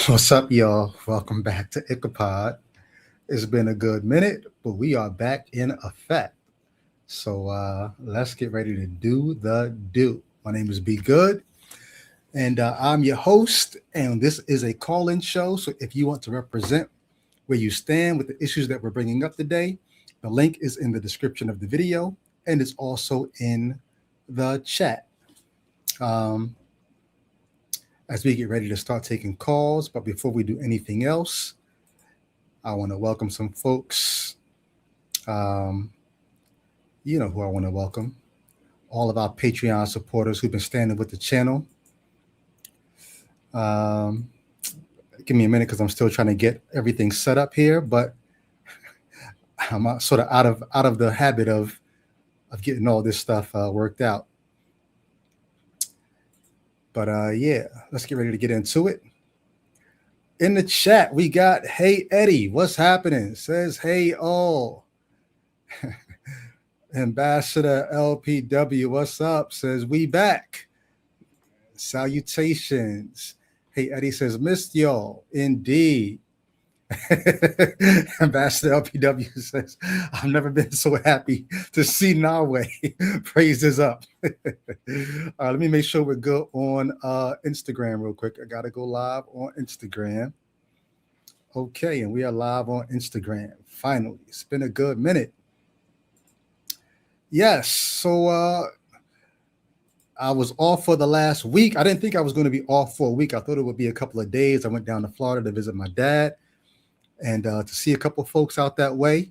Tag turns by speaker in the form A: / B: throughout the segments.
A: What's up, y'all? Welcome back to Icopod. It's been a good minute, but we are back in effect. So let's get ready to do the do. My name is Be Good, and I'm your host. And this is a call-in show. So if you want to represent where you stand with the issues that we're bringing up today, the link is in the description of the video, and it's also in the chat. Um, as we get ready to start taking calls, but before we do anything else, I want to welcome some folks. Um, you know who I want to welcome. All of our Patreon supporters who've been standing with the channel. Um, Give me a minute because I'm still trying to get everything set up here, but I'm sort of out of the habit of getting all this stuff worked out. But yeah, let's get ready to get into it. In the chat, we got Hey Eddie, what's happening? Says hey all. Ambassador LPW, what's up? Says we back. Salutations. Hey Eddie says missed y'all. Indeed. Ambassador LPW says, I've never been so happy to see Norway. Praises up. Let me make sure we're good on Instagram real quick. I got to go live on Instagram. Okay, and we are live on Instagram. Finally, it's been a good minute. Yes, so I was off for the last week. I didn't think I was going to be off for a week. I thought it would be a couple of days. I went down to Florida to visit my dad and to see a couple of folks out that way.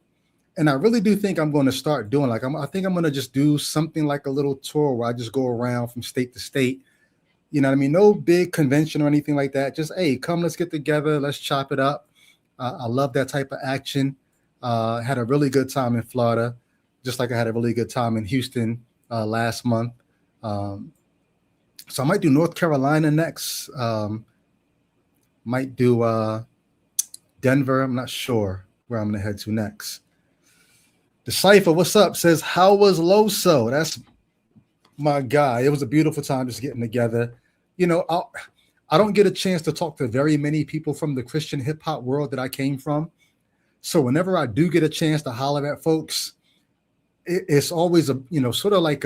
A: And I really do think I'm going to start doing I think I'm going to just do something like a little tour where I just go around from state to state. You know what I mean? No big convention or anything like that. Just, hey, come, let's get together. Let's chop it up. I love that type of action. Had a really good time in Florida, just like I had a really good time in Houston last month. So I might do North Carolina next. Might do Denver. I'm not sure where I'm going to head to next. Decipher, what's up? Says, how was Loso? That's my guy. It was a beautiful time just getting together. You know, I don't get a chance to talk to very many people from the Christian hip hop world that I came from. So whenever I do get a chance to holler at folks, it's always sort of like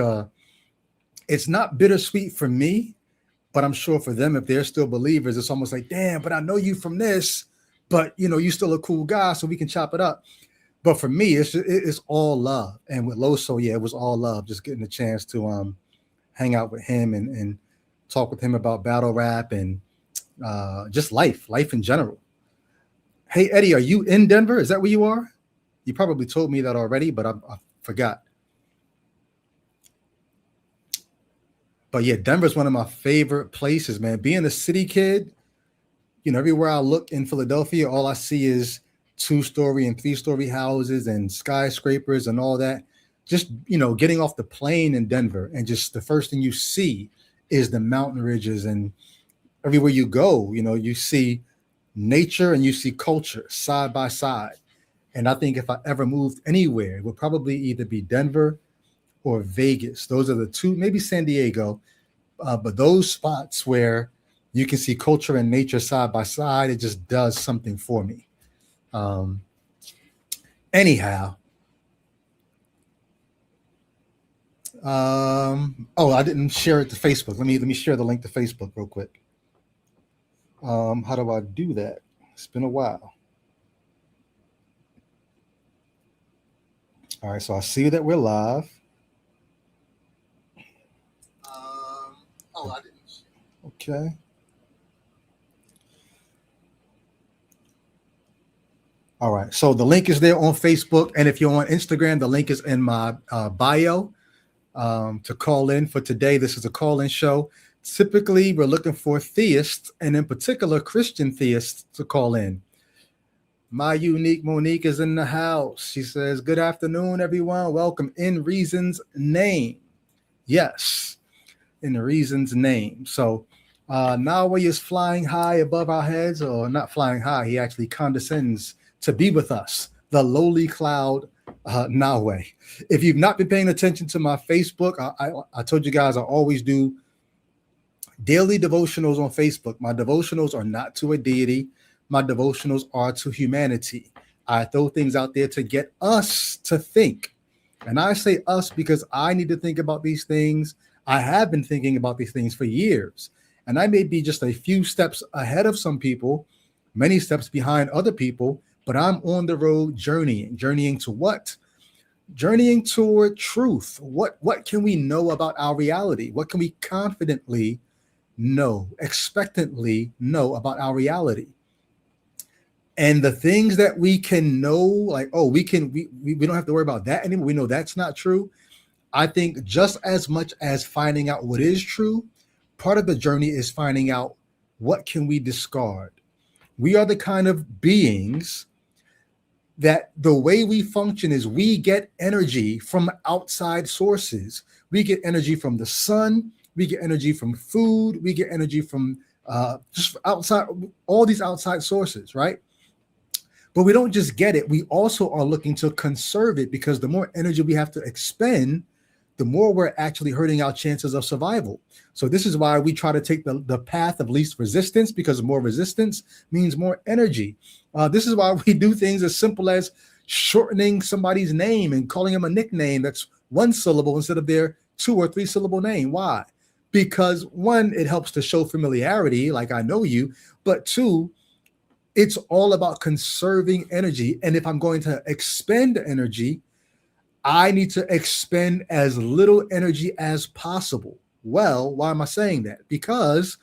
A: it's not bittersweet for me, but I'm sure for them, if they're still believers, it's almost like, damn, but I know you from this, but you're still a cool guy, so we can chop it up. But for me, it's all love. And with Loso, yeah, it was all love. Just getting a chance to hang out with him and talk with him about battle rap and just life in general. Hey, Eddie, are you in Denver? Is that where you are? You probably told me that already, but I forgot. But yeah, Denver's one of my favorite places, man. Being a city kid, everywhere I look in Philadelphia, all I see is 2-story and 3-story houses and skyscrapers and all that. Just, getting off the plane in Denver and just the first thing you see is the mountain ridges, and everywhere you go, you see nature and you see culture side by side. And I think if I ever moved anywhere, it would probably either be Denver or Vegas. Those are the two, maybe San Diego, but those spots where you can see culture and nature side by side, it just does something for me. Anyhow, I didn't share it to Facebook. Let me share the link to Facebook real quick. How do I do that? It's been a while. All right, so I see that we're live. I didn't. Okay. All right, so the link is there on Facebook, and if you're on Instagram, the link is in my bio to call in for today. This is a call-in show. Typically, we're looking for theists, and in particular, Christian theists to call in. My unique Monique is in the house. She says, good afternoon, everyone. Welcome in Reason's name. Yes, in the Reason's name. So Nawe is flying high above our heads, or not flying high. He actually condescends to be with us, the lowly cloud Nawe. If you've not been paying attention to my Facebook, I told you guys I always do Daily devotionals on Facebook. My devotionals are not to a deity. My devotionals are to humanity. I throw things out there to get us to think. And I say us because I need to think about these things. I have been thinking about these things for years. And I may be just a few steps ahead of some people, many steps behind other people, but I'm on the road journeying. Journeying to what? Journeying toward truth. What can we know about our reality? What can we confidently know, expectantly know about our reality? And the things that we can know, like, oh, we don't have to worry about that anymore. We know that's not true. I think just as much as finding out what is true, part of the journey is finding out what can we discard. We are the kind of beings that the way we function is we get energy from outside sources. We get energy from the sun. We get energy from food. We get energy from just outside, all these outside sources, right? But we don't just get it. We also are looking to conserve it, because the more energy we have to expend, the more we're actually hurting our chances of survival. So this is why we try to take the path of least resistance, because more resistance means more energy. This is why we do things as simple as shortening somebody's name and calling them a nickname that's one syllable instead of their 2 or 3 syllable name. Why? Because one, it helps to show familiarity, like I know you, but two, it's all about conserving energy. And if I'm going to expend energy, I need to expend as little energy as possible. Well, why am I saying that? Because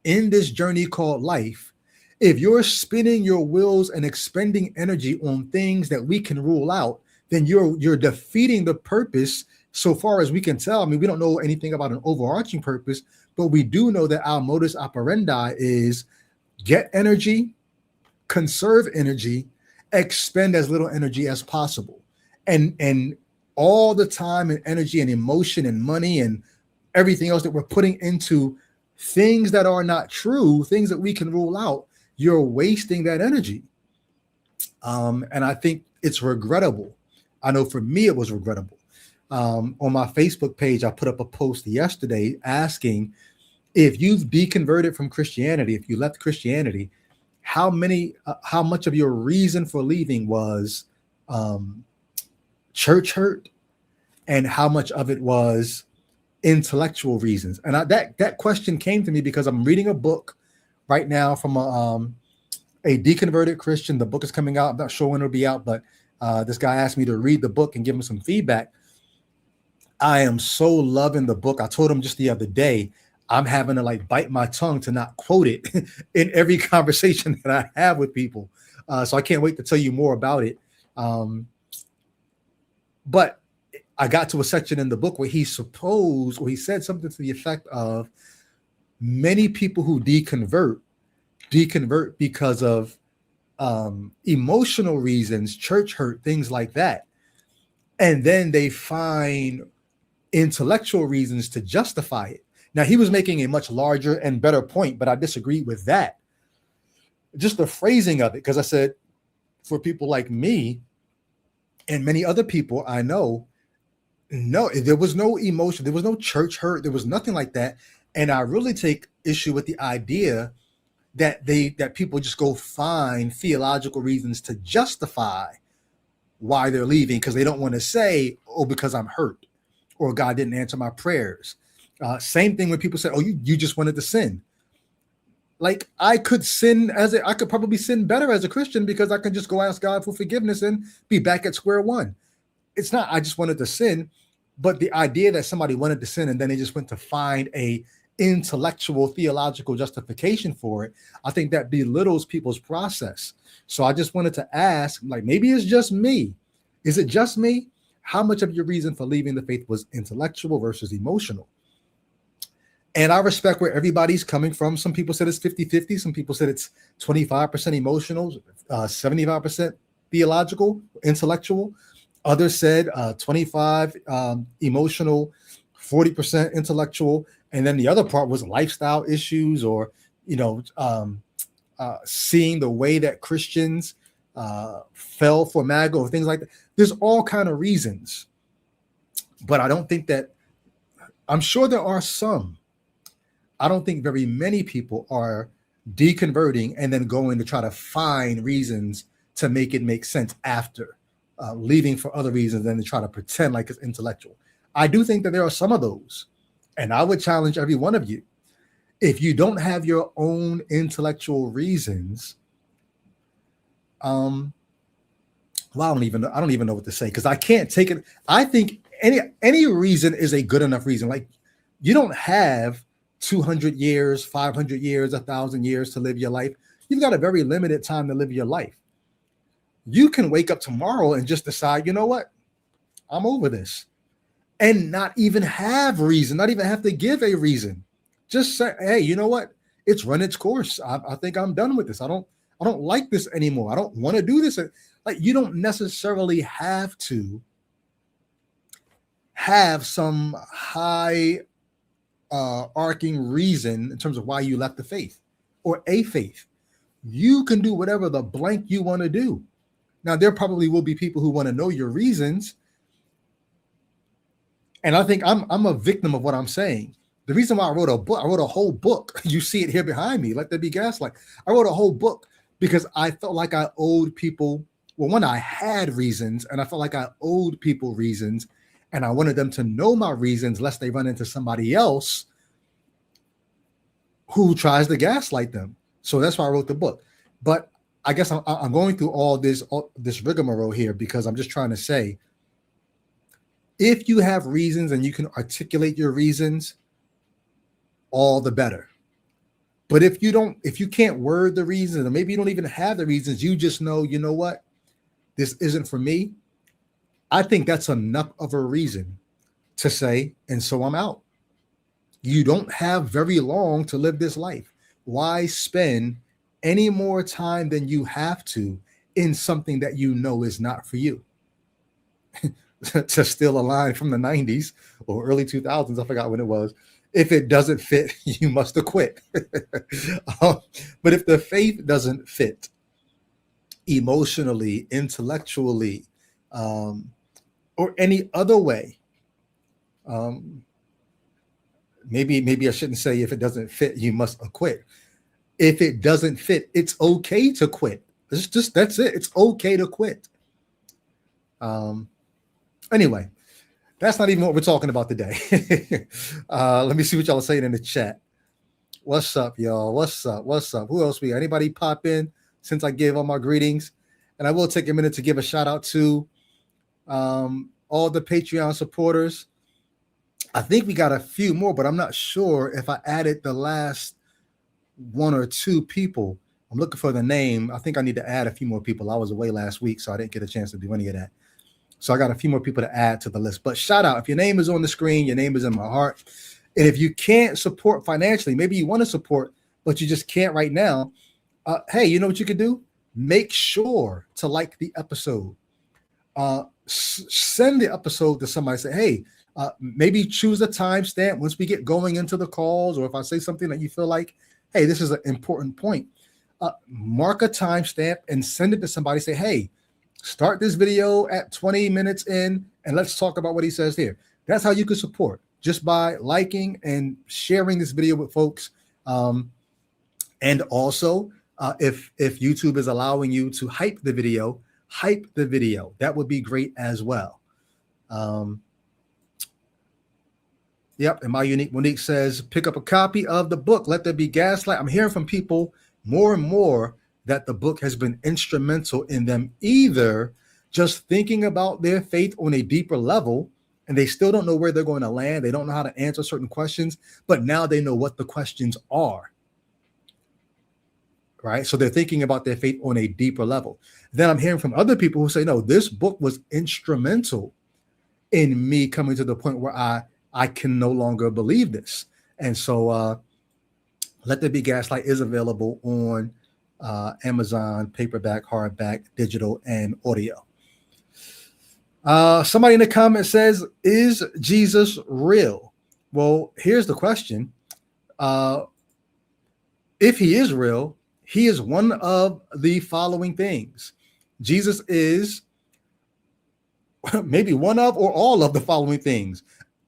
A: in this journey called life, if you're spinning your wheels and expending energy on things that we can rule out, then you're defeating the purpose so far as we can tell. I mean, we don't know anything about an overarching purpose, but we do know that our modus operandi is get energy, conserve energy, expend as little energy as possible. And all the time and energy and emotion and money and everything else that we're putting into things that are not true, things that we can rule out, you're wasting that energy. And I think it's regrettable. I know for me, it was regrettable. On my Facebook page, I put up a post yesterday asking, if you've deconverted from Christianity, if you left Christianity, how much of your reason for leaving was church hurt, and how much of it was intellectual reasons? And that question came to me because I'm reading a book right now from a deconverted Christian. The book is coming out. I'm not sure when it'll be out, but this guy asked me to read the book and give him some feedback. I am so loving the book. I told him just the other day, I'm having to like bite my tongue to not quote it in every conversation that I have with people. So I can't wait to tell you more about it. But I got to a section in the book where he said something to the effect of, many people who deconvert because of emotional reasons, church hurt, things like that. And then they find intellectual reasons to justify it. Now, he was making a much larger and better point, but I disagree with that. Just the phrasing of it, because I said, for people like me and many other people I know, no, there was no emotion, there was no church hurt, there was nothing like that. And I really take issue with the idea that people just go find theological reasons to justify why they're leaving, because they don't want to say, oh, because I'm hurt, or God didn't answer my prayers. Same thing when people say, oh, you just wanted to sin. Like, I could probably sin better as a Christian, because I can just go ask God for forgiveness and be back at square one. It's not, I just wanted to sin, but the idea that somebody wanted to sin and then they just went to find a intellectual theological justification for it, I think that belittles people's process. So I just wanted to ask, like, maybe it's just me. Is it just me? How much of your reason for leaving the faith was intellectual versus emotional? And I respect where everybody's coming from. Some people said it's 50-50. Some people said it's 25% emotional, 75% theological, intellectual. Others said 25 emotional, 40% intellectual. And then the other part was lifestyle issues, or, seeing the way that Christians fell for MAGA or things like that. There's all kind of reasons. But I don't think that, I'm sure there are some, I don't think very many people are deconverting and then going to try to find reasons to make it make sense after leaving for other reasons than to try to pretend like it's intellectual. I do think that there are some of those. And I would challenge every one of you. If you don't have your own intellectual reasons, well, I don't even know what to say because I can't take it. I think any reason is a good enough reason. Like you don't have 200 years, 500 years, 1,000 years to live your life. You've got a very limited time to live your life. You can wake up tomorrow and just decide, you know what? I'm over this. And not even have reason, not even have to give a reason. Just say, hey, you know what? It's run its course. I think I'm done with this. I don't like this anymore. I don't want to do this. Like you don't necessarily have to have some high arcing reason in terms of why you left the faith or a faith. You can do whatever the blank you want to do. Now, there probably will be people who want to know your reasons. And I think I'm a victim of what I'm saying. The reason why I wrote a whole book. You see it here behind me. Let there be gaslight. I wrote a whole book because I felt like I owed people. Well, one, I had reasons, and I felt like I owed people reasons, and I wanted them to know my reasons, lest they run into somebody else who tries to gaslight them. So that's why I wrote the book. But I guess I'm going through all this rigmarole here because I'm just trying to say, if you have reasons and you can articulate your reasons, all the better. But if you can't word the reasons, or maybe you don't even have the reasons, you just know, you know what, this isn't for me. I think that's enough of a reason to say, and so I'm out. You don't have very long to live this life. Why spend any more time than you have to in something that you know is not for you? To steal a line from the 90s or early 2000s, I forgot when it was. If it doesn't fit, you must have quit. But if the faith doesn't fit emotionally, intellectually, or any other way, maybe I shouldn't say if it doesn't fit, you must quit. If it doesn't fit, it's okay to quit. That's it. It's okay to quit. Anyway, that's not even what we're talking about today. Let me see what y'all are saying in the chat. What's up, y'all? What's up? Who else we got? Anybody pop in since I gave all my greetings? And I will take a minute to give a shout out to all the Patreon supporters. I think we got a few more, but I'm not sure if I added the last one or two people. I'm looking for the name. I think I need to add a few more people. I was away last week, so I didn't get a chance to do any of that. So I got a few more people to add to the list. But shout out, if your name is on the screen, your name is in my heart. And if you can't support financially, maybe you want to support, but you just can't right now. Hey, you know what you could do? Make sure to like the episode. Send the episode to somebody. Say, hey, maybe choose a timestamp once we get going into the calls, or if I say something that you feel like, hey, this is an important point. Mark a timestamp and send it to somebody. Say, hey, start this video at 20 minutes in, and let's talk about what he says here. That's how you can support, just by liking and sharing this video with folks. And also, if YouTube is allowing you to hype the video. That would be great as well. Yep. And my unique Monique says, pick up a copy of the book. Let There Be Gaslight. I'm hearing from people more and more that the book has been instrumental in them either just thinking about their faith on a deeper level, and they still don't know where they're going to land. They don't know how to answer certain questions, but now they know what the questions are. Right? So they're thinking about their faith on a deeper level. Then I'm hearing from other people who say, no, this book was instrumental in me coming to the point where I can no longer believe this. And so Let There Be Gaslight is available on Amazon, paperback, hardback, digital, and audio. Somebody in the comments says, is Jesus real? Well, here's the question. If he is real, he is one of the following things. Jesus is maybe one of or all of the following things.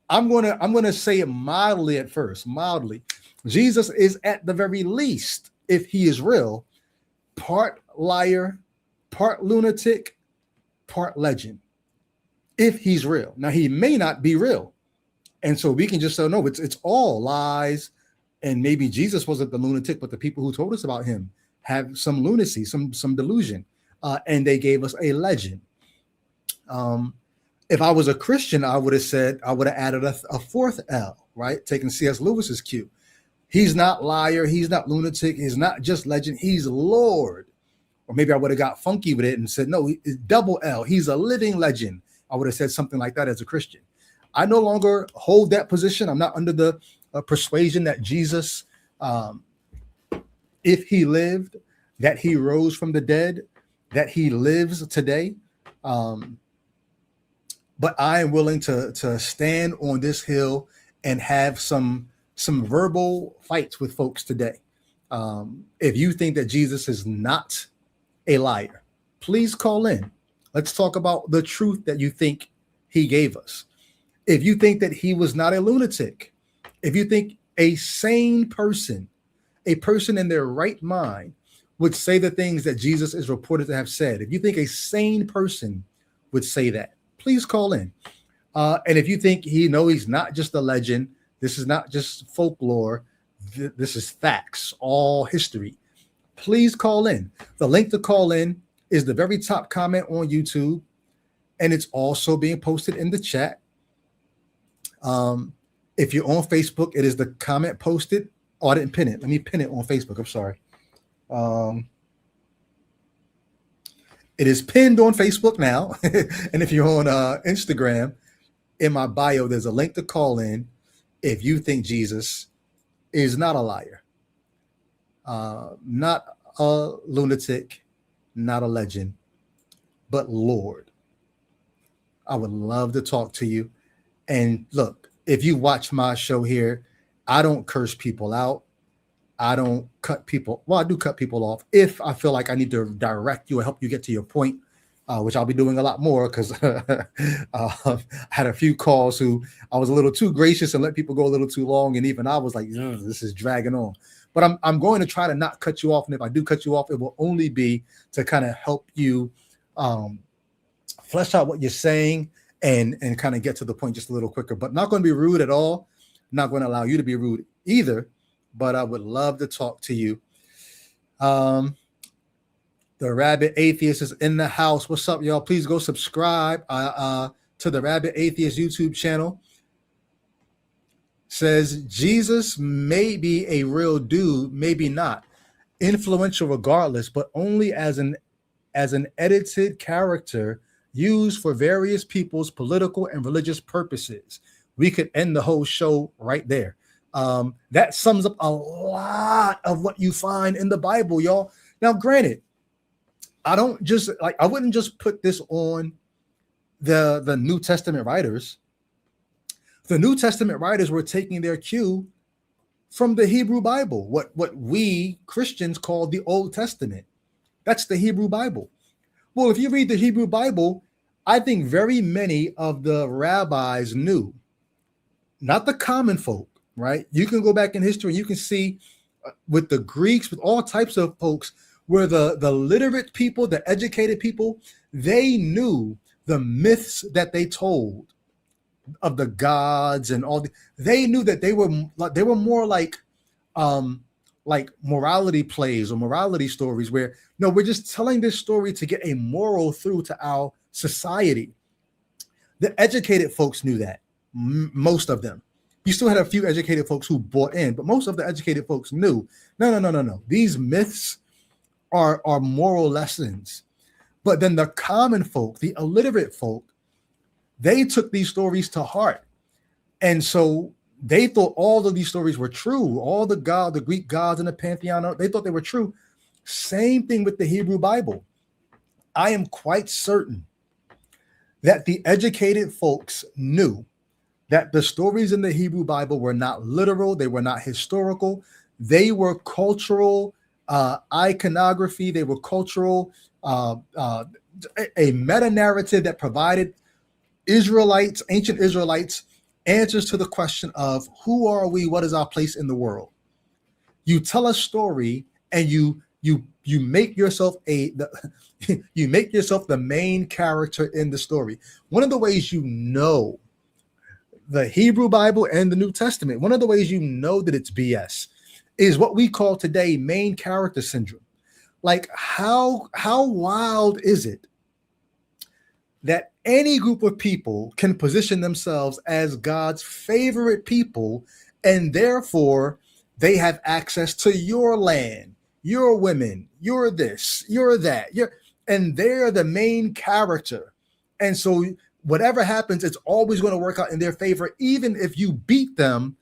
A: I'm gonna say it mildly at first, mildly. Jesus is at the very least, if he is real, part liar, part lunatic, part legend. If he's real. Now he may not be real. And so we can just say, no, it's all lies. And maybe Jesus wasn't the lunatic, but the people who told us about him have some lunacy, some delusion. And they gave us a legend. If I was a Christian, I would have added a fourth L, right? Taking C.S. Lewis's cue. He's not liar. He's not lunatic. He's not just legend. He's Lord. Or maybe I would have got funky with it and said, no, it's double L. He's a living legend. I would have said something like that as a Christian. I no longer hold that position. I'm not under the persuasion that Jesus, if he lived, that he rose from the dead, that he lives today. But I am willing to stand on this hill and have some verbal fights with folks today. If you think that Jesus is not a liar, please call in. Let's talk about the truth that you think he gave us. If you think that he was not a lunatic, if you think a sane person, a person in their right mind would say the things that Jesus is reported to have said, if you think a sane person would say that, please call in. And if you think he's not just a legend, this is not just folklore, this is facts, all history, please call in. The link to call in is the very top comment on YouTube, and it's also being posted in the chat. If you're on Facebook, it is the comment posted. Oh, I didn't pin it. Let me pin it on Facebook. I'm sorry. It is pinned on Facebook now. And if you're on Instagram, in my bio, there's a link to call in if you think Jesus is not a liar, not a lunatic, not a legend, but Lord. I would love to talk to you. And look, if you watch my show here, I don't curse people out. I don't cut people. Well, I do cut people off if I feel like I need to direct you or help you get to your point, which I'll be doing a lot more because I had a few calls who I was a little too gracious and let people go a little too long. And even I was like, this is dragging on. But I'm going to try to not cut you off. And if I do cut you off, it will only be to kind of help you flesh out what you're saying and kind of get to the point just a little quicker. But not going to be rude at all. Not going to allow you to be rude either. But I would love to talk to you. The Rabbit Atheist is in the house. What's up, y'all? Please go subscribe to the Rabbit Atheist YouTube channel. Says Jesus may be a real dude, maybe not. Influential regardless, but only as an edited character used for various people's political and religious purposes. We could end the whole show right there. That sums up a lot of what you find in the Bible, y'all. Now, granted, I wouldn't just put this on the New Testament writers. The New Testament writers were taking their cue from the Hebrew Bible, what we Christians call the Old Testament. That's the Hebrew Bible. Well, if you read the Hebrew Bible, I think very many of the rabbis knew, not the common folk, right? You can go back in history and you can see with the Greeks, with all types of folks, where the literate people, the educated people, they knew the myths that they told of the gods and all. They knew that they were more like morality plays or morality stories where, no, we're just telling this story to get a moral through to our society. The educated folks knew that, most of them. You still had a few educated folks who bought in, but most of the educated folks knew, no. These myths are moral lessons. But then the common folk, the illiterate folk, they took these stories to heart. And so they thought all of these stories were true. All the Greek gods in the pantheon, they thought they were true. Same thing with the Hebrew Bible. I am quite certain that the educated folks knew that the stories in the Hebrew Bible were not literal. They were not historical. They were cultural iconography. They were cultural, a meta-narrative that provided Israelites, ancient Israelites, answers to the question of who are we? What is our place in the world? You tell a story and you make yourself you make yourself the main character in the story. One of the ways you know the Hebrew Bible and the New Testament, one of the ways you know that it's BS is what we call today main character syndrome. Like how wild is it that any group of people can position themselves as God's favorite people, and therefore they have access to your land, your women, your this, your that, and they're the main character. And so whatever happens, it's always going to work out in their favor. Even if you beat them,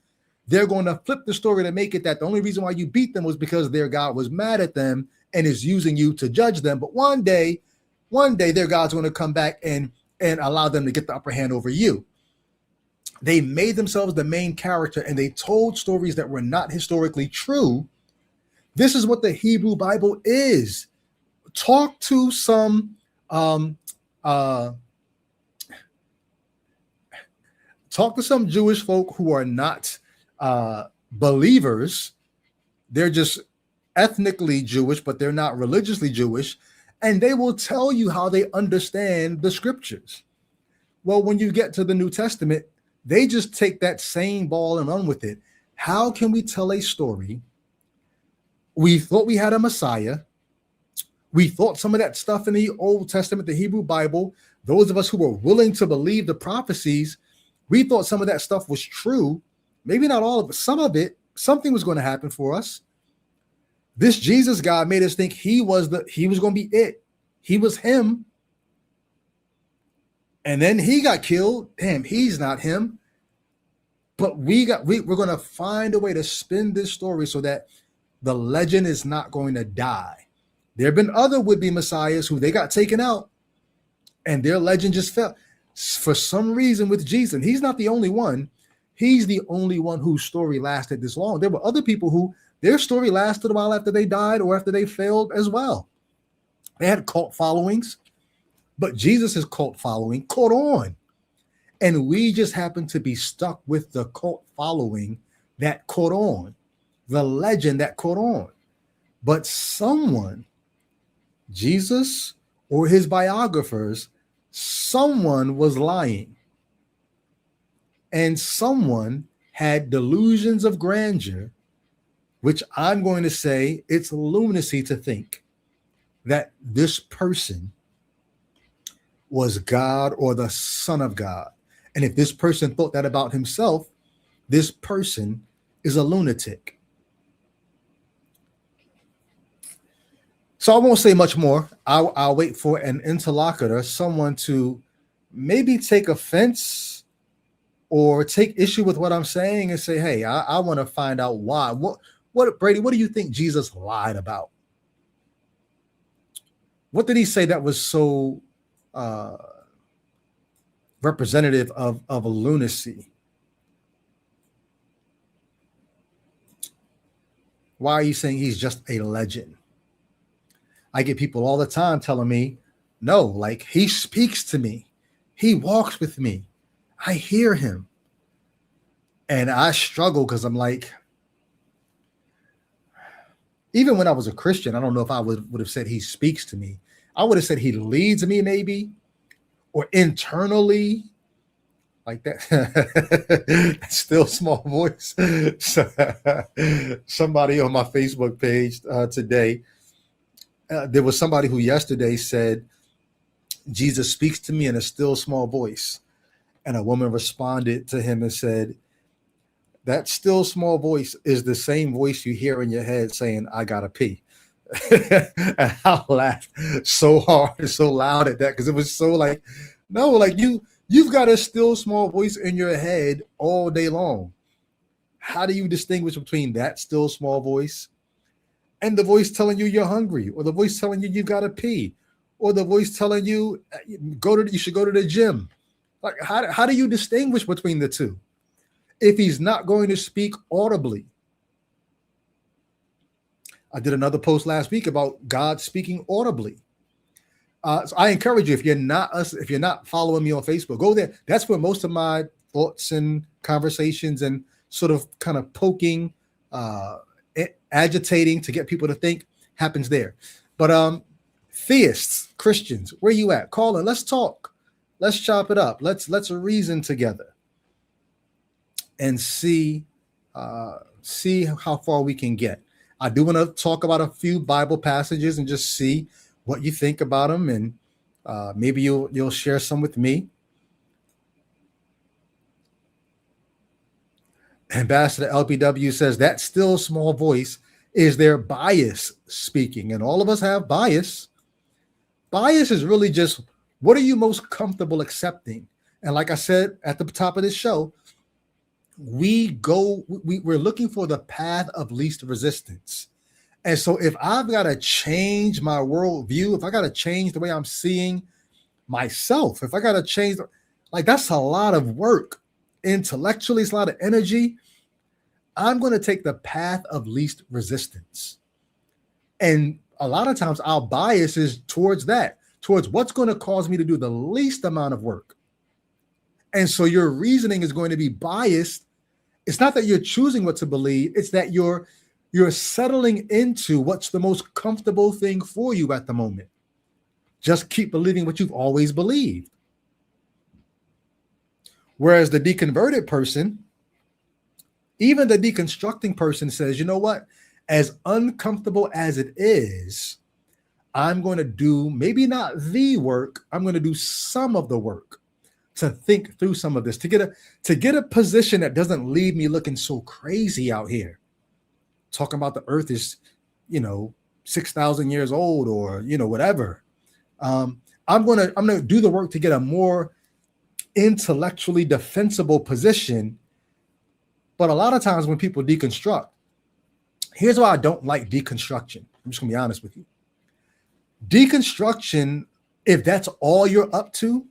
A: they're going to flip the story to make it that the only reason why you beat them was because their God was mad at them and is using you to judge them. But one day their God's going to come back and allow them to get the upper hand over you. They made themselves the main character and they told stories that were not historically true. This is what the Hebrew Bible is. Talk to some Jewish folk who are not believers. They're just ethnically Jewish, but they're not religiously Jewish. And they will tell you how they understand the scriptures. Well, when you get to the New Testament, they just take that same ball and run with it. How can we tell a story? We thought we had a Messiah. We thought some of that stuff in the Old Testament, the Hebrew Bible, those of us who were willing to believe the prophecies, we thought some of that stuff was true. Maybe not all of it, some of it, something was going to happen for us. This Jesus guy made us think he was going to be it. He was him. And then he got killed. Damn, he's not him. But we're going to find a way to spin this story so that the legend is not going to die. There have been other would-be messiahs who they got taken out and their legend just fell. For some reason with Jesus, and he's not the only one. He's the only one whose story lasted this long. There were other people who their story lasted a while after they died or after they failed as well. They had cult followings, but Jesus' cult following caught on. And we just happen to be stuck with the cult following that caught on, the legend that caught on. But someone, Jesus or his biographers, someone was lying. And someone had delusions of grandeur, which I'm going to say it's lunacy to think that this person was God or the Son of God. And if this person thought that about himself, this person is a lunatic. So I won't say much more. I'll wait for an interlocutor, someone to maybe take offense or take issue with what I'm saying and say, hey, I want to find out why. What, Brady, what do you think Jesus lied about? What did he say that was so representative of a lunacy? Why are you saying he's just a legend? I get people all the time telling me, no, like he speaks to me. He walks with me. I hear him. And I struggle because I'm like, even when I was a Christian, I don't know if I would have said he speaks to me. I would have said he leads me maybe, or internally, like that. Still small voice. Somebody on my Facebook page today, there was somebody who yesterday said, Jesus speaks to me in a still small voice. And a woman responded to him and said, that still small voice is the same voice you hear in your head saying, I gotta pee. And I laughed so hard and so loud at that because it was so like, no, like you've got a still small voice in your head all day long. How do you distinguish between that still small voice and the voice telling you you're hungry, or the voice telling you gotta pee, or the voice telling you you should go to the gym? Like how do you distinguish between the two? If he's not going to speak audibly. I did another post last week about God speaking audibly. So I encourage you, if you're not following me on Facebook, go there. That's where most of my thoughts and conversations and sort of kind of poking agitating to get people to think happens there. But theists, Christians, where you at? Call in. Let's talk. Let's chop it up. Let's reason together and see how far we can get. I do want to talk about a few Bible passages and just see what you think about them, and maybe you'll share some with me. Ambassador LPW says that still small voice is their bias speaking, and all of us have bias. Bias is really just what are you most comfortable accepting? And like I said at the top of this show, we're looking for the path of least resistance. And so if I've got to change my worldview, if I got to change the way I'm seeing myself, if I got to change, like that's a lot of work. Intellectually, it's a lot of energy. I'm going to take the path of least resistance. And a lot of times our bias is towards that, towards what's going to cause me to do the least amount of work. And so your reasoning is going to be biased. It's not that you're choosing what to believe, it's that you're settling into what's the most comfortable thing for you at the moment. Just keep believing what you've always believed. Whereas the deconverted person, even the deconstructing person says, you know what? As uncomfortable as it is, I'm going to do maybe not the work. I'm going to do some of the work to think through some of this, to get a position that doesn't leave me looking so crazy out here, talking about the earth is, 6,000 years old or, whatever. I'm going to do the work to get a more intellectually defensible position. But a lot of times when people deconstruct, here's why I don't like deconstruction. I'm just gonna be honest with you. Deconstruction, if that's all you're up to,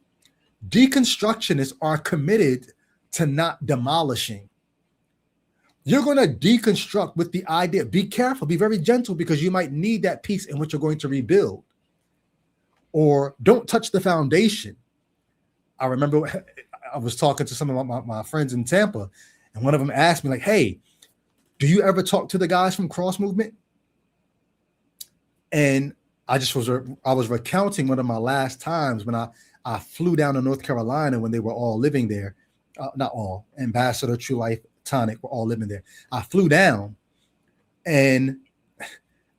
A: deconstructionists are committed to not demolishing. You're going to deconstruct with the idea, be careful, be very gentle, because you might need that piece in which you're going to rebuild. Or don't touch the foundation. I remember I was talking to some of my friends in Tampa, and one of them asked me, like, hey, do you ever talk to the guys from Cross Movement? And I was recounting one of my last times when I flew down to North Carolina when they were all living there. Not all, Ambassador, True Life, Tonic were all living there. I flew down and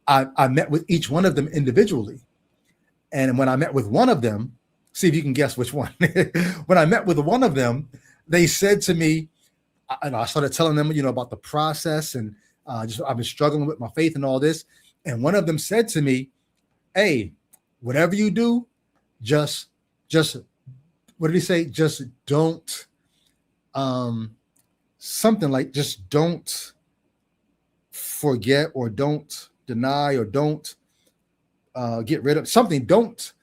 A: I met with each one of them individually. And when I met with one of them, see if you can guess which one. When I met with one of them, they said to me, and I started telling them, about the process, and I've been struggling with my faith and all this. And one of them said to me, hey, whatever you do, just what did he say? Just don't, something like just don't forget or don't deny or don't get rid of something. Don't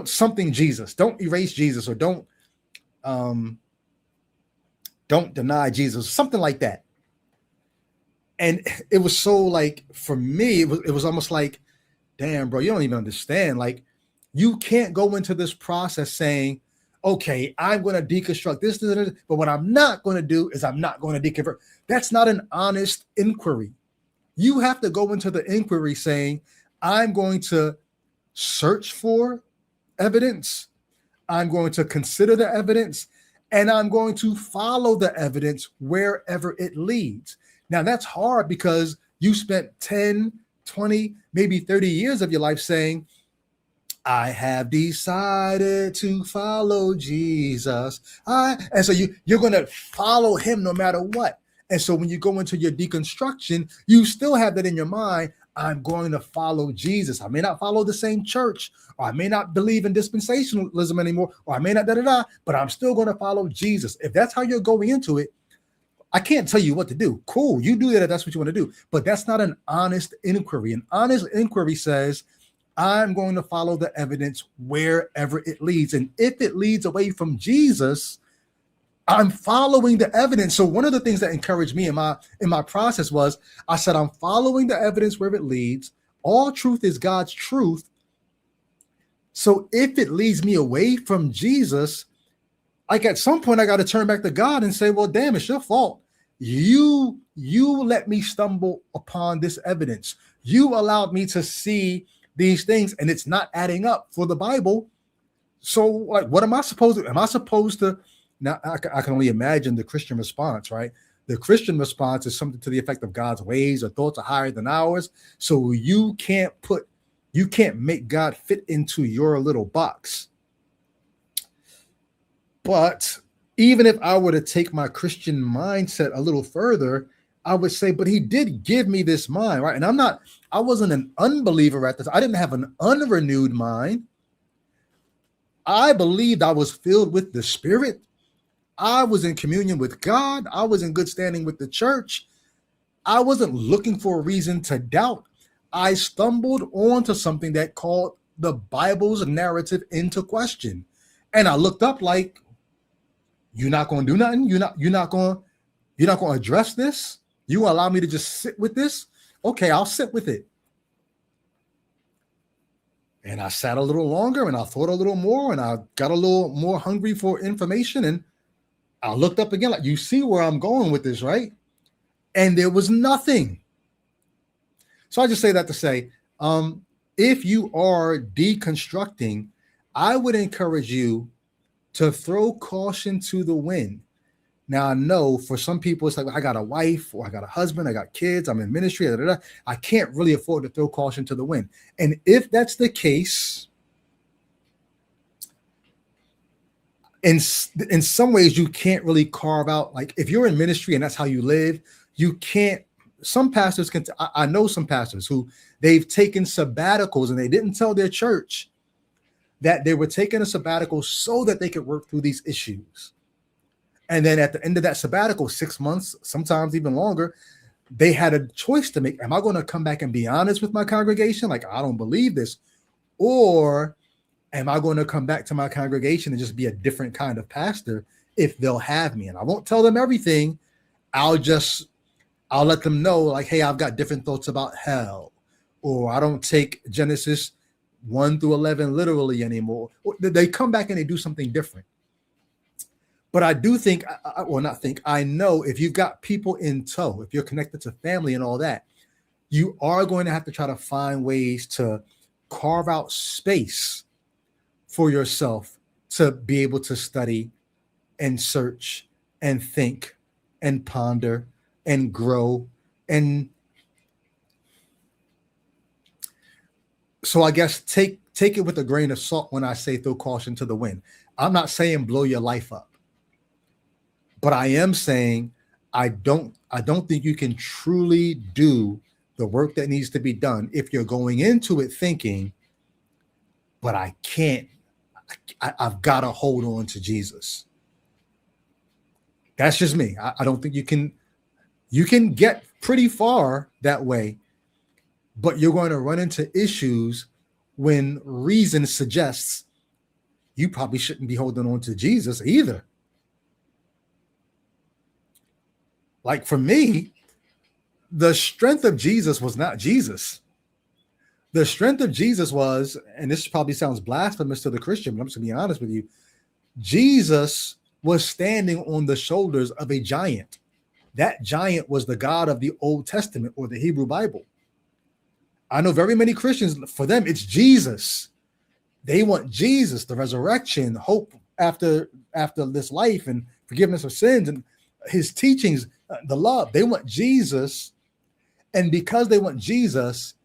A: something Jesus. Don't erase Jesus, or don't deny Jesus, something like that. And it was so, like, for me, it was almost like, damn, bro, you don't even understand. Like, you can't go into this process saying, okay, I'm going to deconstruct this, but what I'm not going to do is I'm not going to deconvert. That's not an honest inquiry. You have to go into the inquiry saying, I'm going to search for evidence. I'm going to consider the evidence, and I'm going to follow the evidence wherever it leads. Now, that's hard because you spent 10, 20, maybe 30 years of your life saying, I have decided to follow Jesus. And so you're going to follow him no matter what. And so when you go into your deconstruction, you still have that in your mind. I'm going to follow Jesus. I may not follow the same church, or I may not believe in dispensationalism anymore, or I may not but I'm still going to follow Jesus. If that's how you're going into it, I can't tell you what to do. Cool, you do that if that's what you want to do. But that's not an honest inquiry. An honest inquiry says, I'm going to follow the evidence wherever it leads. And if it leads away from Jesus, I'm following the evidence. So one of the things that encouraged me in my process was, I said, I'm following the evidence where it leads. All truth is God's truth. So if it leads me away from Jesus, like at some point I got to turn back to God and say, well, damn, it's your fault. You let me stumble upon this evidence. You allowed me to see these things, and it's not adding up for the Bible. So, like, what am I supposed to? Am I supposed to? Now, I can only imagine the Christian response, right? The Christian response is something to the effect of God's ways or thoughts are higher than ours. So you can't make God fit into your little box. But even if I were to take my Christian mindset a little further, I would say, but he did give me this mind, right? And I wasn't an unbeliever at this. I didn't have an unrenewed mind. I believed I was filled with the Spirit. I was in communion with God. I was in good standing with the church. I wasn't looking for a reason to doubt. I stumbled onto something that called the Bible's narrative into question. And I looked up like, you're not going to do nothing? You're not going to address this? You will allow me to just sit with this? Okay, I'll sit with it. And I sat a little longer and I thought a little more and I got a little more hungry for information. And I looked up again, like, you see where I'm going with this, right? And there was nothing. So I just say that to say, if you are deconstructing, I would encourage you to throw caution to the wind. Now, I know for some people, it's like, I got a wife or I got a husband, I got kids, I'm in ministry, I can't really afford to throw caution to the wind. And if that's the case, in some ways, you can't really carve out, like, if you're in ministry and that's how you live, you can't. Some pastors can, I know some pastors who they've taken sabbaticals and they didn't tell their church that they were taking a sabbatical so that they could work through these issues. And then at the end of that sabbatical, 6 months, sometimes even longer, they had a choice to make. Am I going to come back and be honest with my congregation? Like, I don't believe this. Or am I going to come back to my congregation and just be a different kind of pastor if they'll have me? And I won't tell them everything. I'll let them know, like, hey, I've got different thoughts about hell. Or I don't take Genesis 1 through 11 literally anymore. They come back and they do something different. But I do think, I know if you've got people in tow, if you're connected to family and all that, you are going to have to try to find ways to carve out space for yourself to be able to study and search and think and ponder and grow. And so I guess take it with a grain of salt when I say throw caution to the wind. I'm not saying blow your life up. But I am saying I don't think you can truly do the work that needs to be done if you're going into it thinking, but I can't, I've got to hold on to Jesus. That's just me. I don't think you can get pretty far that way, but you're going to run into issues when reason suggests you probably shouldn't be holding on to Jesus either. Like, for me, the strength of Jesus was not Jesus. The strength of Jesus was, and this probably sounds blasphemous to the Christian, but I'm just going to be honest with you, Jesus was standing on the shoulders of a giant. That giant was the God of the Old Testament or the Hebrew Bible. I know very many Christians, for them, it's Jesus. They want Jesus, the resurrection, hope after this life and forgiveness of sins and his teachings, the love. They want Jesus. And because they want Jesus,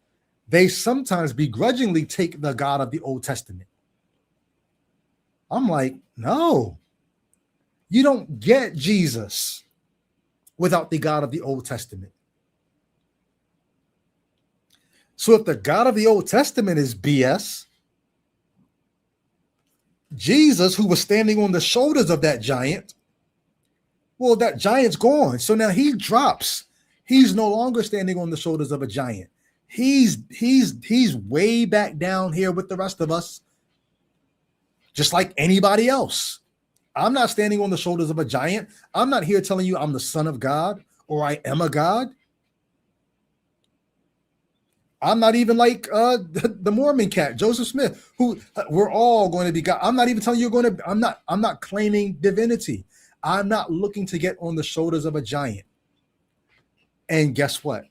A: they sometimes begrudgingly take the God of the Old Testament. I'm like, no, you don't get Jesus without the God of the Old Testament. So if the God of the Old Testament is BS, Jesus, who was standing on the shoulders of that giant, well, that giant's gone. So now he drops. He's no longer standing on the shoulders of a giant. He's way back down here with the rest of us, just like anybody else. I'm not standing on the shoulders of a giant. I'm not here telling you I'm the son of God or I am a God. I'm not even like the Mormon cat, Joseph Smith, who we're all going to be God. I'm not even telling you you're going to, I'm not claiming divinity. I'm not looking to get on the shoulders of a giant. And guess what?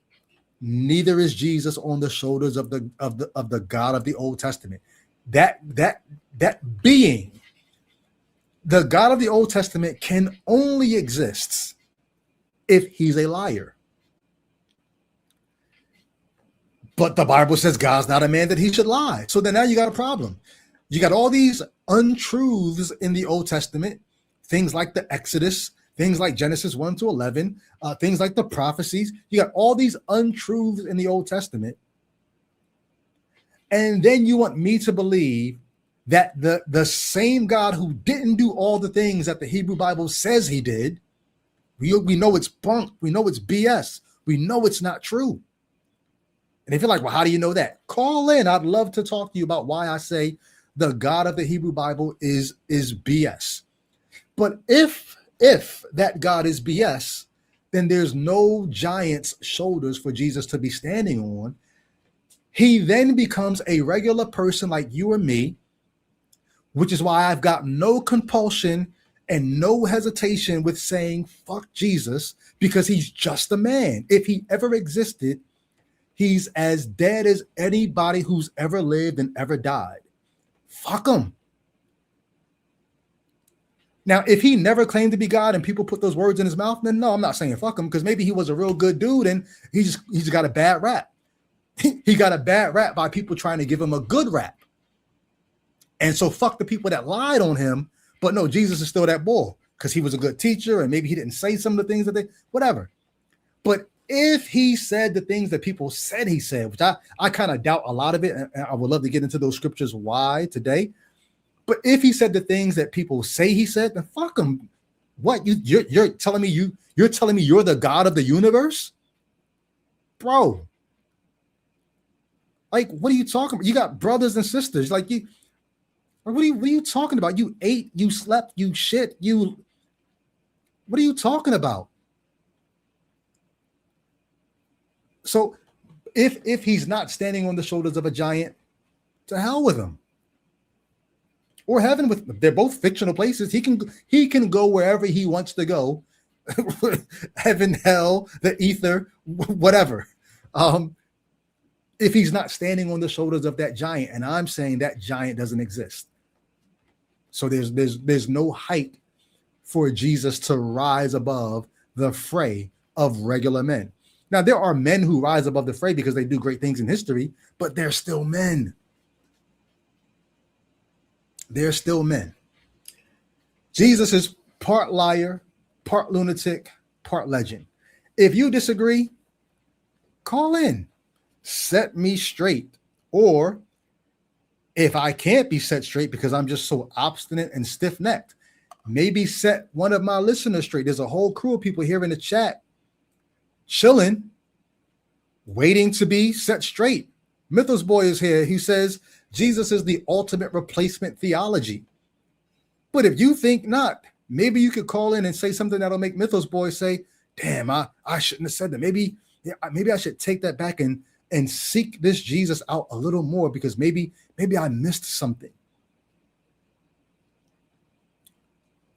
A: Neither is Jesus on the shoulders of the God of the Old Testament. That being, the God of the Old Testament, can only exist if he's a liar. But the Bible says God's not a man that he should lie. So then now you got a problem. You got all these untruths in the Old Testament, things like the Exodus, things like Genesis 1 to 11, things like the prophecies. You got all these untruths in the Old Testament. And then you want me to believe that the same God who didn't do all the things that the Hebrew Bible says he did, we know it's bunk, we know it's BS, we know it's not true. And if you're like, well, how do you know that? Call in. I'd love to talk to you about why I say the God of the Hebrew Bible is BS. But if that God is BS, then there's no giant's shoulders for Jesus to be standing on. He then becomes a regular person like you or me, which is why I've got no compulsion and no hesitation with saying fuck Jesus, because he's just a man. If he ever existed, he's as dead as anybody who's ever lived and ever died. Fuck him. Now, if he never claimed to be God and people put those words in his mouth, then no, I'm not saying fuck him, because maybe he was a real good dude and he's got a bad rap. He got a bad rap by people trying to give him a good rap. And so fuck the people that lied on him. But no, Jesus is still that bull because he was a good teacher and maybe he didn't say some of the things that whatever. But if he said the things that people said he said, which I kind of doubt a lot of it, and I would love to get into those scriptures why today. But if he said the things that people say he said, then fuck him. What, you're telling me you're the God of the universe? Bro. Like, what are you talking about? You got brothers and sisters. Like, what are you talking about? You ate, you slept, you shit, what are you talking about? So if he's not standing on the shoulders of a giant, to hell with him. Or heaven, they're both fictional places. He can go wherever he wants to go. Heaven, hell, the ether, whatever. If he's not standing on the shoulders of that giant, and I'm saying that giant doesn't exist. So there's no height for Jesus to rise above the fray of regular men. Now, there are men who rise above the fray because they do great things in history, but they're still men. They're still men. Jesus is part liar, part lunatic, part legend. If you disagree, call in. Set me straight. Or if I can't be set straight because I'm just so obstinate and stiff-necked, maybe set one of my listeners straight. There's a whole crew of people here in the chat chilling, waiting to be set straight. Mythos Boy is here. He says Jesus is the ultimate replacement theology. But if you think not, maybe you could call in and say something that'll make Mythos Boy say, damn, I shouldn't have said that. Maybe I should take that back and seek this Jesus out a little more, because maybe I missed something.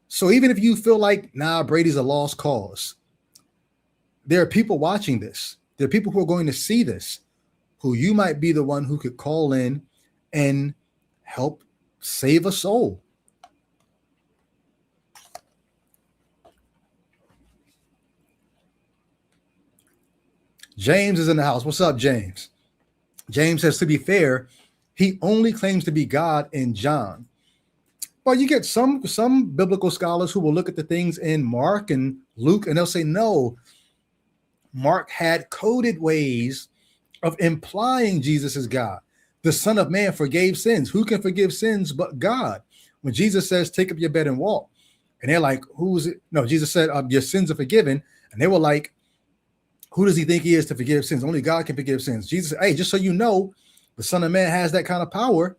A: So even if you feel like, nah, Brady's a lost cause, there are people watching this. There are people who are going to see this, who you might be the one who could call in and help save a soul. James is in the house. What's up, James? James says, to be fair, he only claims to be God in John. Well, you get some biblical scholars who will look at the things in Mark and Luke, and they'll say, no, Mark had coded ways of implying Jesus is God. The Son of Man forgave sins. Who can forgive sins but God? When Jesus says, take up your bed and walk, and they're like, who is it? No, Jesus said, your sins are forgiven. And they were like, who does he think he is to forgive sins? Only God can forgive sins. Jesus said, hey, just so you know, the Son of Man has that kind of power.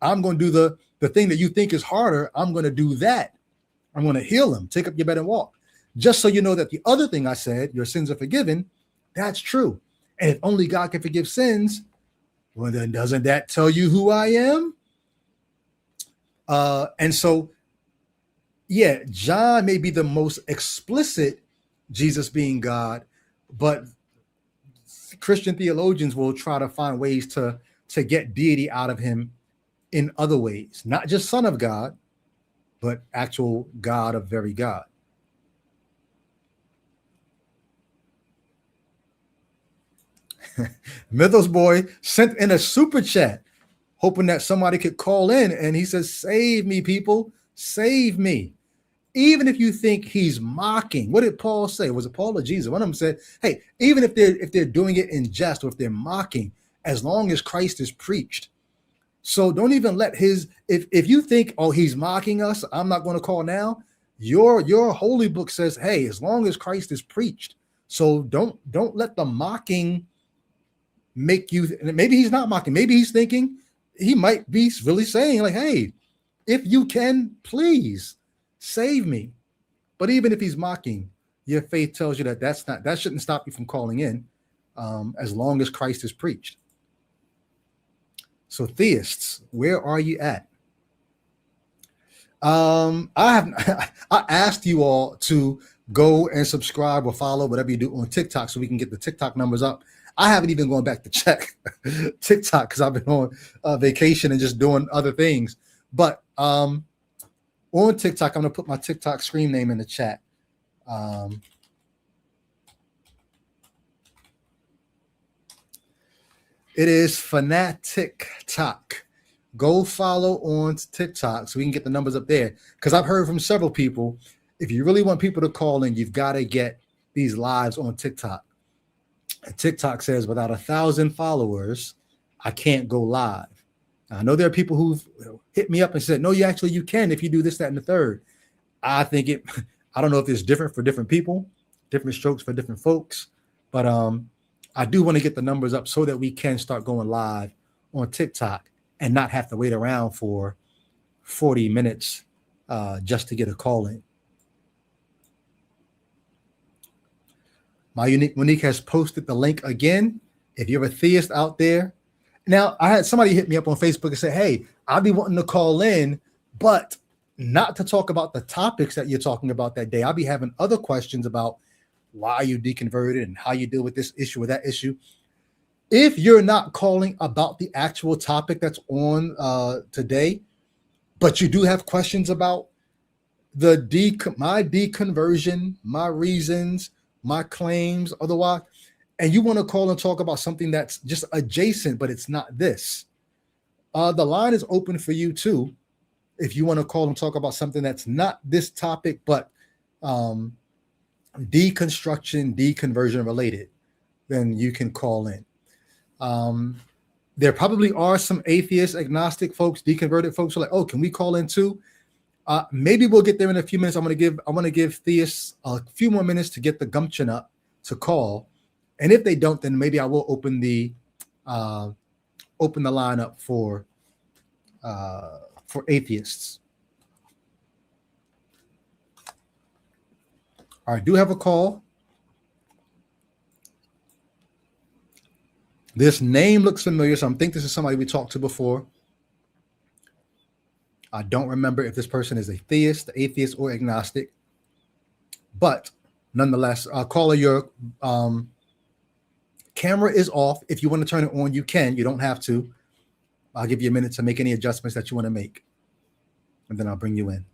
A: I'm going to do the thing that you think is harder. I'm going to do that. I'm going to heal him. Take up your bed and walk. Just so you know that the other thing I said, your sins are forgiven, that's true. And if only God can forgive sins, well, then doesn't that tell you who I am? And so, yeah, John may be the most explicit Jesus being God, but Christian theologians will try to find ways to get deity out of him in other ways, not just Son of God, but actual God of very God. Mythos Boy sent in a super chat, hoping that somebody could call in, and he says, "Save me, people, save me." Even if you think he's mocking, what did Paul say? Was it Paul or Jesus? One of them said, "Hey, even if they're doing it in jest or if they're mocking, as long as Christ is preached." So don't even let his. If you think, "Oh, he's mocking us, I'm not going to call now." Your holy book says, "Hey, as long as Christ is preached." So don't let the mocking make you. Maybe he's not mocking. Maybe he's thinking. He might be really saying, like, "Hey, if you can, please save me." But even if he's mocking, your faith tells you that that shouldn't stop you from calling in, as long as Christ is preached. So theists, where are you at? I asked you all to go and subscribe or follow whatever you do on TikTok so we can get the TikTok numbers up. I haven't even gone back to check TikTok because I've been on vacation and just doing other things. But on TikTok, I'm going to put my TikTok screen name in the chat. It is Fanatic Talk. Go follow on TikTok so we can get the numbers up there. Because I've heard from several people, if you really want people to call in, you've got to get these lives on TikTok. And TikTok says, without 1,000 followers, I can't go live. I know there are people who've hit me up and said, "No, you can if you do this, that, and the third." I think I don't know if it's different for different people, different strokes for different folks, but I do want to get the numbers up so that we can start going live on TikTok and not have to wait around for 40 minutes just to get a call in. My Unique Monique has posted the link again. If you're a theist out there. Now, I had somebody hit me up on Facebook and say, "Hey, I'll be wanting to call in, but not to talk about the topics that you're talking about that day. I'll be having other questions about why you deconverted and how you deal with this issue or that issue." If you're not calling about the actual topic that's on today, but you do have questions about my deconversion, my reasons, my claims, otherwise, and you want to call and talk about something that's just adjacent, but it's not this, the line is open for you too. If you want to call and talk about something that's not this topic, but deconstruction, deconversion related, then you can call in. There probably are some atheist, agnostic folks, deconverted folks who are like, "Oh, can we call in too?" Maybe we'll get there in a few minutes. I want to give theists a few more minutes to get the gumption up to call. And if they don't, then maybe I will open the line up for atheists. All right, I do have a call. This name looks familiar, so I think this is somebody we talked to before. I don't remember if this person is a theist, atheist, or agnostic. But nonetheless, caller, your camera is off. If you want to turn it on, you can. You don't have to. I'll give you a minute to make any adjustments that you want to make. And then I'll bring you in.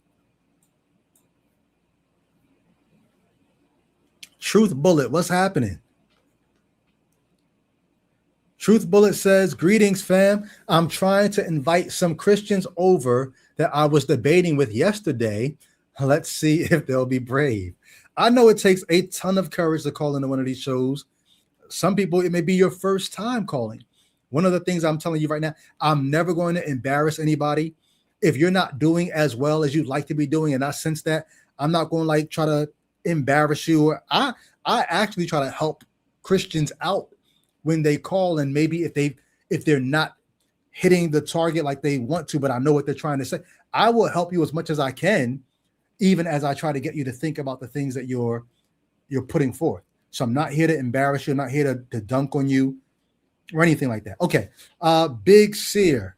A: Truth Bullet, what's happening? Truth Bullet says, "Greetings, fam. I'm trying to invite some Christians over that I was debating with yesterday. Let's see if they'll be brave." I know it takes a ton of courage to call into one of these shows. Some people, it may be your first time calling. One of the things I'm telling you right now, I'm never going to embarrass anybody. If you're not doing as well as you'd like to be doing, and I sense that, I'm not going to like try to embarrass you. I actually try to help Christians out when they call, and maybe if they're not hitting the target like they want to, but I know what they're trying to say, I will help you as much as I can, even as I try to get you to think about the things that you're putting forth. So I'm not here to embarrass you. I'm not here to dunk on you or anything like that. Okay. Big Seer,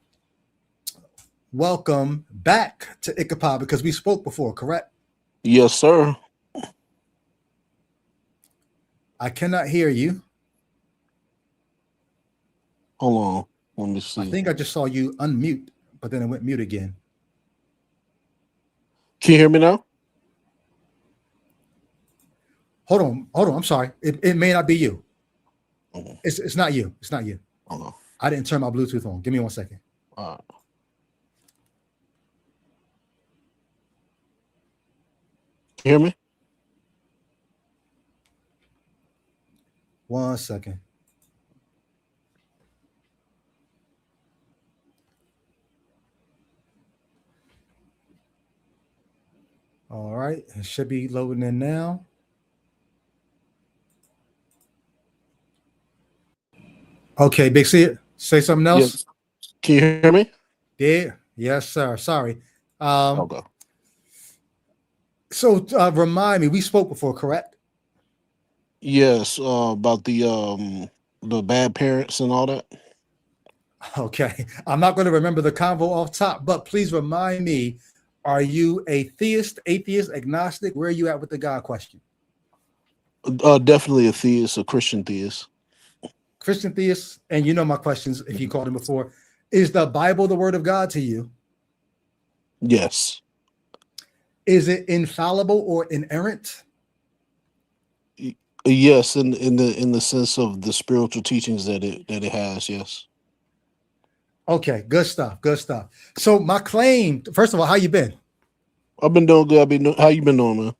A: welcome back to Ichabod, because we spoke before, correct?
B: Yes, sir.
A: I cannot hear you.
B: Hold on. Let me
A: I
B: see.
A: think I just saw you unmute, but then it went mute again.
B: Can you hear me now?
A: Hold on. I'm sorry. It may not be you.
B: Hold on.
A: It's not you. It's not you.
B: Hold on.
A: I didn't turn my Bluetooth on. Give me 1 second.
B: All right. Can you hear me?
A: 1 second. All right. It should be loading in now. Okay, Big C, say something else.
B: Yes. Can you hear me?
A: Yeah. Yes, sir. Sorry. Um,
B: Okay.
A: so remind me, we spoke before, correct?
B: Yes. About the bad parents and all that.
A: Okay. I'm not going to remember the convo off top, but please remind me, are you a theist, atheist, agnostic? Where are you at with the God question?
B: Definitely a theist, a Christian theist.
A: Christian theist, and you know my questions if you called him before. Is the Bible the word of God to you?
B: Yes.
A: Is it infallible or inerrant?
B: Y- Yes, in the sense of the spiritual teachings that it has. Yes.
A: Okay, good stuff. Good stuff. So my claim, first of all, how you been?
B: I've been doing good. How you been doing, man?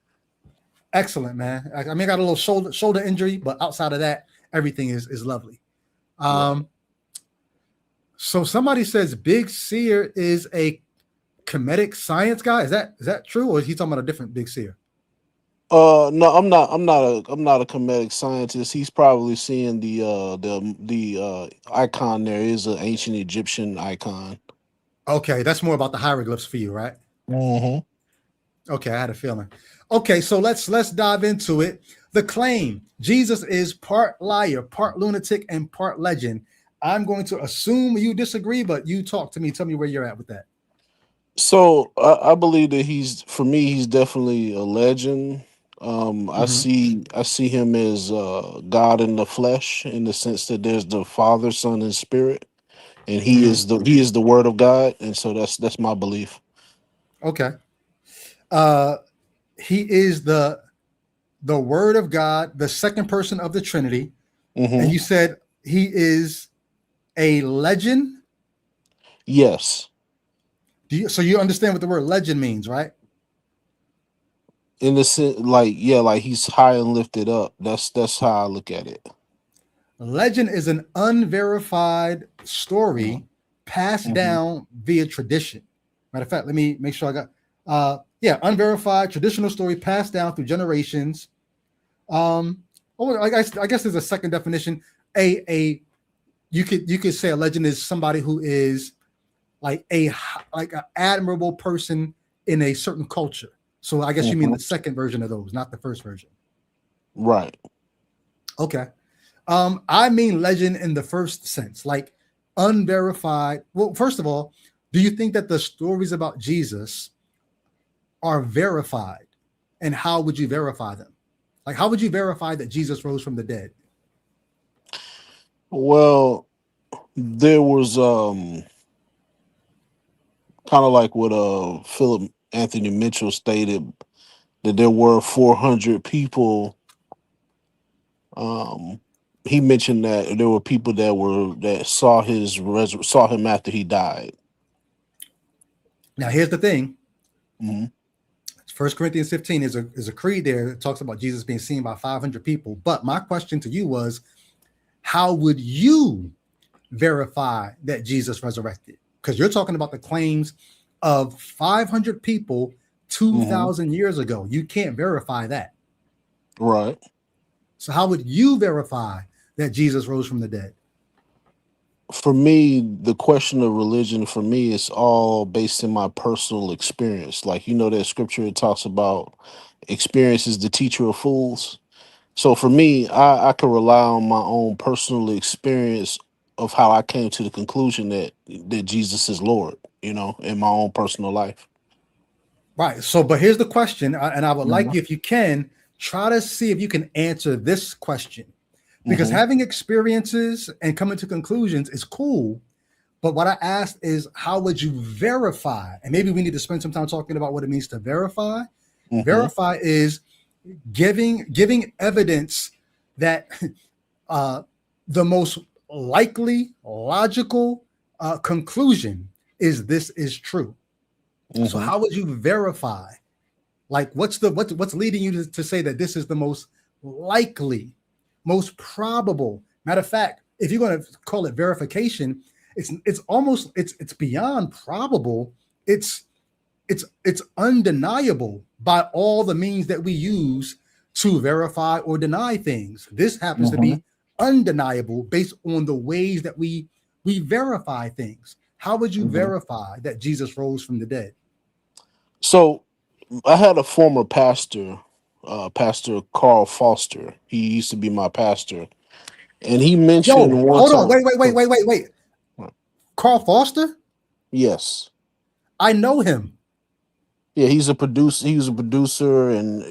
A: Excellent, man. I mean, I got a little shoulder injury, but outside of that, everything is lovely.
B: Right.
A: Um, so somebody says Big Seer is a comedic science guy. Is that true, or is he talking about a different Big Seer?
B: No, I'm not a comedic scientist. He's probably seeing the icon. There is an ancient Egyptian icon.
A: Okay, that's more about the hieroglyphs for you, right?
B: Mm-hmm.
A: Okay, I had a feeling. Okay, so let's dive into it. The claim: Jesus is part liar, part lunatic, and part legend. I'm going to assume you disagree, but you talk to me. Tell me where you're at with that.
B: So I believe that for me, he's definitely a legend. I
A: Hmm.
B: see him as God in the flesh, in the sense that there's the Father, Son, and Spirit, and
A: Hmm.
B: he is the Word of God, and so that's my belief.
A: Okay. Uh, he is the Word of God, the second person of the Trinity, and
B: Hmm.
A: you said he is a legend.
B: Yes,
A: So you understand what the word legend means, right?
B: in the sense, like, yeah, like he's high and lifted up. That's how I look at it.
A: Legend is an unverified story passed
B: Mm-hmm.
A: down via tradition. Matter of fact, let me make sure I got yeah, unverified traditional story passed down through generations. Um I guess there's a second definition. A you could say a legend is somebody who is like like an admirable person in a certain culture. So I guess you mean
B: Hmm.
A: the second version of those, not the first version.
B: Right.
A: Okay. I mean legend in the first sense, like unverified. Well, first of all, do you think that the stories about Jesus are verified? And how would you verify them? Like, how would you verify that Jesus rose from the dead?
B: Well, there was kind of like what Philip Anthony Mitchell stated, that there were 400 people. Um, he mentioned that there were people that saw him after he died.
A: Now, here's the thing.
B: Hmm.
A: First Corinthians 15 is a creed there that talks about Jesus being seen by 500 people. But my question to you was, how would you verify that Jesus resurrected? Because you're talking about the claims of 500 people
B: Hmm.
A: 2,000 years ago. You can't verify that.
B: Right.
A: So how would you verify that Jesus rose from the dead?
B: For me, the question of religion for me is all based in my personal experience. Like, that scripture, it talks about experience is the teacher of fools. So for me, I can rely on my own personal experience of how I came to the conclusion that Jesus is Lord, in my own personal life.
A: Right. So, but here's the question, and I would like
B: Mhm.
A: you, if you can, try to see if you can answer this question. Because
B: Mm-hmm.
A: having experiences and coming to conclusions is cool. But what I asked is, how would you verify? And maybe we need to spend some time talking about what it means to verify.
B: Mm-hmm.
A: Verify is giving evidence that uh, the most likely logical conclusion is this is true. So
B: Mm-hmm.
A: how would you verify? Like, what's leading you to say that this is the most likely, most probable? Matter of fact, if you're going to call it verification, it's almost it's beyond probable. It's it's undeniable by all the means that we use to verify or deny things. This happens to
B: Mm-hmm.
A: be undeniable based on the ways that we verify things. How would you
B: Mm-hmm.
A: verify that Jesus rose from the dead?
B: So I had a former pastor, Pastor Carl Foster. He used to be my pastor, and he mentioned
A: Yo,
B: one
A: hold on,
B: time.
A: wait. Carl Foster?
B: Yes,
A: I know him.
B: yeah, he's a producer. He was a producer, and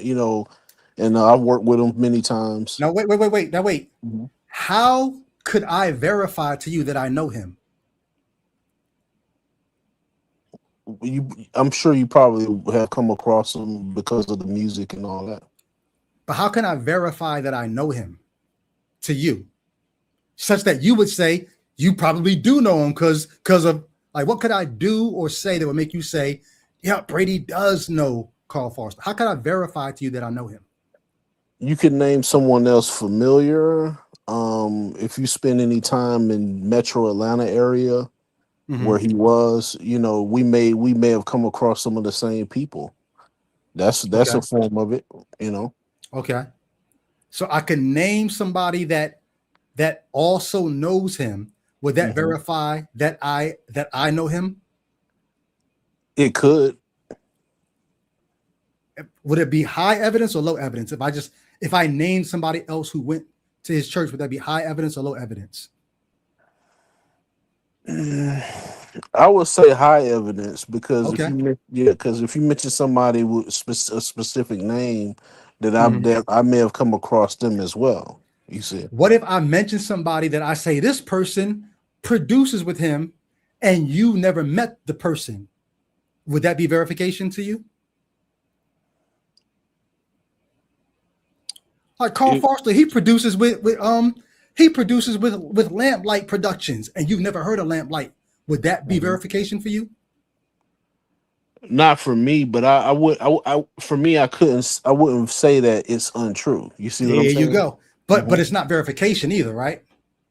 B: and I've worked with him many times.
A: Now wait. Now wait.
B: Mhm.
A: How could I verify to you that I know him?
B: I'm sure you probably have come across him because of the music and all that.
A: But how can I verify that I know him to you? Such that you would say you probably do know him because of like what could I do or say that would make you say, yeah, Brady does know Carl Foster? How can I verify to you that I know him?
B: You could name someone else familiar. If you spend any time in Metro Atlanta area where
A: Mm-hmm.
B: he was, we may have come across some of the same people. That's
A: Okay.
B: a form of it, you know.
A: Okay. So I can name somebody that also knows him. Would that
B: Hmm.
A: verify that I know him?
B: It could.
A: Would it be high evidence or low evidence? If I name somebody else who went to his church, would that be high evidence or low evidence?
B: I would say high evidence because
A: Okay.
B: if you mention somebody with a specific name,
A: Mhm.
B: that I may have come across them as well. You see.
A: What if I mention somebody that I say this person produces with him and you never met the person? Would that be verification to you? Like Carl
B: It,
A: Foster, he produces with Lamplight Productions, and you've never heard of Lamplight. Would that be
B: Mhm.
A: verification for you?
B: Not for me, but for me, I wouldn't say that it's untrue. You see what I'm
A: There you
B: saying?
A: go. But
B: Hmm.
A: it's not verification either, right?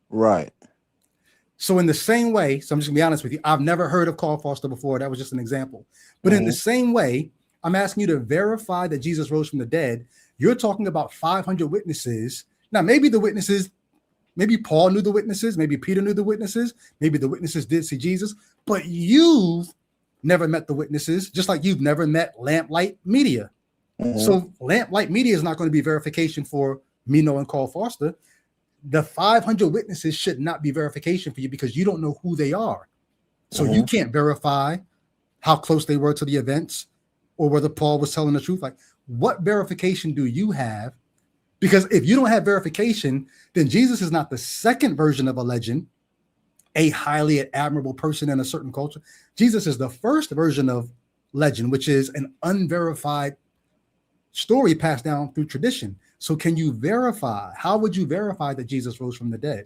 B: Right.
A: So in the same way, so I'm just gonna be honest with you, I've never heard of Carl Foster before. That was just an example. But in the
B: Hmm.
A: same way, I'm asking you to verify that Jesus rose from the dead. You're talking about 500 witnesses. Now, maybe the witnesses, maybe Paul knew the witnesses, maybe Peter knew the witnesses, maybe the witnesses did see Jesus, but you've never met the witnesses, just like you've never met Lamplight Media.
B: Hmm.
A: So Lamplight Media is not going to be verification for me knowing Carl Foster. The 500 witnesses should not be verification for you because you don't know who they are. So you
B: Hmm.
A: can't verify how close they were to the events or whether Paul was telling the truth. Like, what verification do you have? Because if you don't have verification, then Jesus is not the second version of a legend, a highly admirable person in a certain culture. Jesus is the first version of legend, which is an unverified story passed down through tradition. So, can you verify? How would you verify that Jesus rose from the dead?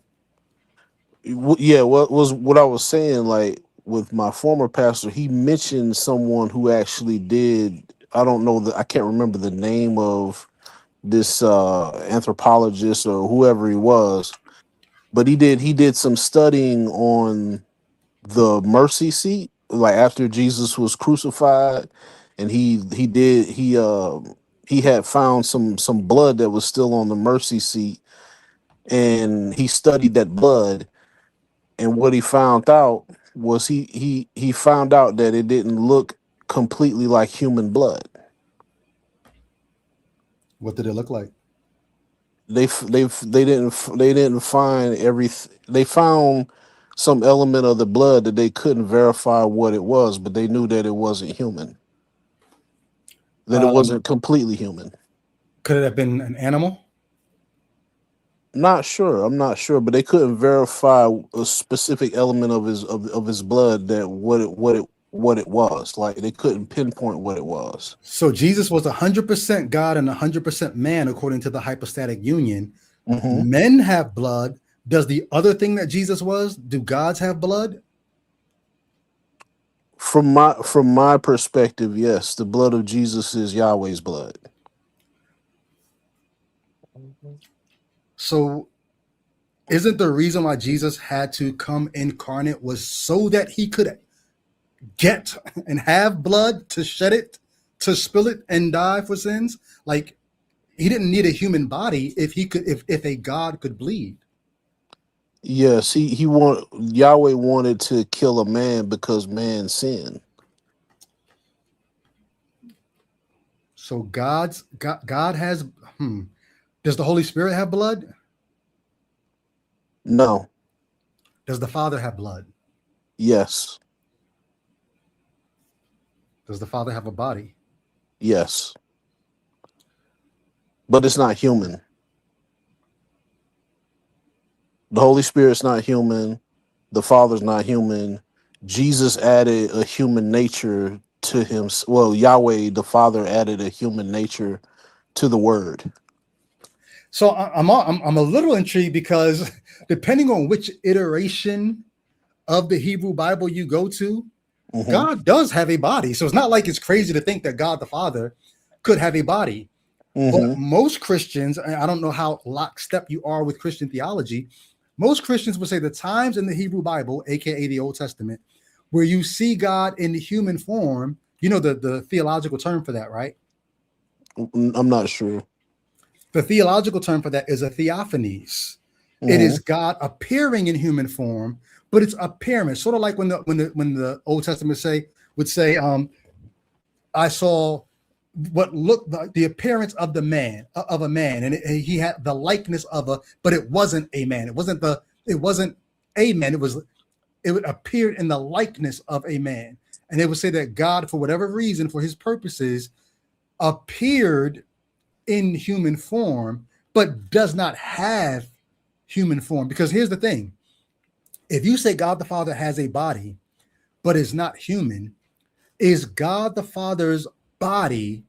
B: Yeah. What I was saying? Like with my former pastor, he mentioned someone who actually did. I don't know I can't remember the name of this anthropologist or whoever he was, but he did some studying on the mercy seat, like after Jesus was crucified, and he had found some blood that was still on the mercy seat, and he studied that blood, and what he found out was he found out that it didn't look completely like human blood.
A: What did it look like?
B: They didn't find they found some element of the blood that they couldn't verify what it was, but they knew that it wasn't human, that it
A: Um,
B: wasn't completely human.
A: could it have been an animal?
B: Not sure. I'm not sure, but they couldn't verify a specific element of his blood that what it was. Like they couldn't pinpoint what it was.
A: So Jesus was 100% God and 100% man, according to the hypostatic union.
B: Hmm.
A: Men have blood. Does the other thing that Jesus was, do gods have blood?
B: From my perspective, yes, the blood of Jesus is Yahweh's blood.
A: So isn't the reason why Jesus had to come incarnate was so that he could get and have blood to shed it, to spill it and die for sins? Like he didn't need a human body if he could, if a God could bleed.
B: Yes, he want Yahweh wanted to kill a man because man sinned.
A: So God has. Does the Holy Spirit have blood?
B: No.
A: Does the Father have blood?
B: Yes.
A: Does the Father have a body?
B: Yes. But it's not human. The Holy Spirit's not human. The Father's not human. Jesus added a human nature to him. Well, Yahweh, the Father, added a human nature to the Word.
A: So I'm a little intrigued because depending on which iteration of the Hebrew Bible you go to,
B: Hmm.
A: God does have a body. So it's not like it's crazy to think that God the Father could have a body. But
B: Hmm.
A: most Christians, and I don't know how lockstep you are with Christian theology, most Christians would say the times in the Hebrew Bible, aka the Old Testament, where you see God in the human form, you know the theological term for that, right?
B: I'm not sure.
A: The theological term for that is a theophanies. It
B: Hmm.
A: is God appearing in human form, but it's appearance, sort of like when the Old Testament would say, I saw what looked like the appearance of a man, and he had the likeness of a, but it wasn't a man. It wasn't a man. It would appear in the likeness of a man, and they would say that God, for whatever reason, for his purposes, appeared in human form, but does not have human form. Because here's the thing: if you say God the Father has a body, but is not human, is God the Father's body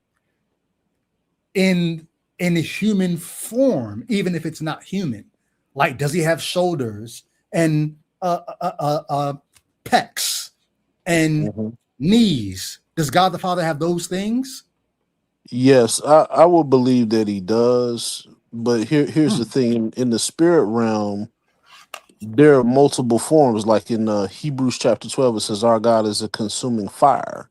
A: in human form, even if it's not human? Like, does he have shoulders and pecs and
B: Hmm.
A: knees? Does God the Father have those things?
B: Yes, I will believe that he does. But here's the
A: Hmm.
B: thing: in the spirit realm, there are multiple forms. Like in Hebrews chapter 12, it says, "Our God is a consuming fire."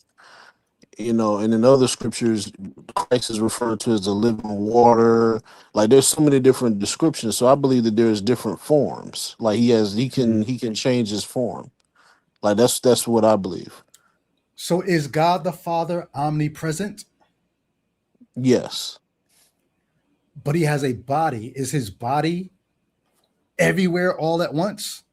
B: And in other scriptures, Christ is referred to as the living water. Like there's so many different descriptions. So I believe that there's different forms. Like he can change his form. Like that's what I believe.
A: So is God the Father omnipresent,
B: Yes.
A: but he has a body? Is his body everywhere all at once?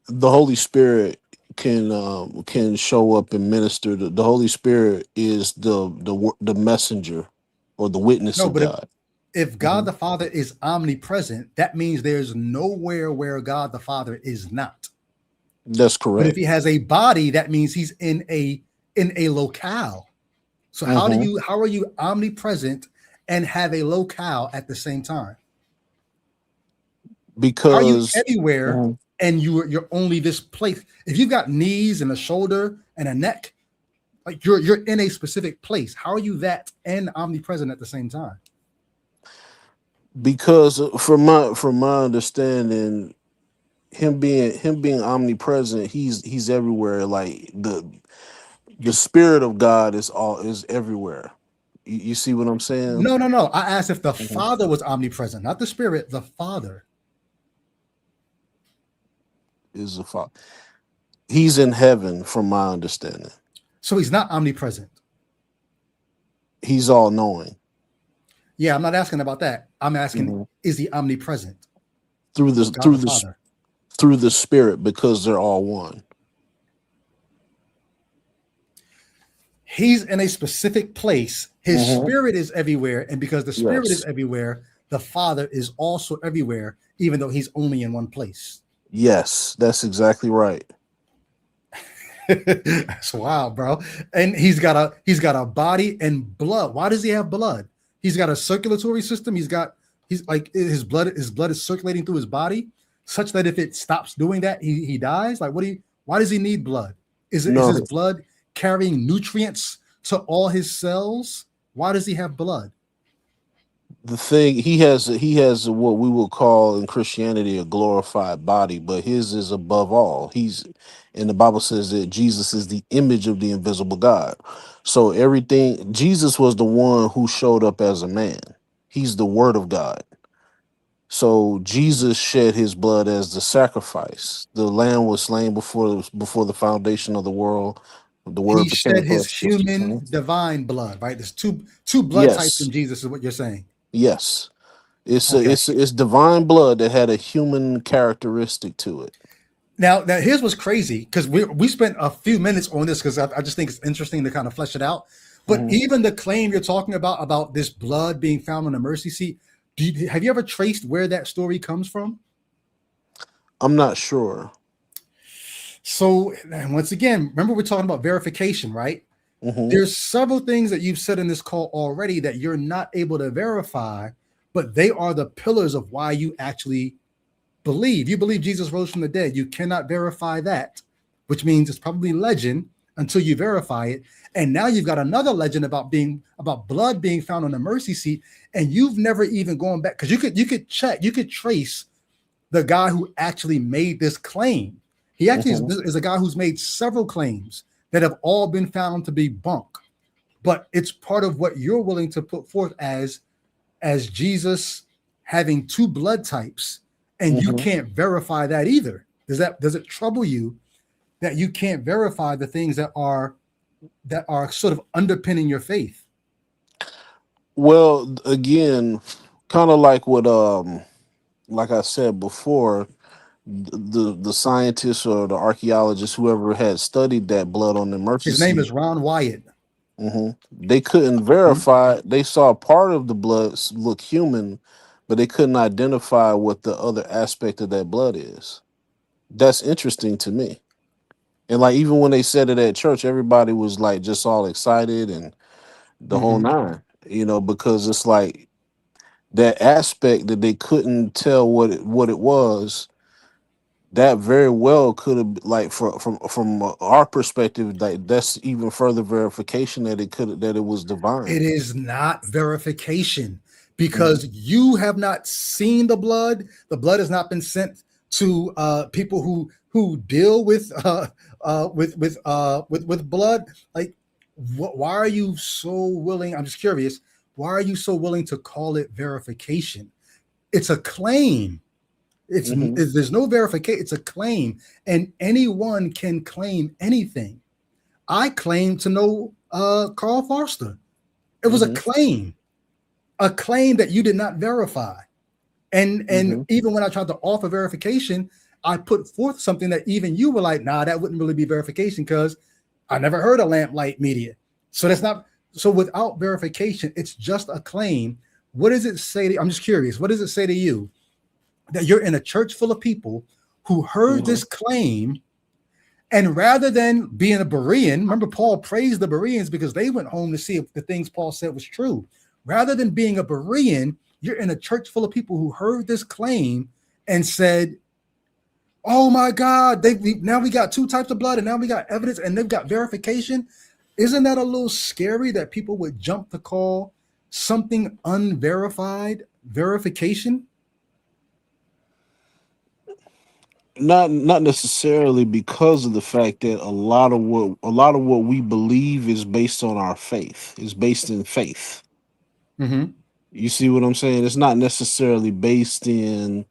B: The Holy Spirit can show up and minister. The Holy Spirit is the messenger or the witness
A: No,
B: of
A: but
B: God.
A: if God
B: Mhm.
A: the Father is omnipresent, that means there's nowhere where God the Father is not.
B: That's
A: But if
B: correct.
A: he has a body, that means he's in a locale. So
B: Hmm.
A: how are you omnipresent and have a locale at the same time? How are you
B: Because
A: everywhere
B: Mhm.
A: and you're only this place? If you've got knees and a shoulder and a neck, like you're in a specific place. How are you that and omnipresent at the same time?
B: because from my understanding, him being omnipresent, he's everywhere. Like the spirit of God is everywhere. You see what I'm saying?
A: No, no, no. I asked if the
B: Mhm.
A: Father was omnipresent, not the Spirit, the Father.
B: Is a father. He's in heaven, from my understanding.
A: So he's not omnipresent.
B: He's all knowing.
A: Yeah, I'm not asking about that. I'm asking,
B: Mhm.
A: is he omnipresent?
B: through the
A: God the
B: through the
A: Father.
B: through the spirit, because they're all one.
A: He's in a specific place. His
B: Hmm.
A: spirit is everywhere. And because the spirit is
B: Yes.
A: everywhere, the Father is also everywhere, even though he's only in one place.
B: Yes, that's exactly right.
A: That's wild, bro. And he's got a body and blood. Why does he have blood? He's got a circulatory system. He's like his blood is circulating through his body such that if it stops doing that, he dies. Like why does he need blood? Is his
B: No,
A: blood carrying nutrients to all his cells? Why does he have blood?
B: the thing he has what we would call in Christianity a glorified body, but his is above all. He's and the Bible says that Jesus is the image of the invisible God. So everything Jesus was the one who showed up as a man. He's the word of God. So Jesus shed his blood as the sacrifice. The lamb was slain before the foundation of the world. The
A: He
B: word became
A: shed his
B: flesh.
A: human divine blood, right? There's two blood types
B: Yes.
A: in Jesus, is what you're saying.
B: Yes.
A: Okay.
B: It's divine blood that had a human characteristic to it.
A: Now here's what's crazy because we spent a few minutes on this because I just think it's interesting to kind of flesh it out. But
B: Mhm.
A: even the claim you're talking about this blood being found on the mercy seat, have you ever traced where that story comes from?
B: I'm not sure.
A: So, and once again, remember we're talking about verification, right?
B: Hmm.
A: There's several things that you've said in this call already that you're not able to verify, but they are the pillars of why you actually believe. You believe Jesus rose from the dead. You cannot verify that, which means it's probably legend until you verify it. And now you've got another legend about blood being found on the mercy seat, and you've never even gone back because you could trace the guy who actually made this claim. He actually
B: Hmm.
A: is a guy who's made several claims that have all been found to be bunk, but it's part of what you're willing to put forth as Jesus having two blood types, and you
B: Hmm.
A: can't verify that either. Does it trouble you that you can't verify the things that are sort of underpinning your faith?
B: Well, again, kind of like what like I said before, the scientists or the archaeologists, whoever had studied that blood on the mercy
A: His name
B: seat,
A: is Ron Wyatt.
B: they couldn't
A: Mhm.
B: verify. They saw part of the blood look human, but they couldn't identify what the other aspect of that blood is. That's interesting to me. And like even when they said it at church, everybody was like just all excited and the whole
A: Mhm.
B: nine, because it's like that aspect that they couldn't tell what it was. That very well could have like from our perspective, like that's even further verification that it was divine.
A: It is not verification
B: Mhm.
A: because you have not seen the blood. The blood has not been sent to people who deal with blood. Like, why are you so willing? I'm just curious. Why are you so willing to call it verification? It's a claim.
B: Mhm.
A: There's no verification. It's a claim, and anyone can claim anything. I claim to know Carl Foster. It was
B: Mhm.
A: a claim that you did not verify. And
B: Mhm.
A: even when I tried to offer verification, I put forth something that even you were like, nah, that wouldn't really be verification because I never heard of lamplight media. So that's not so without verification, it's just a claim. What does it say I'm just curious, what does it say to you that you're in a church full of people who heard
B: Mhm.
A: this claim and rather than being a Berean, remember Paul praised the Bereans because they went home to see if the things Paul said was true. Rather than being a Berean, you're in a church full of people who heard this claim and said, "Oh my God, now we got two types of blood, and now we got evidence, and they've got verification." Isn't that a little scary that people would jump to call something unverified verification?
B: Not necessarily because of the fact that a lot of what we believe is based on our faith. It's based in faith.
A: Mm-hmm.
B: You see what I'm saying? It's not necessarily based in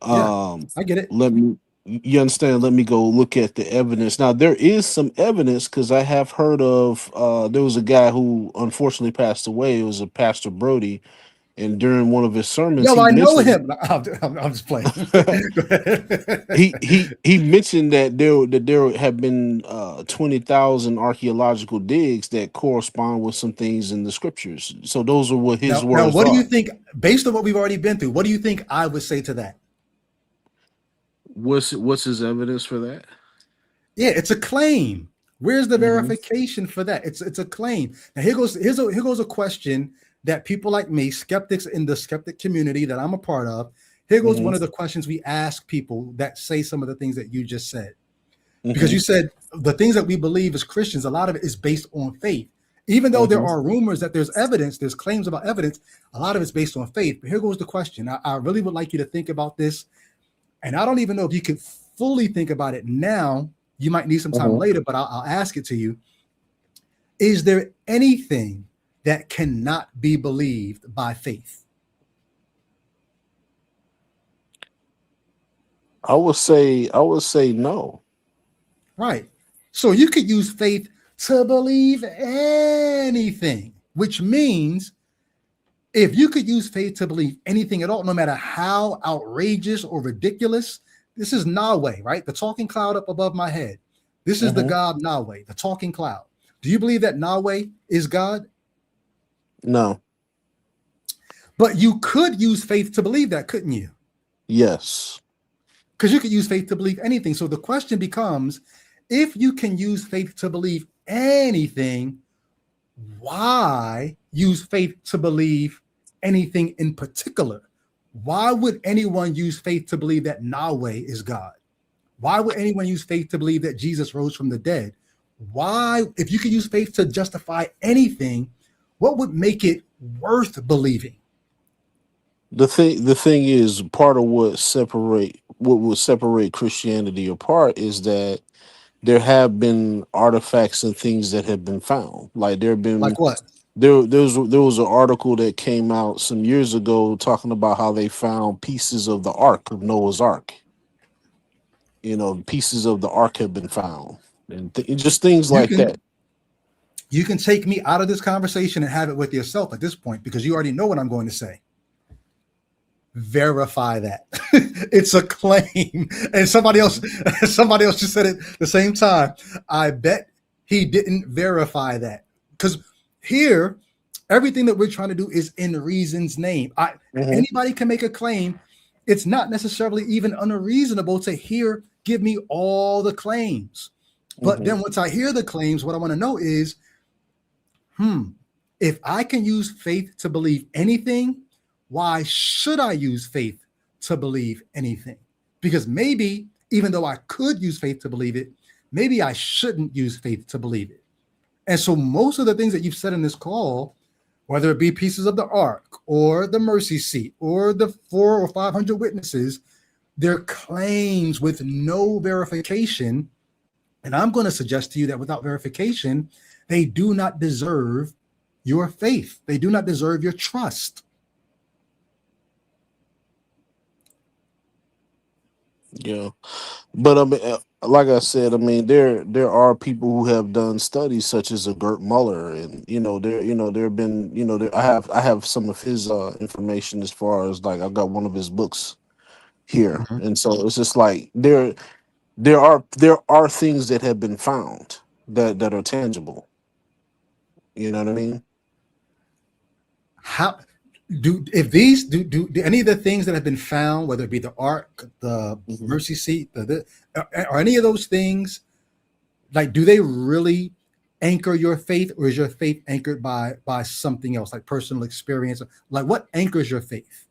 A: Yeah,
B: um
A: I get it.
B: let me you understand, let me go look at the evidence. Now there is some evidence because I have heard of there was a guy who unfortunately passed away. It was a Pastor Brody. And during one of his sermons,
A: Yo,
B: he
A: I know
B: mentioned
A: him. I'm just playing. Go ahead.
B: he mentioned that there have been 20,000 archaeological digs that correspond with some things in the scriptures. So those are what his
A: Now,
B: words
A: what do you
B: are.
A: think, based on what we've already been through, what do you think I would say to that?
B: What's his evidence for that?
A: Yeah, it's a claim. Where's the
B: Hmm.
A: verification for that? It's a claim. Now here goes a question that people like me, skeptics in the skeptic community that I'm a part of. Here goes
B: Hmm.
A: one of the questions we ask people that say some of the things that you just said. Because
B: Hmm.
A: you said the things that we believe as Christians, a lot of it is based on faith. Even though there
B: Hmm.
A: are rumors that there's evidence, there's claims about evidence, a lot of it's based on faith. But here goes the question. I really would like you to think about this. And I don't even know if you could fully think about it now. You might need some time
B: Hmm.
A: later, but I'll ask it to you. Is there anything that cannot be believed by faith?
B: I would say no.
A: Right. So you could use faith to believe anything, which means if you could use faith to believe anything at all, no matter how outrageous or ridiculous, this is Yahweh, right? The talking cloud up above my head. This is the
B: Hmm.
A: God Yahweh, the talking cloud. Do you believe that Yahweh is God?
B: No.
A: But you could use faith to believe that, couldn't you?
B: Yes.
A: Because you could use faith to believe anything. So the question becomes, if you can use faith to believe anything, why use faith to believe anything in particular? Why would anyone use faith to believe that Yahweh is God? Why would anyone use faith to believe that Jesus rose from the dead? Why, if you could use faith to justify anything, what would make it worth believing?
B: The thing is, part of what would separate Christianity apart is that there have been artifacts and things that have been found. Like there have been
A: Like what?
B: there was an article that came out some years ago talking about how they found pieces of the Ark of Noah's Ark. Pieces of the Ark have been found, and just things
A: You
B: like
A: can
B: that.
A: you can take me out of this conversation and have it with yourself at this point because you already know what I'm going to say. Verify that. It's a claim. And
B: Mhm.
A: somebody else just said it the same time. I bet he didn't verify that. Because here, everything that we're trying to do is in reason's name.
B: Mhm.
A: Anybody can make a claim. It's not necessarily even unreasonable to give me all the claims. But
B: Mhm.
A: then once I hear the claims, what I want to know is, hmm, if I can use faith to believe anything, why should I use faith to believe anything? Because maybe, even though I could use faith to believe it, maybe I shouldn't use faith to believe it. And so, most of the things that you've said in this call, whether it be pieces of the ark or the mercy seat or the 400 or 500 witnesses, they're claims with no verification. And I'm going to suggest to you that without verification, they do not deserve your faith. They do not deserve your trust.
B: Yeah. But I mean, like I said, I mean, there are people who have done studies such as a Gert Muller, and there have been I have some of his information as far as like I've got one of his books here,
A: Mhm.
B: and so it's just like there are things that have been found that are tangible. You know what I mean?
A: How do any of the things that have been found, whether it be the ark, the
B: Hmm.
A: mercy seat, are any of those things like do they really anchor your faith, or is your faith anchored by something else, like personal experience? Like what anchors your faith?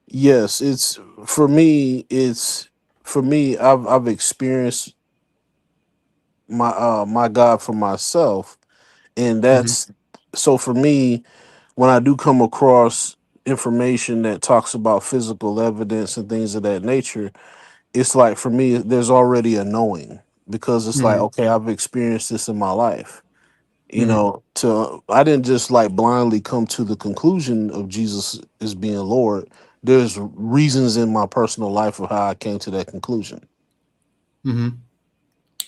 B: Yes, it's for me. It's for me. I've experienced my God for myself, and
A: Mhm.
B: that's so for me when I do come across information that talks about physical evidence and things of that nature, it's like for me there's already a knowing, because it's like,
A: Mhm.
B: okay, I've experienced this in my life.
A: Mhm.
B: To I didn't just like blindly come to the conclusion of Jesus as being Lord. There's reasons in my personal life of how I came to that conclusion.
A: Mhm.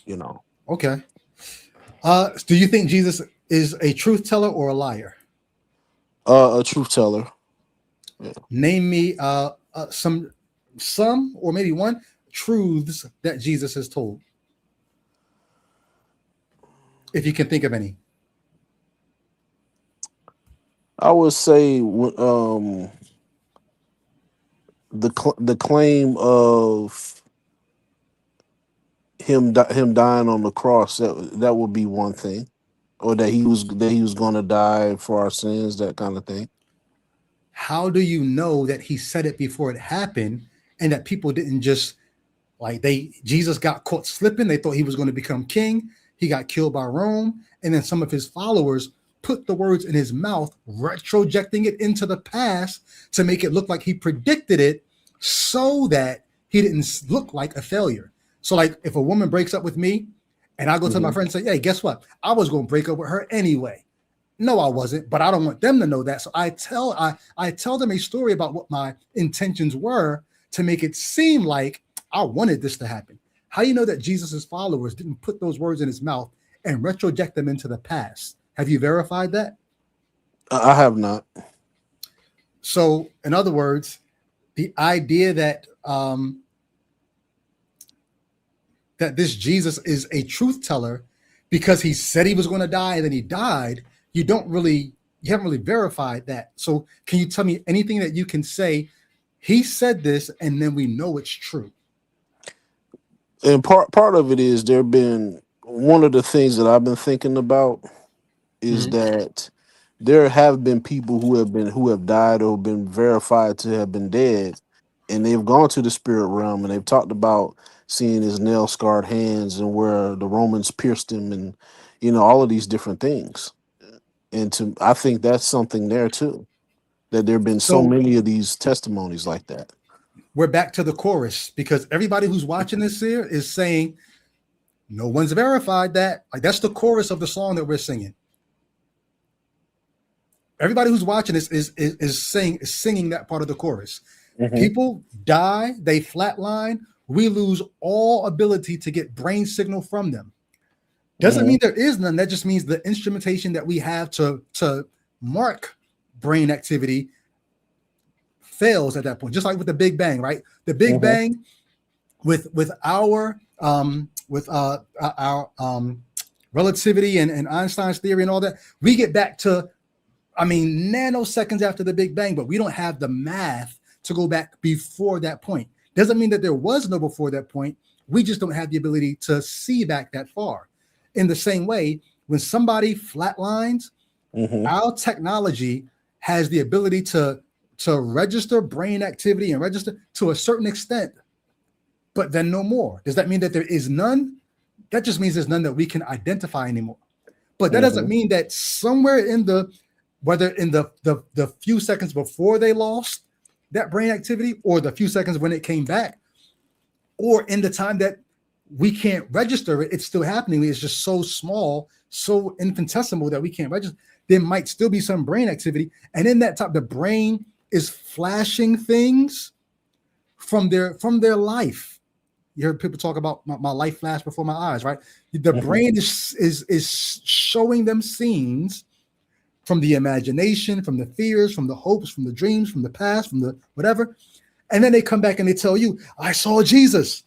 B: You know,
A: Okay. Do you think Jesus is a truth teller or a liar?
B: a truth teller. Yeah.
A: Name me some or maybe one truths that Jesus has told, if you can think of any.
B: I would say the claim of him dying on the cross, that would be one thing, or that he was going to die for our sins, that kind of thing.
A: How do you know that he said it before it happened and that people didn't just like they Jesus got caught slipping. They thought he was going to become king. He got killed by Rome, and then some of his followers put the words in his mouth, retrojecting it into the past to make it look like he predicted it, so that he didn't look like a failure. So, like, if a woman breaks up with me, and I go to my
B: Hmm.
A: friend and say, "Hey, guess what? I was going to break up with her anyway." No, I wasn't, but I don't want them to know that. So I tell them a story about what my intentions were to make it seem like I wanted this to happen. How do you know that Jesus' followers didn't put those words in his mouth and retroject them into the past? Have you verified that?
B: I have not.
A: So, in other words, the idea that this Jesus is a truth teller because he said he was going to die and then he died, you haven't really verified that. So, can you tell me anything that you can say? He said this, and then we know it's true.
B: And part of it is there been one of the things that I've been thinking about is
A: Mhm.
B: that there have been people who have died or been verified to have been dead, and they've gone to the spirit realm and they've talked about seeing his nail scarred hands and where the Romans pierced him, and all of these different things. And to I think that's something there too, that there have been so
A: So
B: many of these testimonies like that.
A: we're back to the chorus because everybody who's watching this here is saying no one's verified that. Like that's the chorus of the song that we're singing. Everybody who's watching this is singing that part of the chorus.
B: Hmm.
A: People die, they flatline, we lose all ability to get brain signal from them. Doesn't
B: Hmm.
A: mean there is none. That just means the instrumentation that we have to mark brain activity fails at that point. Just like with the Big Bang, right? The Big
B: Hmm.
A: Bang with our relativity and Einstein's theory and all that, we get back to nanoseconds after the Big Bang, but we don't have the math to go back before that point. Doesn't mean that there was no before that point. We just don't have the ability to see back that far. In the same way, when somebody flatlines,
B: Hmm.
A: our technology has the ability to register brain activity and register to a certain extent, but then no more. Does that mean that there is none? That just means there's none that we can identify anymore. But that doesn't
B: Hmm.
A: mean that somewhere in the whether in the few seconds before they lost that brain activity or the few seconds when it came back or in the time that we can't register it, it's still happening. It's just so small, so infinitesimal that we can't register. There might still be some brain activity. And in that time, the brain is flashing things from their life. You heard people talk about my life flash before my eyes, right? The
B: Hmm.
A: brain is showing them scenes from the imagination, from the fears, from the hopes, from the dreams, from the past, from the whatever. And then they come back and they tell you, I saw Jesus.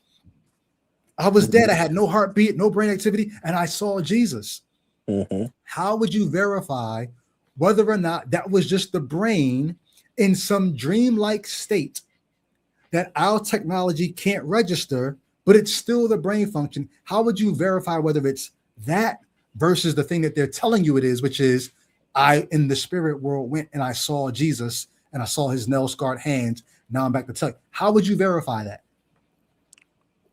A: I was dead. I
B: Hmm.
A: had no heartbeat, no brain activity, and I saw Jesus.
B: Hmm.
A: How would you verify whether or not that was just the brain in some dreamlike state that our technology can't register, but it's still the brain function? How would you verify whether it's that versus the thing that they're telling you it is, which is I in the spirit world went and I saw Jesus and I saw his nail scarred hands. Now I'm back to tell you. How would you verify that?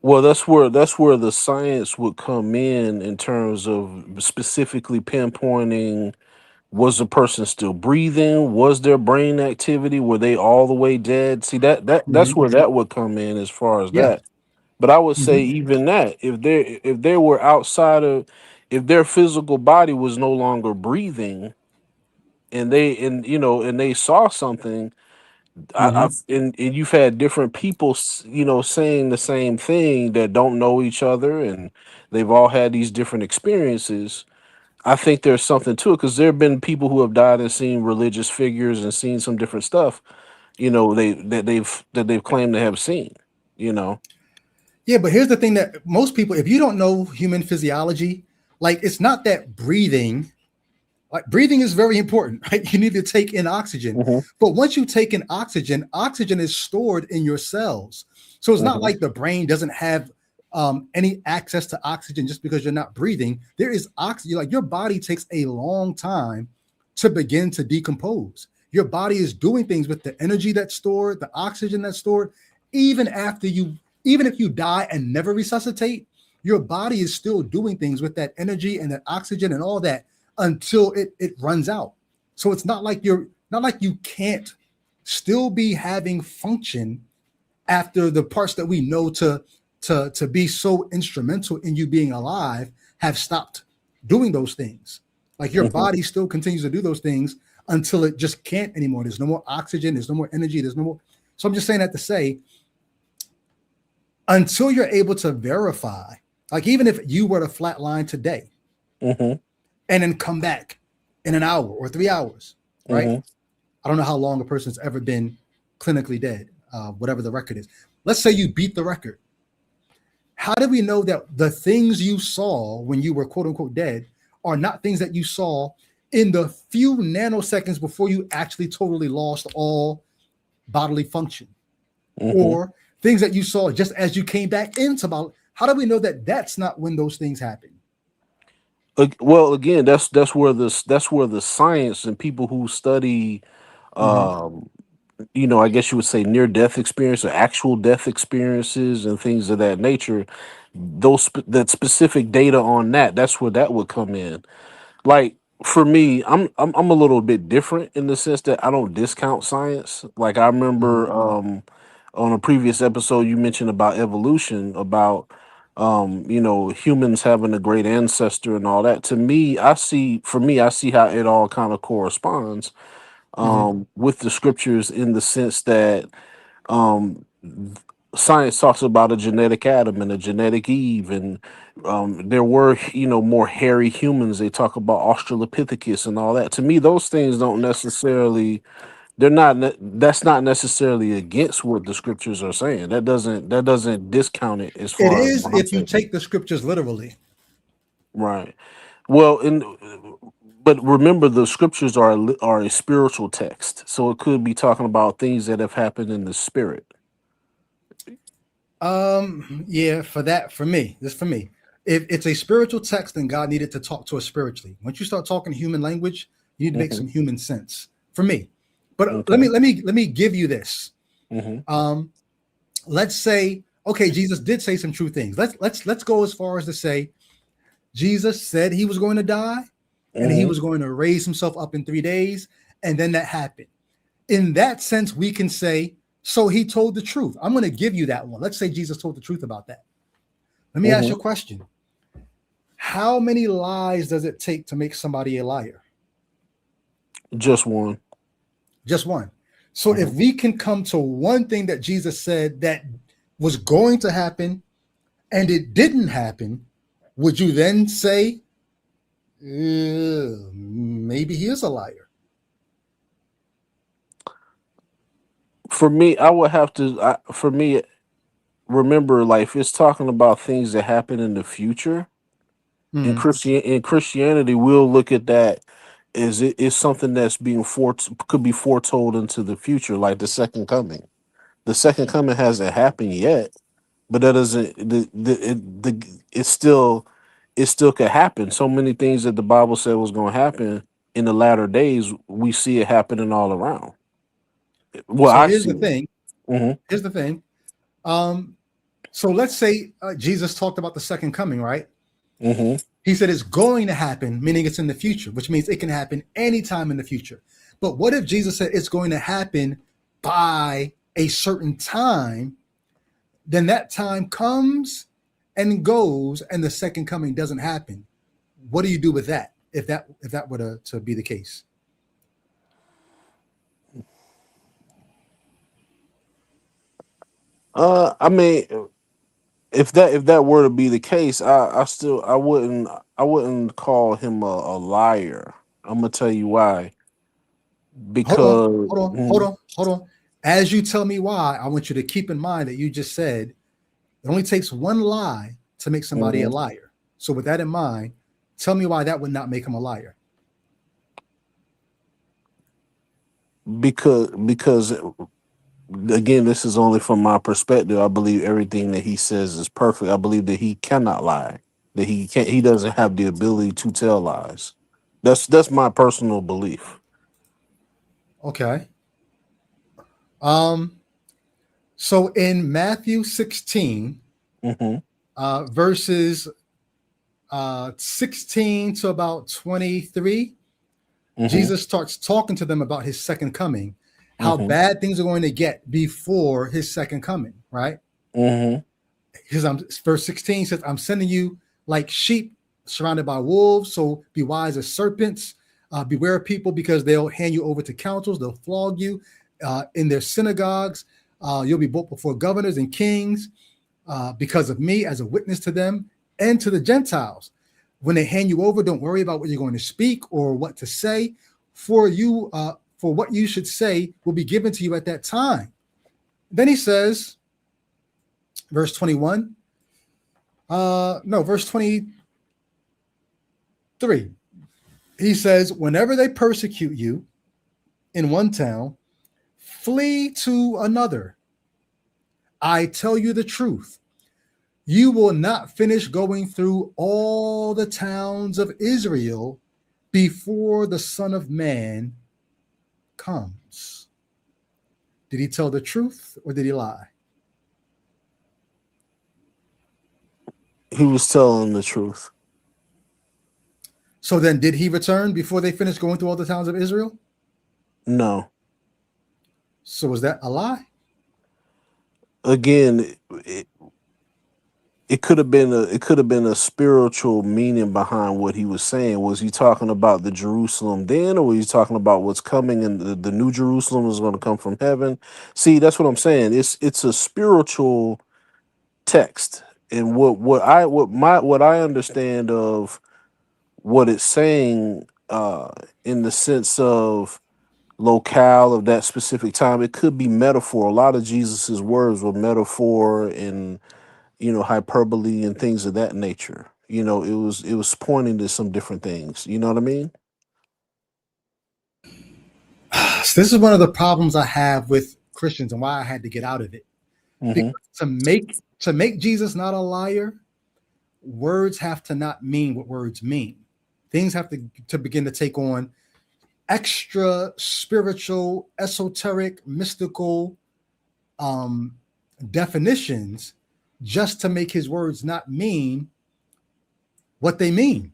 B: Well, that's where the science would come in terms of specifically pinpointing, was the person still breathing? Was there brain activity? Were they all the way dead? See, that's
A: Mhm.
B: where that would come in as far as
A: Yeah.
B: that. But I would say
A: Mhm.
B: even that, if they were outside of, if their physical body was no longer breathing, and they saw something, I've
A: Mhm.
B: and you've had different people, saying the same thing that don't know each other, and they've all had these different experiences. I think there's something to it because there have been people who have died and seen religious figures and seen some different stuff. they've claimed to have seen. You know.
A: Yeah, but here's the thing that most people, if you don't know human physiology, like it's not that breathing, like breathing is very important, right? You need to take in oxygen.
B: Hmm.
A: But once you take in oxygen, oxygen is stored in your cells. So it's not
B: Hmm.
A: like the brain doesn't have any access to oxygen just because you're not breathing. There is oxygen. Like your body takes a long time to begin to decompose. Your body is doing things with the energy that's stored, the oxygen that's stored, even after you, even if you die and never resuscitate, your body is still doing things with that energy and that oxygen and all that until it runs out. So it's not like you're not like you can't still be having function after the parts that we know to be so instrumental in you being alive have stopped doing those things. Like your
B: Hmm.
A: body still continues to do those things until it just can't anymore. There's no more oxygen, there's no more energy, there's no more. So I'm just saying that to say until you're able to verify, like even if you were to flatline today
B: Hmm.
A: and then come back in an hour or 3 hours, right?
B: Hmm.
A: I don't know how long a person's ever been clinically dead, whatever the record is. Let's say you beat the record. How do we know that the things you saw when you were quote unquote dead are not things that you saw in the few nanoseconds before you actually totally lost all bodily function?
B: Hmm.
A: Or things that you saw just as you came back into body? How do we know that that's not when those things happen?
B: Well, again, that's where the science and people who study,
A: Mm-hmm.
B: um, I guess you would say near death experience or actual death experiences and things of that nature. That specific data on that's where that would come in. Like for me, I'm a little bit different in the sense that I don't discount science. Like I
A: Mm-hmm.
B: remember on a previous episode you mentioned about evolution, about humans having a great ancestor and all that. To me, I see how it all kind of corresponds
A: Mm-hmm.
B: with the scriptures in the sense that um science talks about a genetic Adam and a genetic Eve, and there were more hairy humans. They talk about Australopithecus and all that. To me, those things don't necessarily. That's not necessarily against what the scriptures are saying. That doesn't discount it as
A: It
B: far as
A: is
B: what I'm
A: if you
B: thinking.
A: take the scriptures literally.
B: Right. Well, but remember, the scriptures are a spiritual text, so it could be talking about things that have happened in the spirit.
A: Yeah, for that, for me, this for me. If it's a spiritual text, then God needed to talk to us spiritually. Once you start talking human language, you need to make
B: Hmm.
A: some human sense. For me. But let me
B: Okay.
A: give you this.
B: Hmm.
A: Um, let's say, okay, Jesus did say some true things. Let's go as far as to say Jesus said he was going to die and he
B: Hmm.
A: was going to raise himself up in 3 days, and then that happened. In that sense, we can say, so he told the truth. I'm going to give you that one. Let's say Jesus told the truth about that. Let me ask you
B: Hmm.
A: a question. How many lies does it take to make somebody a liar?
B: Just one.
A: Just one. So if
B: Hmm.
A: we can come to one thing that Jesus said that was going to happen and it didn't happen, would you then say, maybe he is a liar?
B: For me, I would have to. For me, remember, like if it's talking about things that happen in the future
A: Hmm.
B: In Christianity, we'll look at that as it is something that's being could be foretold into the future, like the second coming. The second coming hasn't happened yet, but that doesn't it still could happen. So many things that the Bible said was going to happen in the latter days, we see it happening all around. Well,
A: So
B: I
A: here's
B: see
A: the
B: it.
A: thing.
B: Hmm.
A: Here's the thing. Um, so let's say Jesus talked about the second coming, right?
B: Hmm.
A: He said it's going to happen, meaning it's in the future, which means it can happen anytime in the future. But what if Jesus said it's going to happen by a certain time? Then that time comes and goes, and the second coming doesn't happen. What do you do with that? If that were to be the case?
B: I mean, if that were to be the case, I wouldn't call him a liar. I'm gonna tell you why.
A: Hold on,
B: Because
A: hold on, hold on, hold on. As you tell me why, I want you to keep in mind that you just said it only takes one lie to make somebody a
B: Mhm.
A: liar. So with that in mind, tell me why that would not make him a liar.
B: Because again, this is only from my perspective. I believe everything that he says is perfect. I believe that he cannot lie. That he doesn't have the ability to tell lies. That's my personal belief.
A: Okay. Um, so in Matthew 16,
B: Hmm.
A: verses 16 to about 23,
B: Hmm.
A: Jesus starts talking to them about his second coming, how
B: Hmm.
A: bad things are going to get before his second coming, right?
B: Hmm.
A: Because verse 16 says, I'm sending you like sheep surrounded by wolves. So be wise as serpents. Beware of people because they'll hand you over to councils. They'll flog you in their synagogues. You'll be brought before governors and kings because of me as a witness to them and to the Gentiles. When they hand you over, don't worry about what you're going to speak or what to say. For what you should say will be given to you at that time. Then he says, verse 21, no, verse 23. He says, whenever they persecute you in one town, flee to another. I tell you the truth. You will not finish going through all the towns of Israel before the Son of Man comes. Did he tell the truth or did he lie?
B: He was telling the truth.
A: So then, did he return before they finished going through all the towns of Israel?
B: No.
A: So was that a lie?
B: Again, it could have been a spiritual meaning behind what he was saying. Was he talking about the Jerusalem then, or was he talking about what's coming and the new Jerusalem is going to come from heaven? See, that's what I'm saying. It's a spiritual text, and what I understand of what it's saying, in the sense of locale of that specific time, it could be metaphor. A lot of Jesus's words were metaphor and hyperbole and things of that nature. It was pointing to some different things. You know what I mean?
A: So this is one of the problems I have with Christians and why I had to get out of it.
B: Hmm.
A: Because to make Jesus not a liar, words have to not mean what words mean. Things have to begin to take on extra spiritual, esoteric, mystical um, definitions just to make his words not mean what they mean.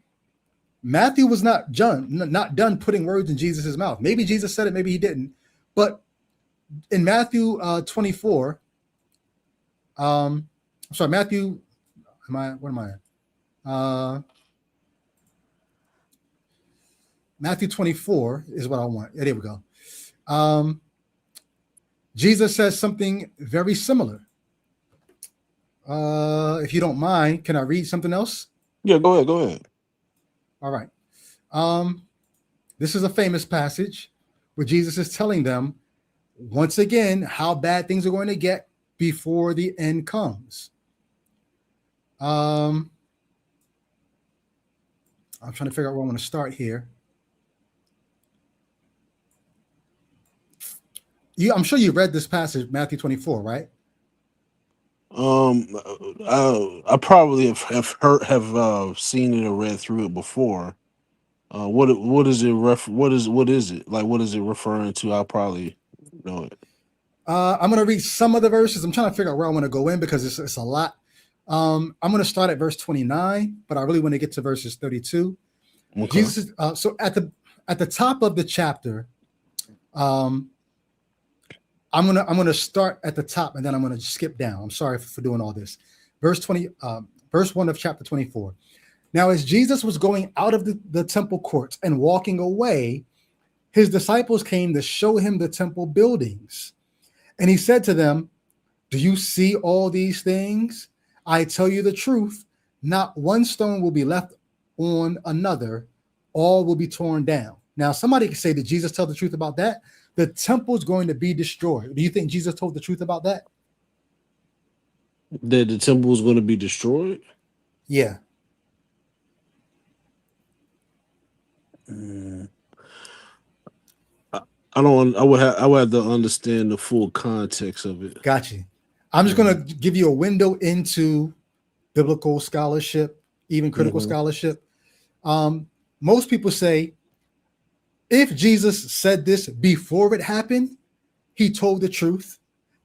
A: Matthew was not done putting words in Jesus' mouth. Maybe Jesus said it, maybe he didn't. But in Matthew 24, I'm sorry, Matthew, what am I at? Matthew 24 is what I want. Yeah, there we go. Um, Jesus says something very similar. If you don't mind, can I read something else?
B: Yeah, go ahead. Go ahead.
A: All right. Um, this is a famous passage where Jesus is telling them once again how bad things are going to get before the end comes. Um, I'm trying to figure out where I want to start here. I'm sure you read this passage, Matthew 24, right?
B: Um, I probably have seen it or read through it before. What is it what is it like? What is it referring to? I'll probably know it.
A: I'm going to read some of the verses. I'm trying to figure out where I want to go in because it's a lot. I'm going to start at verse 29, but I really want to get to verses 32.
B: Okay.
A: Jesus, so at the top of the chapter, um, I'm gonna start at the top and then I'm gonna skip down. I'm sorry for doing all this. Verse 20, verse 1 of chapter 24. Now, as Jesus was going out of the temple courts and walking away, his disciples came to show him the temple buildings. And he said to them, do you see all these things? I tell you the truth, not one stone will be left on another, all will be torn down. Now, somebody could say, did Jesus tell the truth about that? the temple is going to be destroyed. Do you think Jesus told the truth about that?
B: That the temple was going to be destroyed.
A: Yeah.
B: Mm, I, I don't. I would have to understand the full context of it.
A: Got you. I'm just going to give you a window into biblical scholarship, even critical
B: Mm-hmm.
A: scholarship. Most people say if Jesus said this before it happened, he told the truth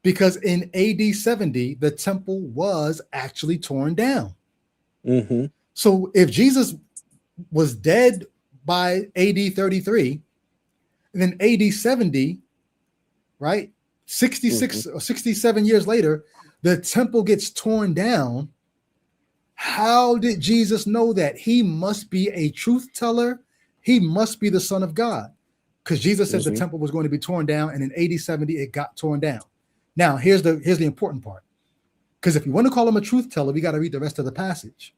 A: because in AD 70, the temple was actually torn down.
B: Mm-hmm.
A: So if Jesus was dead by AD 33, and then AD 70, right?
B: Mm-hmm.
A: 66 or 67 years later, the temple gets torn down. How did Jesus know that? He must be a truth teller. He must be the Son of God. Because Jesus said the
B: Mm-hmm.
A: temple was going to be torn down, and in AD 70, it got torn down. Now, here's the important part. Because if you want to call him a truth teller, we got to read the rest of the passage.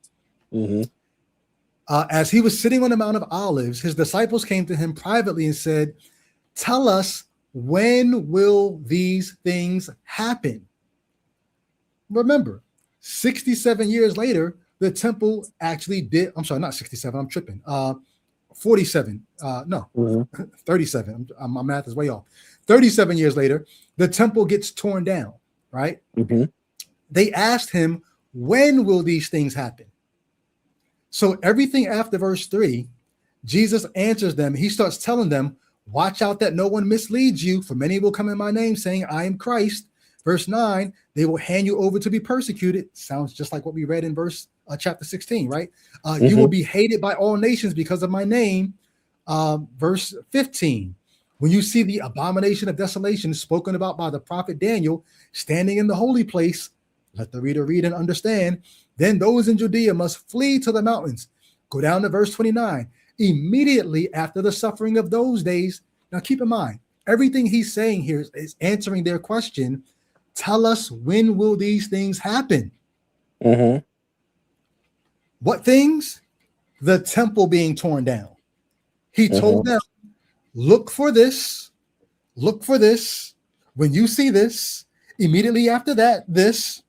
B: Mm-hmm.
A: As he was sitting on the Mount of Olives, his disciples came to him privately and said, "Tell us, when will these things happen?" Remember, 67 years later, the temple actually did. I'm sorry, not 67. I'm tripping. 47. No,
B: Mm-hmm.
A: 37. My math is way off. 37 years later, the temple gets torn down, right?
B: Mm-hmm.
A: They asked him, when will these things happen? So everything after verse 3, Jesus answers them. He starts telling them, watch out that no one misleads you, for many will come in my name saying, I am Christ. Verse 9, they will hand you over to be persecuted. Sounds just like what we read in verse chapter 16, right? You will
B: Mm-hmm.
A: be hated by all nations because of my name. Verse 15, when you see the abomination of desolation spoken about by the prophet Daniel standing in the holy place, let the reader read and understand. Then those in Judea must flee to the mountains. Go down to verse 29. Immediately after the suffering of those days. Now keep in mind, everything he's saying here is answering their question. Tell us, when will these things happen?
B: Mm-hmm.
A: What things? The temple being torn down. He told
B: Mm-hmm.
A: them, look for this, look for this. When you see this, immediately after that, this.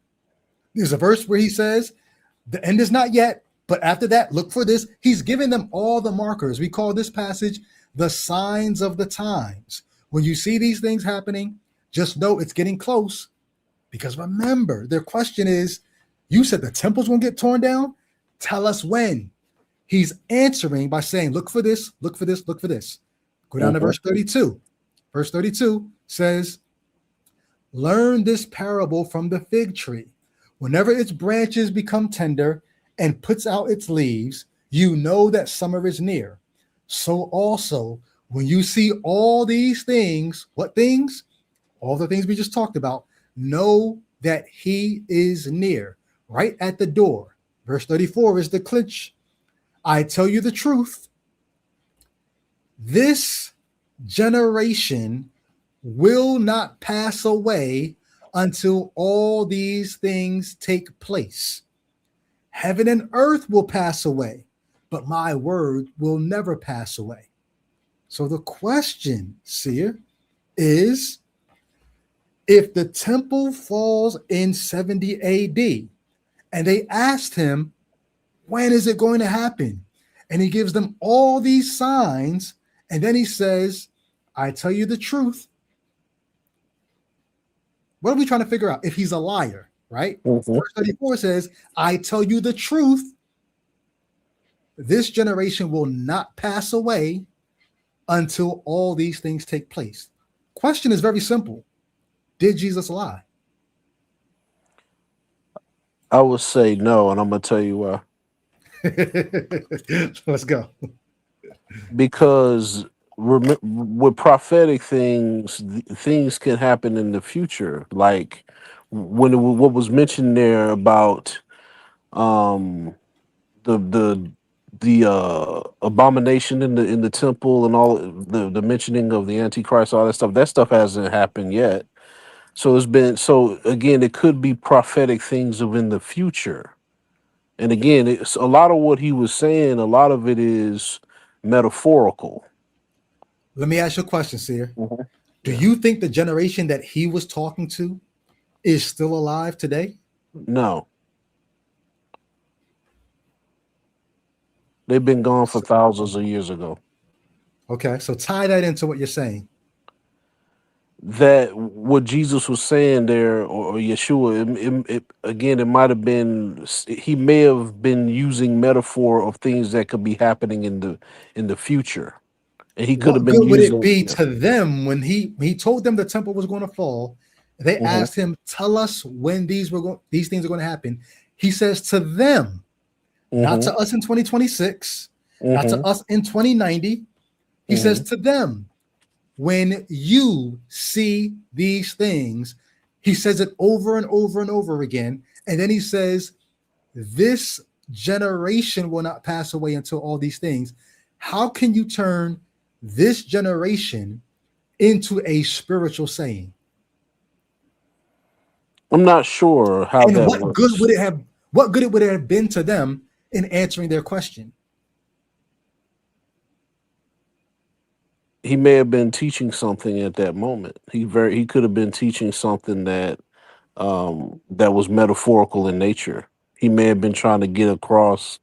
A: There's a verse where he says, the end is not yet, but after that, look for this. He's giving them all the markers. We call this passage the signs of the times. When you see these things happening, just know it's getting close. Because remember, their question is, you said the temple's going to get torn down? Tell us when. He's answering by saying, look for this, look for this, look for this. Go down to
B: Mm-hmm.
A: verse 32. Verse 32 says, learn this parable from the fig tree. Whenever its branches become tender and puts out its leaves, you know that summer is near. So also, when you see all these things, what things? All the things we just talked about, know that he is near, right at the door. Verse 34 is the clinch. I tell you the truth, this generation will not pass away until all these things take place. Heaven and earth will pass away, but my word will never pass away. So the question, seer, is if the temple falls in 70 AD and they asked him, when is it going to happen? And he gives them all these signs. And then he says, I tell you the truth. What are we trying to figure out? If he's a liar, right?
B: Mm-hmm.
A: Verse 34 says, I tell you the truth. This generation will not pass away until all these things take place. Question is very simple. Did Jesus lie?
B: I would say no, and I'm gonna tell you why.
A: Let's go.
B: Because with prophetic things, things can happen in the future. Like what was mentioned there about um the abomination in the temple and all the mentioning of the antichrist, all that stuff hasn't happened yet. So it's been, so again, it could be prophetic things of in the future. And again, it's a lot of what he was saying, a lot of it is metaphorical.
A: Let me ask you a question, Seer.
B: Mhm.
A: Do
B: Yeah.
A: you think the generation that he was talking to is still alive today?
B: No, they've been gone for thousands of years ago.
A: Okay, so tie that into what you're saying.
B: That what Jesus was saying there, or Yeshua, again, it might have been he may have been using metaphor of things that could be happening in the future, and he could have
A: What
B: been
A: good would it
B: using.
A: be
B: Yeah.
A: to them when he told them the temple was going to fall? They
B: Hmm.
A: asked him, "Tell us when these things are going to happen." He says to them, not
B: Hmm.
A: to us in 2026, not to
B: Hmm.
A: us in 2090. He says
B: Hmm.
A: to them, when you see these things, he says it over and over and over again. And then he says, this generation will not pass away until all these things. How can you turn this generation into a spiritual saying?
B: I'm not sure how
A: And
B: that
A: what good
B: works.
A: would it have? What good it would have been to them in answering their question?
B: He may have been teaching something at that moment. He could have been teaching something that was metaphorical in nature. He may have been trying to get across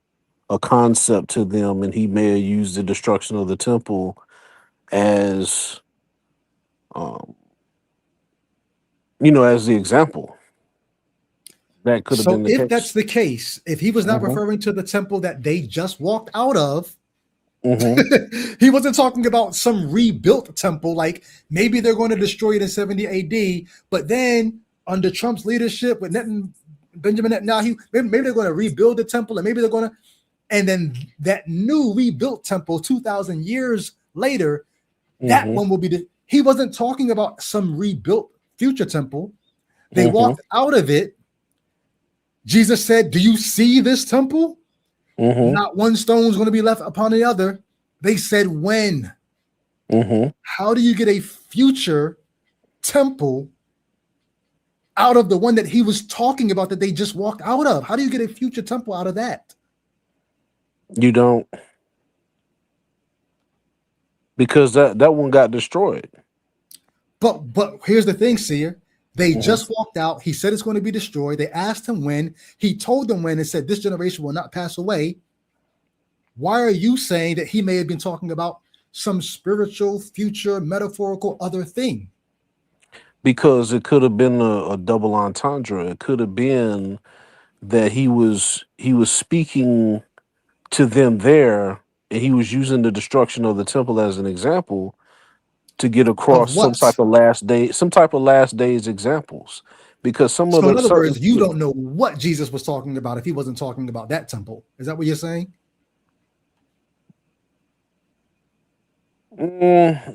B: a concept to them, and he may have used the destruction of the temple as um, as the example. That could have
A: So
B: been the
A: if
B: case.
A: that's the case, if he was not
B: Hmm.
A: referring to the temple that they just walked out of,
B: Hmm.
A: he wasn't talking about some rebuilt temple, like maybe they're going to destroy it in 70 AD, but then under Trump's leadership with Benjamin Netanyahu, maybe they're going to rebuild the temple, and maybe they're going to, and then that new rebuilt temple 2,000 years later, that
B: Hmm.
A: one will be he wasn't talking about some rebuilt future temple. They
B: Hmm.
A: walked out of it. Jesus said, "Do you see this temple?
B: Hmm.
A: Not one stone is going to be left upon the other." They said, "When?"
B: Hmm.
A: How do you get a future temple out of the one that he was talking about that they just walked out of? How do you get a future temple out of that?
B: You don't, because that one got destroyed.
A: But here's the thing, Seer. They
B: Hmm.
A: just walked out. He said it's going to be destroyed. They asked him when. He told them when and said this generation will not pass away. Why are you saying that he may have been talking about some spiritual, future, metaphorical other thing?
B: Because it could have been a double entendre. It could have been that he was speaking to them there, and he was using the destruction of the temple as an example to get
A: Of
B: across
A: what?
B: some type of last days examples, because some of
A: So, in
B: the
A: other
B: certain
A: words, you don't know what Jesus was talking about if he wasn't talking about that temple. Is that what you're saying?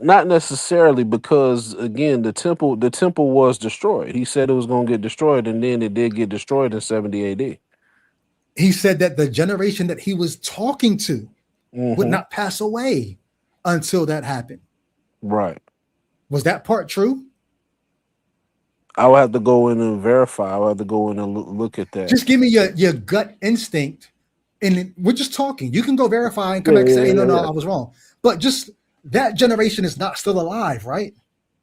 B: Not necessarily, because again, the temple was destroyed. He said it was going to get destroyed, and then it did get destroyed in 70 AD.
A: He said that the generation that he was talking to would
B: Hmm.
A: not pass away until that happened.
B: Right.
A: Was that part true?
B: I will have to go in and verify. I will have to go in and look at that.
A: Just give me your gut instinct. And we're just talking. You can go verify and come
B: Yeah,
A: back and
B: yeah,
A: say, hey, no,
B: yeah,
A: no,
B: yeah.
A: I was wrong. But just that generation is not still alive, right?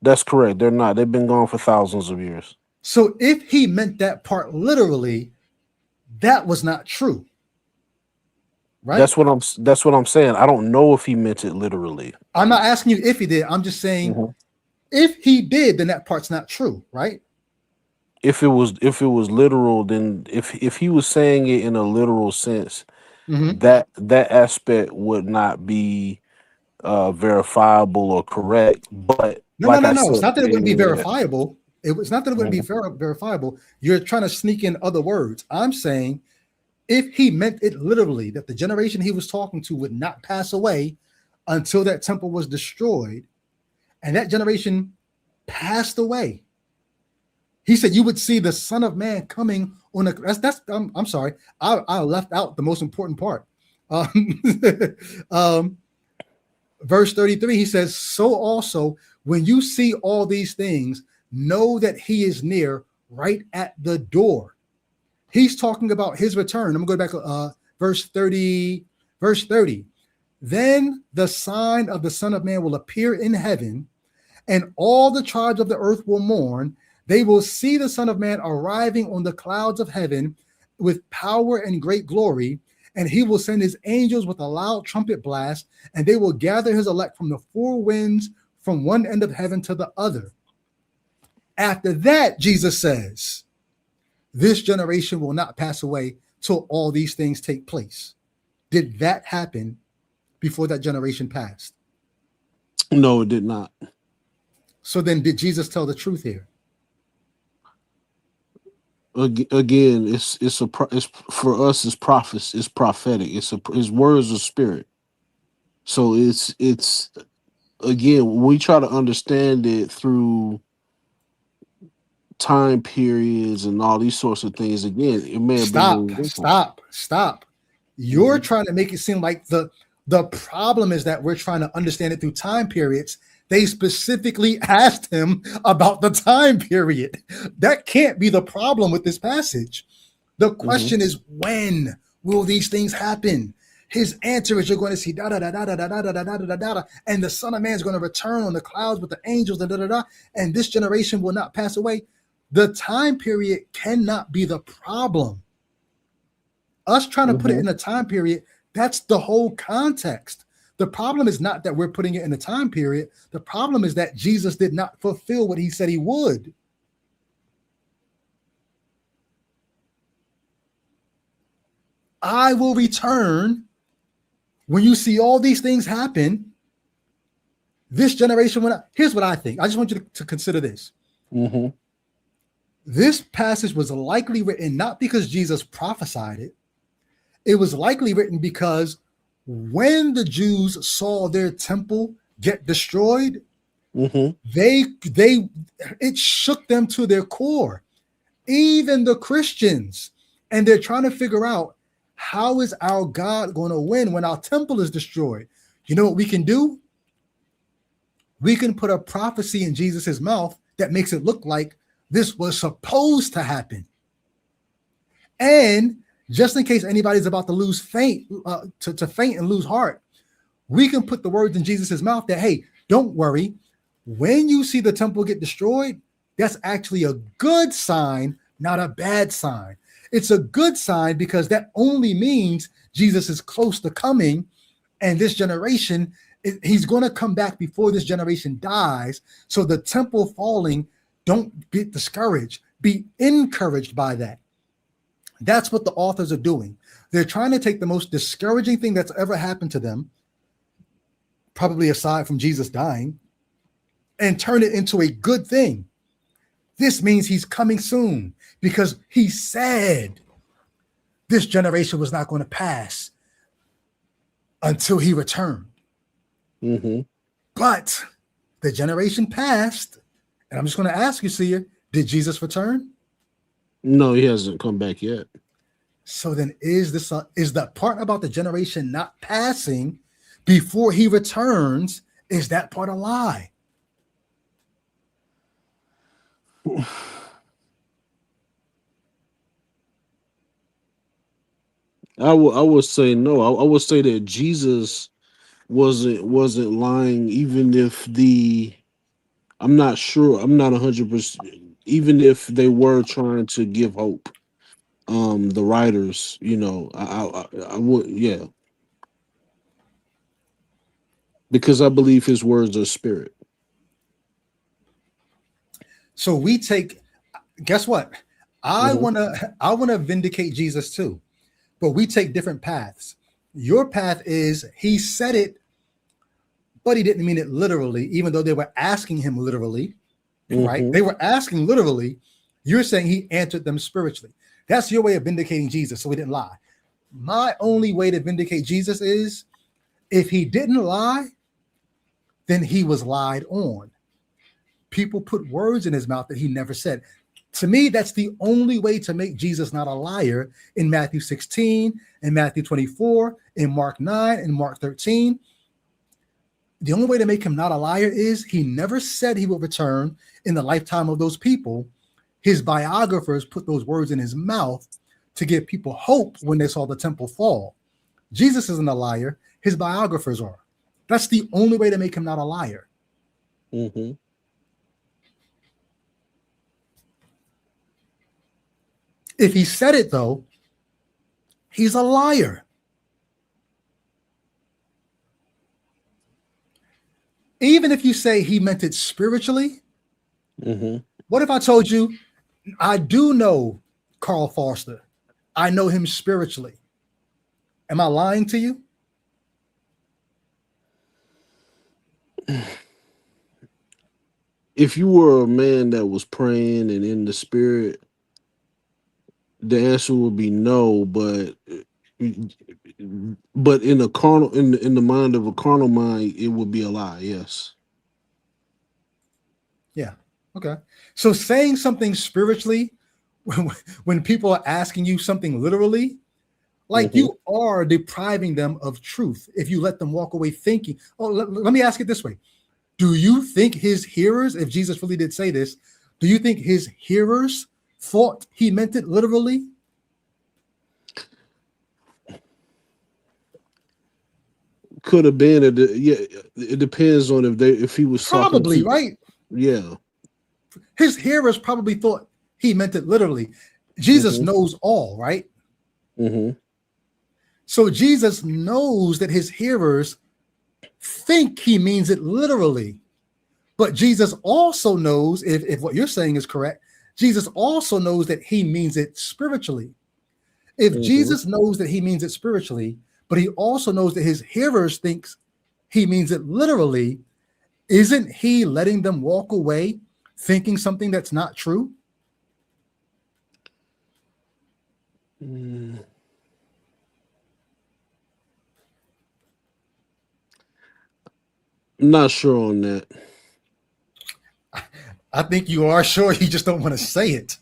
B: That's correct. They're not. They've been gone for thousands of years.
A: So if he meant that part literally, that was not true, right?
B: That's what I'm saying. I don't know if he meant it literally.
A: I'm not asking you if he did. I'm just saying
B: Mhm.
A: if he did, then that part's not true, right?
B: If it was literal, then if he was saying it in a literal sense,
A: Mm-hmm.
B: that aspect would not be verifiable or correct. But
A: No, no,
B: like
A: no,
B: I
A: no. It's
B: said,
A: not that it
B: yeah,
A: wouldn't be
B: yeah, yeah.
A: verifiable. It was not that it wouldn't be
B: Mhm.
A: verifiable. You're trying to sneak in other words. I'm saying if he meant it literally, that the generation he was talking to would not pass away until that temple was destroyed, and that generation passed away. He said you would see the Son of Man coming on a. That's. I'm sorry. I left out the most important part. Um, um, verse 33. He says, "So also, when you see all these things, know that He is near, right at the door." He's talking about His return. I'm going to go back to verse 30. Verse 30. Then the sign of the Son of Man will appear in heaven, and all the tribes of the earth will mourn. They will see the Son of Man arriving on the clouds of heaven with power and great glory, and he will send his angels with a loud trumpet blast, and they will gather his elect from the four winds, from one end of heaven to the other. After that, Jesus says, this generation will not pass away till all these things take place. Did that happen before that generation passed?
B: No, it did not.
A: So then did Jesus tell the truth here?
B: Again, it's for us, it's prophets, it's prophetic, his words of spirit. So it's again, when we try to understand it through time periods and all these sorts of things, again, it may have been
A: Stop,
B: very different.
A: stop. You're trying to make it seem like the problem is that we're trying to understand it through time periods. They specifically asked him about the time period. That can't be the problem with this passage. The question is, when will these things happen? His answer is, you're going to see da da da da da da da da da da da da, and the Son of Man is going to return on the clouds with the angels, da da da da, and this generation will not pass away. The time period cannot be the problem. Us trying to put it in a time period, that's the whole context. The problem is not that we're putting it in a time period. The problem is that Jesus did not fulfill what he said he would. I will return when you see all these things happen. This generation will not. Here's what I think. I just want you to consider this. This passage was likely written not because Jesus prophesied it. It was likely written because when the Jews saw their temple get destroyed, it shook them to their core, even the Christians. And they're trying to figure out, how is our God going to win when our temple is destroyed? You know what we can do? We can put a prophecy in Jesus's mouth that makes it look like this was supposed to happen. And just in case anybody's about to lose faint, to faint and lose heart, we can put the words in Jesus's mouth that, hey, don't worry. When you see the temple get destroyed, that's actually a good sign, not a bad sign. It's a good sign because that only means Jesus is close to coming, and this generation, he's going to come back before this generation dies. So the temple falling, don't get discouraged. Be encouraged by that. That's what the authors are doing. They're trying to take the most discouraging thing that's ever happened to them, probably aside from Jesus dying, and turn it into a good thing. This means he's coming soon because he said this generation was not going to pass until he returned. But the generation passed, and I'm just going to ask you, Sia, did Jesus return?
B: No, he hasn't come back yet.
A: So then is that part about the generation not passing before he returns, is that part a lie?
B: I would say no. I would say that Jesus wasn't lying, even if I'm not sure. I'm not 100%. Even if they were trying to give hope, the writers, I would, yeah, because I believe his words are spirit.
A: So we take, guess what? I want to vindicate Jesus too, but we take different paths. Your path is he said it, but he didn't mean it literally, even though they were asking him literally, right? They were asking literally. You're saying he answered them spiritually. That's your way of vindicating Jesus, so he didn't lie. My only way to vindicate Jesus is if he didn't lie, then he was lied on. People put words in his mouth that he never said. To me, that's the only way to make Jesus not a liar in Matthew 16, in Matthew 24, in Mark 9, in Mark 13. The only way to make him not a liar is he never said he would return in the lifetime of those people. His biographers put those words in his mouth to give people hope when they saw the temple fall. Jesus isn't a liar. His biographers are. That's the only way to make him not a liar. If he said it though, he's a liar. Even if you say he meant it spiritually,
B: Mm-hmm.
A: what if I told you I do know Carl Foster? I know him spiritually. Am I lying to you?
B: If you were a man that was praying and in the spirit, the answer would be no. But in a carnal, in the mind of a carnal mind, it would be a lie. Yes.
A: Yeah. Okay. So saying something spiritually when people are asking you something literally, like
B: Mm-hmm.
A: you are depriving them of truth if you let them walk away thinking. Oh, let me ask it this way. Do you think his hearers, if Jesus really did say this, do you think his hearers thought he meant it literally?
B: Could have been. Yeah. It depends on if he was talking
A: Probably,
B: to.
A: right?
B: Yeah.
A: His hearers probably thought he meant it literally. Jesus
B: Mm-hmm.
A: knows all, right?
B: Mm-hmm.
A: So Jesus knows that his hearers think he means it literally. But Jesus also knows, if what you're saying is correct, Jesus also knows that he means it spiritually. If
B: Mm-hmm.
A: Jesus knows that he means it spiritually, but he also knows that his hearers thinks he means it literally, isn't he letting them walk away thinking something that's not true?
B: Mm, I'm not sure on that.
A: I think you are sure, you just don't want to say it.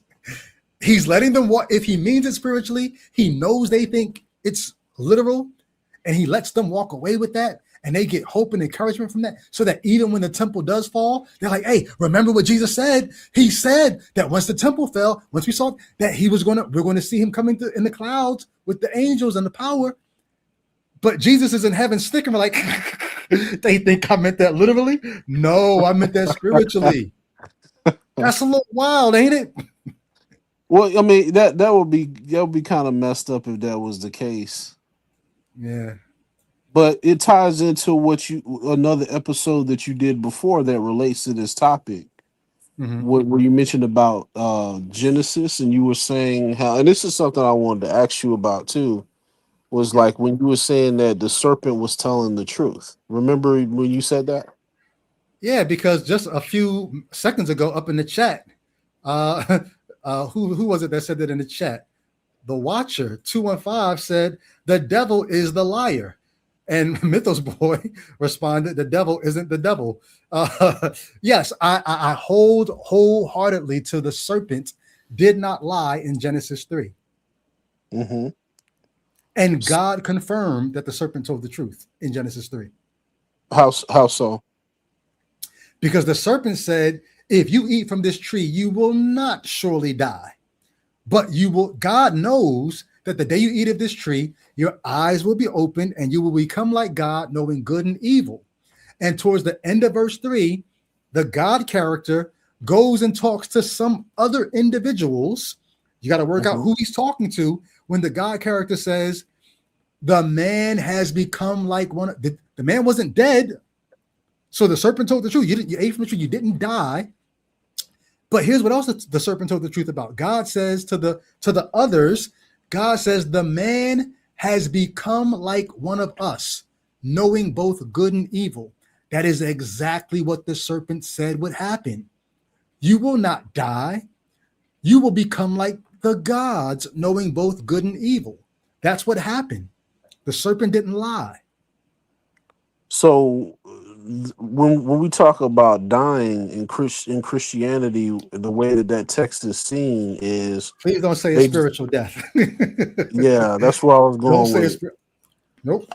A: He's letting them walk. If he means it spiritually, he knows they think it's literal, and he lets them walk away with that, and they get hope and encouragement from that, so that even when the temple does fall, they're like, hey, remember what Jesus said? He said that once the temple fell, once we saw that we're going to see him coming in the clouds with the angels and the power. But Jesus is in heaven sticking like, they think I meant that literally. No, I meant that spiritually. That's a little wild, ain't it?
B: Well, I mean that would be kind of messed up if that was the case.
A: Yeah.
B: But it ties into what you another episode that you did before that relates to this topic.
A: Mm-hmm.
B: Where you mentioned about Genesis, and you were saying how, and this is something I wanted to ask you about too. Was
A: Yeah.
B: like when you were saying that the serpent was telling the truth. Remember when you said that?
A: Yeah, because just a few seconds ago up in the chat, uh, who was it that said that in the chat? The Watcher 215 said the devil is the liar, and Mythos Boy responded, "The devil isn't the devil." Yes, I hold wholeheartedly to the serpent did not lie in Genesis 3,
B: Mm-hmm.
A: and God confirmed that the serpent told the truth in Genesis 3.
B: How so?
A: Because the serpent said, if you eat from this tree, you will not surely die. But you will, God knows that the day you eat of this tree, your eyes will be opened and you will become like God, knowing good and evil. And towards the end of verse 3, the God character goes and talks to some other individuals. You got to work out
B: Mm-hmm.
A: who he's talking to when the God character says, the man has become like one. The man wasn't dead. So the serpent told the truth. You ate from the tree. You didn't die. But here's what else the serpent told the truth about. God says to the others, God says the man has become like one of us, knowing both good and evil. That is exactly what the serpent said would happen. You will not die. You will become like the gods, knowing both good and evil. That's what happened. The serpent didn't lie.
B: So when we talk about dying in Christianity, the way that text is seen is
A: Please don't say a
B: they
A: spiritual death.
B: yeah, that's where I was
A: Don't
B: going
A: say a
B: with it.
A: spirit. Nope.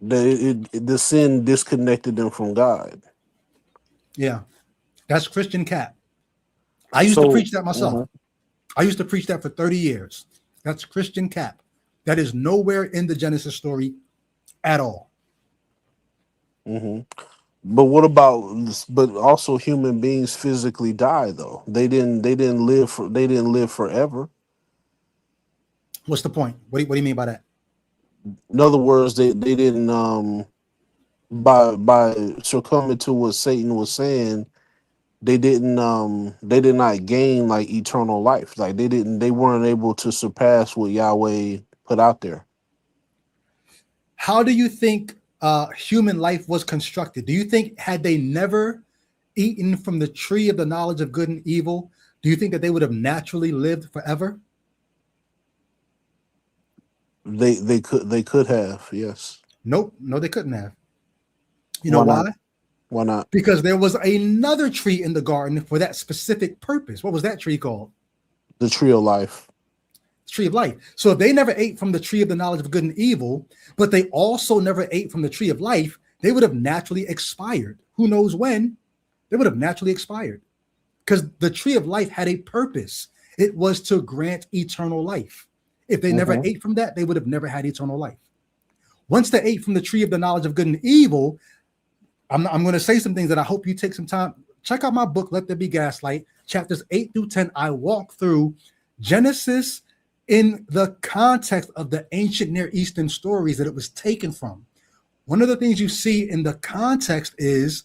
B: The sin disconnected them from God.
A: Yeah, that's Christian cat. I used to
B: So
A: preach that myself.
B: mhm,
A: I used to preach that for 30 years. That's Christian cap. That is nowhere in the Genesis story at all.
B: mhm. But what about but also human beings physically die though. They didn't live forever.
A: What's the point? What do you mean by that?
B: In other words, they didn't by succumbing to what Satan was saying, they did not gain like eternal life. Like they weren't able to surpass what Yahweh put out there.
A: How do you think human life was constructed? Do you think had they never eaten from the tree of the knowledge of good and evil, do you think that they would have naturally lived forever?
B: They could have, yes.
A: Nope. No, they couldn't have. You know
B: Why not?
A: why?
B: Why not?
A: Because there was another tree in the garden for that specific purpose. What was that tree called?
B: The tree of life.
A: Tree of life. So if they never ate from the tree of the knowledge of good and evil, but they also never ate from the tree of life, they would have naturally expired. Who knows when? They would have naturally expired because the tree of life had a purpose. It was to grant eternal life. If they never ate from that, they would have never had eternal life. Once they ate from the tree of the knowledge of good and evil, I'm going to say some things that I hope you take some time. Check out my book, Let There Be Gaslight, chapters 8 through 10. I walk through Genesis in the context of the ancient Near Eastern stories that it was taken from. One of the things you see in the context is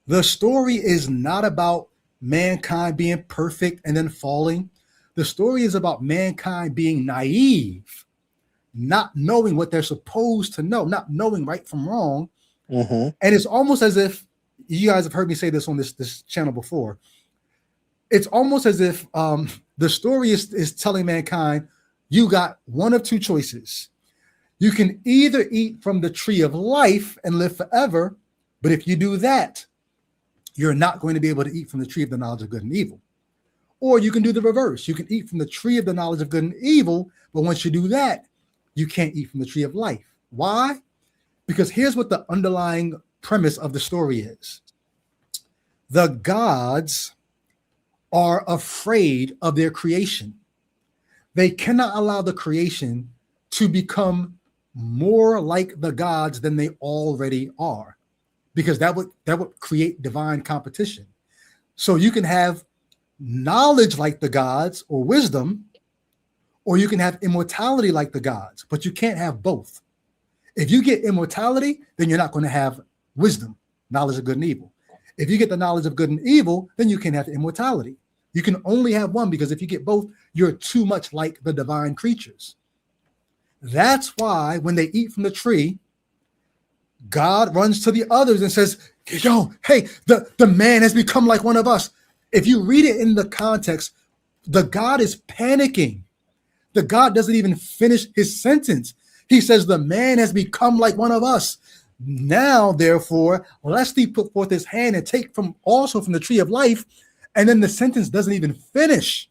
A: the story is not about mankind being perfect and then falling. The story is about mankind being naive, not knowing what they're supposed to know, not knowing right from wrong. And it's almost as if, you guys have heard me say this on this channel before, it's almost as if the story is telling mankind, you got one of two choices. You can either eat from the tree of life and live forever, but if you do that, you're not going to be able to eat from the tree of the knowledge of good and evil. Or you can do the reverse. You can eat from the tree of the knowledge of good and evil, but once you do that, you can't eat from the tree of life. Why? Because here's what the underlying premise of the story is. The gods are afraid of their creation. They cannot allow the creation to become more like the gods than they already are, because that would create divine competition. So you can have knowledge like the gods or wisdom, or you can have immortality like the gods, but you can't have both. If you get immortality, then you're not going to have wisdom, knowledge of good and evil. If you get the knowledge of good and evil, then you can have immortality. You can only have one, because if you get both, you're too much like the divine creatures. That's why when they eat from the tree, God runs to the others and says, yo, hey, the man has become like one of us. If you read it in the context, the God is panicking. The God doesn't even finish his sentence. He says, the man has become like one of us. Now, therefore, lest he put forth his hand and take from the tree of life. And then the sentence doesn't even finish.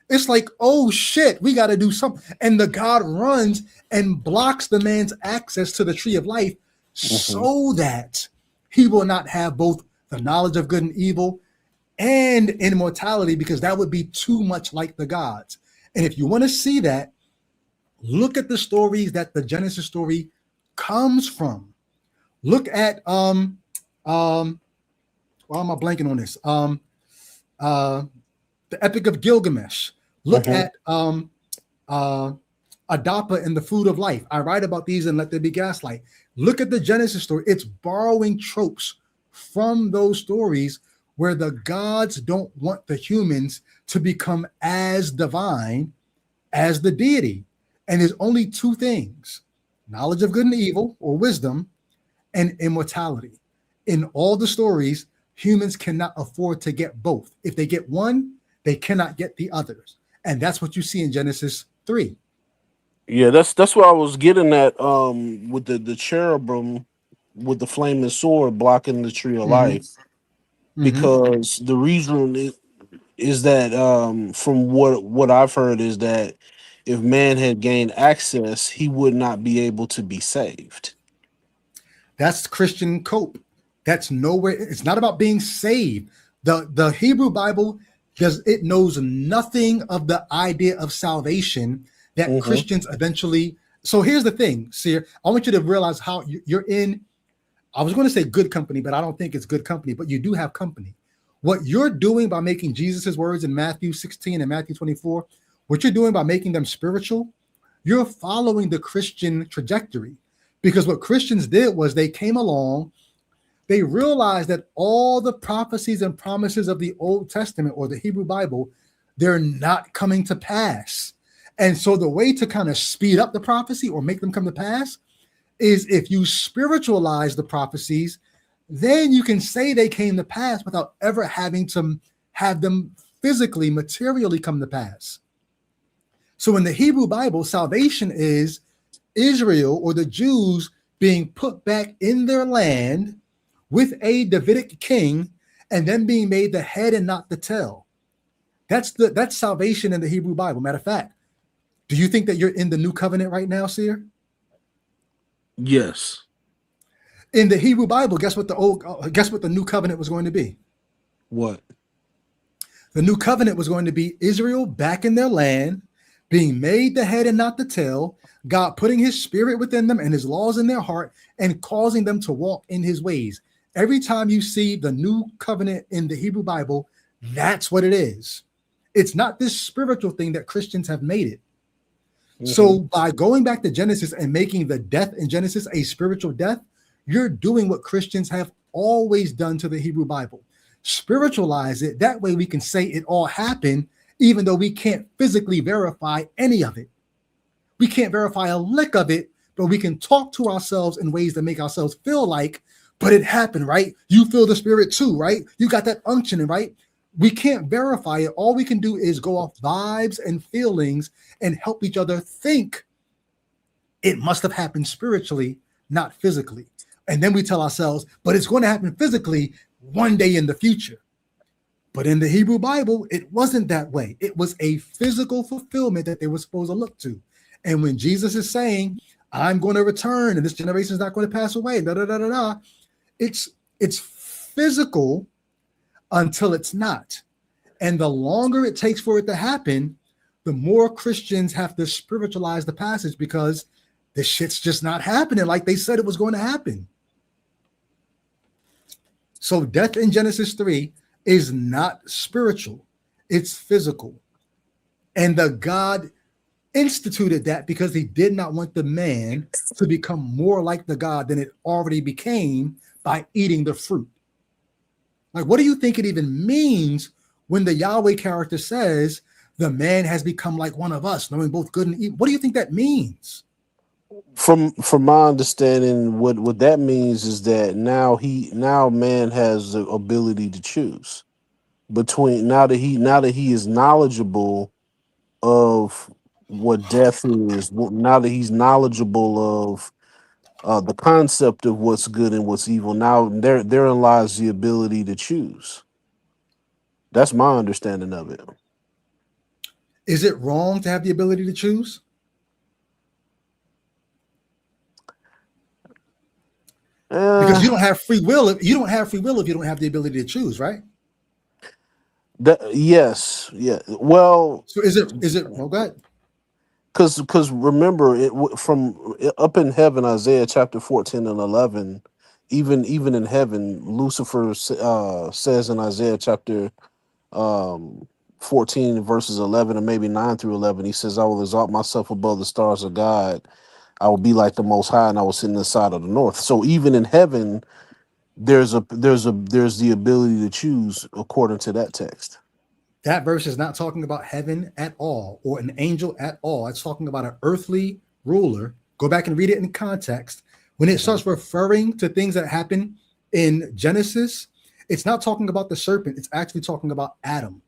A: It's like, oh shit, we got to do something. And the God runs and blocks the man's access to the tree of life so that he will not have both the knowledge of good and evil and immortality, because that would be too much like the gods. And if you want to see that, look at the stories that the Genesis story comes from. Look at why am I blanking on this? The Epic of Gilgamesh. Look at Adapa and the Food of Life. I write about these in Let There Be Gaslight. Look at the Genesis story. It's borrowing tropes from those stories where the gods don't want the humans to become as divine as the deity. And there's only two things: knowledge of good and evil, or wisdom, and immortality. In all the stories, humans cannot afford to get both. If they get one, they cannot get the others. And that's what you see in Genesis 3.
B: Yeah, that's what I was getting at with the cherubim with the flaming sword blocking the tree of life. Because the reason is that from what I've heard is that if man had gained access, he would not be able to be saved.
A: That's Christian cope. That's nowhere. It's not about being saved. The Hebrew Bible knows nothing of the idea of salvation that Christians eventually. So here's the thing, Seer. I want you to realize how you're in. I was going to say good company, but I don't think it's good company. But you do have company. What you're doing by making Jesus's words in Matthew 16 and Matthew 24, What you're doing by making them spiritual, you're following the Christian trajectory. Because what Christians did was they came along, they realized that all the prophecies and promises of the Old Testament or the Hebrew Bible, they're not coming to pass. And so the way to kind of speed up the prophecy or make them come to pass is if you spiritualize the prophecies, then you can say they came to pass without ever having to have them physically, materially come to pass. So in the Hebrew Bible, salvation is Israel or the Jews being put back in their land with a Davidic king and then being made the head and not the tail. That's salvation in the Hebrew Bible. Matter of fact, do you think that you're in the new covenant right now, Seer?
B: Yes.
A: In the Hebrew Bible, guess what the new covenant was going to be?
B: What?
A: The new covenant was going to be Israel back in their land, being made the head and not the tail, God putting his spirit within them and his laws in their heart and causing them to walk in his ways. Every time you see the new covenant in the Hebrew Bible, that's what it is. It's not this spiritual thing that Christians have made it. Mm-hmm. So by going back to Genesis and making the death in Genesis a spiritual death, you're doing what Christians have always done to the Hebrew Bible. Spiritualize it. That way we can say it all happened, even though we can't physically verify any of it. We can't verify a lick of it, but we can talk to ourselves in ways that make ourselves feel like, but it happened, right? You feel the spirit too, right? You got that unction, right? We can't verify it. All we can do is go off vibes and feelings and help each other think it must have happened spiritually, not physically. And then we tell ourselves, but it's going to happen physically one day in the future. But in the Hebrew Bible, it wasn't that way. It was a physical fulfillment that they were supposed to look to. And when Jesus is saying, I'm going to return and this generation is not going to pass away, it's physical until it's not. And the longer it takes for it to happen, the more Christians have to spiritualize the passage because the shit's just not happening like they said it was going to happen. So death in Genesis 3 is not spiritual, it's physical. And the God instituted that because he did not want the man to become more like the God than it already became by eating the fruit. Like, what do you think it even means when the Yahweh character says the man has become like one of us, knowing both good and evil? What do you think that means?
B: From my understanding, what that means is that now man has the ability to choose between now that he is knowledgeable of what death is, now that he's knowledgeable of the concept of what's good and what's evil. Now therein lies the ability to choose. That's my understanding of it.
A: Is it wrong to have the ability to choose? Because you don't have free will. You don't have free will if you don't have the ability to choose, right?
B: Yes, yeah. Well,
A: so is it? Well, go ahead.
B: Because remember, from up in heaven, Isaiah chapter 14 and 11, even in heaven, Lucifer says in Isaiah chapter 14 verses 11 and maybe 9 through 11, he says, I will exalt myself above the stars of God. I will be like the Most High, and I will sit in the side of the north. So even in heaven, there's the ability to choose according to that text.
A: That verse is not talking about heaven at all or an angel at all. It's talking about an earthly ruler. Go back and read it in context. When it starts referring to things that happen in Genesis, it's not talking about the serpent. It's actually talking about Adam.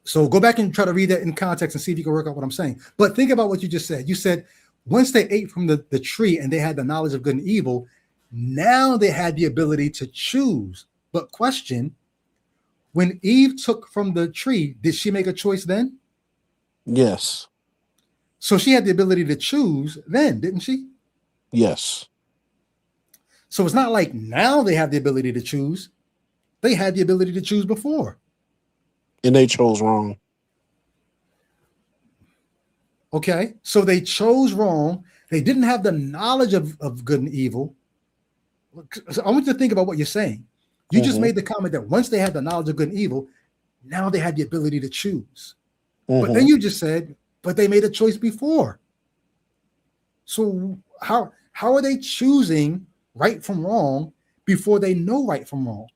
A: So go back and try to read that in context and see if you can work out what I'm saying. But think about what you just said. You said once they ate from the tree and they had the knowledge of good and evil, now they had the ability to choose. But question, when Eve took from the tree, did she make a choice then?
B: Yes.
A: So she had the ability to choose then, didn't she?
B: Yes.
A: So it's not like now they have the ability to choose. They had the ability to choose before.
B: And they chose wrong.
A: Okay, so they chose wrong. They didn't have the knowledge of good and evil. I want you to think about what you're saying. You just made the comment that once they had the knowledge of good and evil, Now they had the ability to choose. But then
B: Mm-hmm.
A: you just said, but they made a choice before. So how are they choosing right from wrong before they know right from wrong?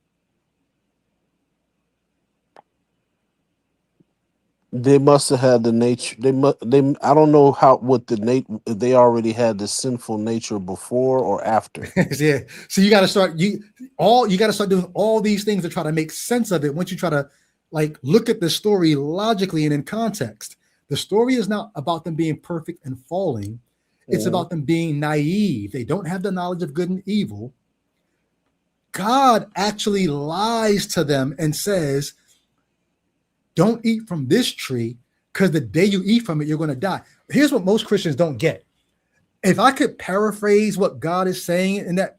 B: They must have had the nature. They. I don't know how what the if they already had the sinful nature before or after.
A: Yeah. So you got to start doing all these things to try to make sense of it. Once you try to like look at the story logically and in context, the story is not about them being perfect and falling. It's
B: Mm-hmm.
A: about them being naive. They don't have the knowledge of good and evil. God actually lies to them and says, don't eat from this tree because the day you eat from it, you're going to die. Here's what most Christians don't get. If I could paraphrase what God is saying, in that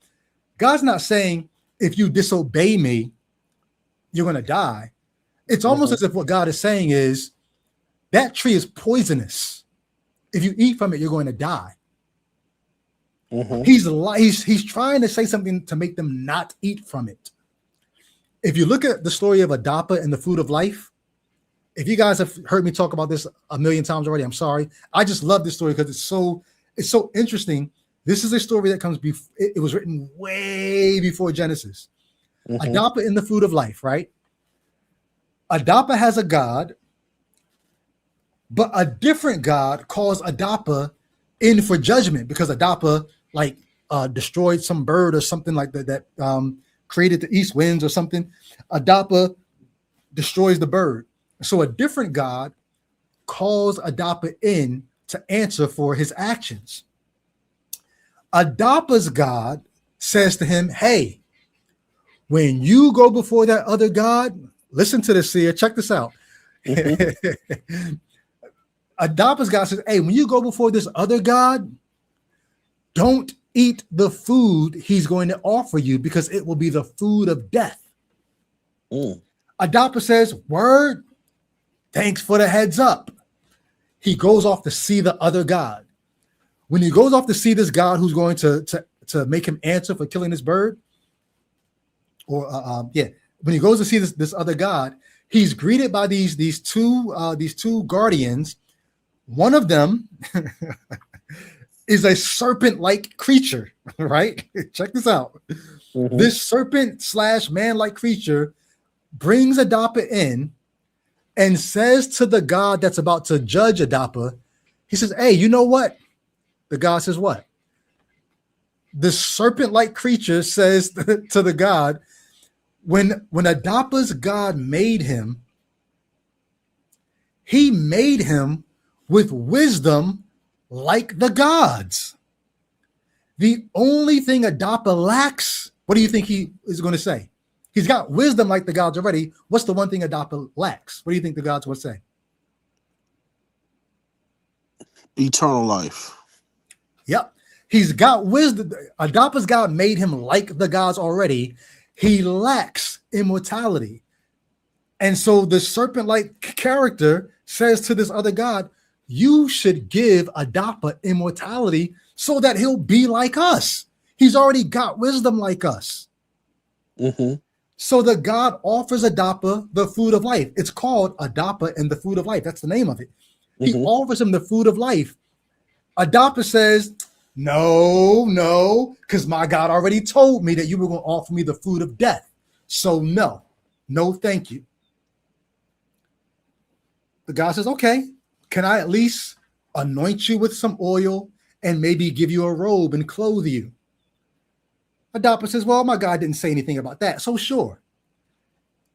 A: God's not saying, if you disobey me, you're going to die. It's almost
B: Mm-hmm.
A: as if what God is saying is, that tree is poisonous. If you eat from it, you're going to die.
B: Mm-hmm.
A: He's trying to say something to make them not eat from it. If you look at the story of Adapa and the food of life, if you guys have heard me talk about this a million times already, I'm sorry. I just love this story because it's so interesting. This is a story that comes before. It was written way before Genesis.
B: Mm-hmm.
A: Adapa in the food of life, right? Adapa has a god, but a different god calls Adapa in for judgment because Adapa like destroyed some bird or something like that created the east winds or something. Adapa destroys the bird. So a different god calls Adapa in to answer for his actions. Adapa's God says to him, hey, when you go before that other God, listen to this here, check this out.
B: Mm-hmm.
A: Adapa's God says, hey, when you go before this other God, don't eat the food he's going to offer you because it will be the food of death.
B: Mm.
A: Adapa says, word, thanks for the heads up. He goes off to see the other God. When he goes off to see this God who's going to make him answer for killing this bird, or when he goes to see this other God, he's greeted by these two guardians. One of them is a serpent-like creature, right? Check this out.
B: Mm-hmm.
A: This serpent / man-like creature brings Adapa in and says to the God that's about to judge Adapa, he says, hey, you know what? The God says what? The serpent-like creature says to the God, when Adapa's God made him, he made him with wisdom like the gods. The only thing Adapa lacks, what do you think he is going to say? He's got wisdom like the gods already. What's the one thing Adapa lacks? What do you think the gods would say?
B: Eternal life.
A: Yep. He's got wisdom. Adapa's God made him like the gods already. He lacks immortality. And so the serpent-like character says to this other God, you should give Adapa immortality so that he'll be like us. He's already got wisdom like us.
B: Mm-hmm.
A: So the God offers Adapa the food of life. It's called Adapa and the food of life. That's the name of it. He
B: Mm-hmm.
A: offers him the food of life. Adapa says, no, because my God already told me that you were going to offer me the food of death. So no, thank you. The God says, okay, can I at least anoint you with some oil and maybe give you a robe and clothe you? Adapa says, well, my God didn't say anything about that. So sure.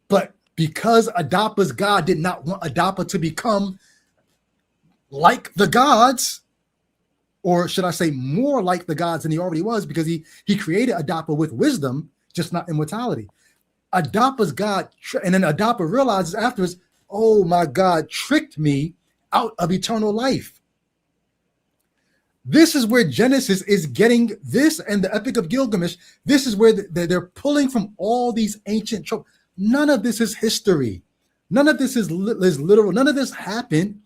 A: But because Adapa's God did not want Adapa to become like the gods, or should I say more like the gods than he already was, because he created Adapa with wisdom, just not immortality. Adapa's God, and then Adapa realizes afterwards, oh, my God tricked me out of eternal life. This is where Genesis is getting this, and the Epic of Gilgamesh. This is where they're pulling from all these ancient tropes. None of this is history. None of this is literal. None of this happened.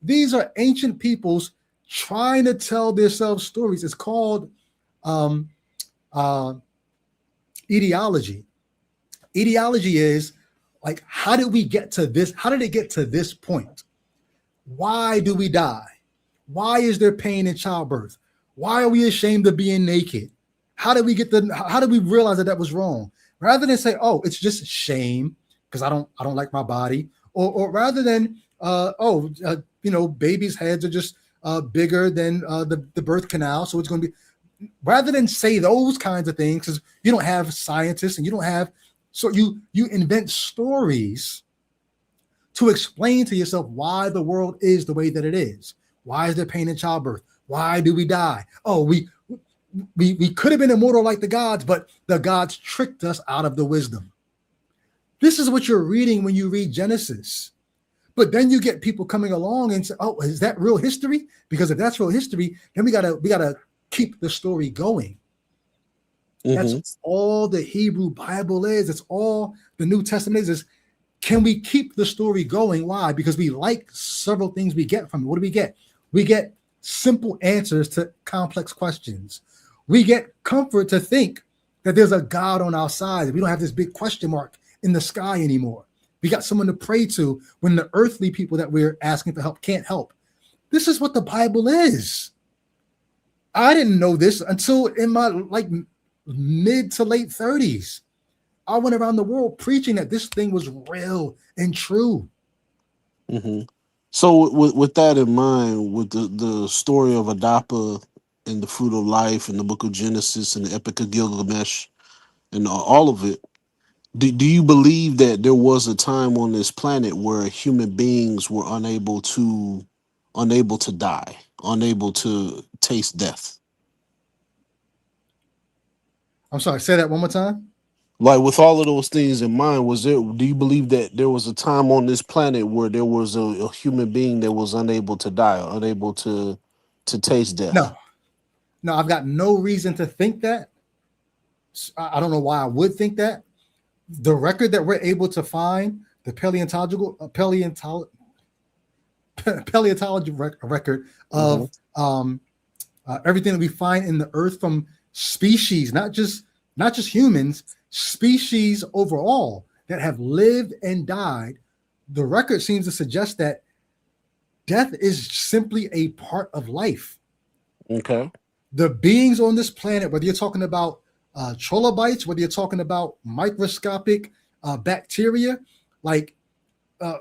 A: These are ancient peoples trying to tell themselves stories. It's called ideology. Ideology is Like, how did we get to this? How did it get to this point? Why do we die? Why is there pain in childbirth? Why are we ashamed of being naked? How did we get the? How did we realize that that was wrong? Rather than say, "Oh, it's just shame because I don't like my body," or rather than, babies' heads are just bigger than the birth canal, so it's going to be. Rather than say those kinds of things, because you don't have scientists and you don't have, so you invent stories to explain to yourself why the world is the way that it is. Why is there pain in childbirth? Why do we die? Oh, we could have been immortal like the gods, but the gods tricked us out of the wisdom. This is what you're reading when you read Genesis. But then you get people coming along and say, "Oh, is that real history?" Because if that's real history, then we gotta keep the story going. That's all the Hebrew Bible is. It's all the New Testament is. Can we keep the story going? Why? Because we like several things we get from it. What do we get? We get simple answers to complex questions. We get comfort to think that there's a God on our side. We don't have this big question mark in the sky anymore. We got someone to pray to when the earthly people that we're asking for help can't help. This is what the Bible is. I didn't know this until in my mid to late 30s. I went around the world preaching that this thing was real and true.
B: So with that in mind, with the story of Adapa and the fruit of life and the book of Genesis and the Epic of Gilgamesh and all of it, do you believe that there was a time on this planet where human beings were unable to die, unable to taste death?
A: I'm sorry, say that one more time.
B: Like with all of those things in mind, do you believe that there was a time on this planet where there was a human being that was unable to die, or unable to taste death?
A: No, no, I've got no reason to think that. I don't know why I would think that. The record that we're able to find, the paleontology record
B: Hmm.
A: of everything that we find in the earth from species, not just humans, species overall that have lived and died. The record seems to suggest that death is simply a part of life.
B: Okay.
A: The beings on this planet, whether you're talking about trilobites, whether you're talking about microscopic bacteria, like uh,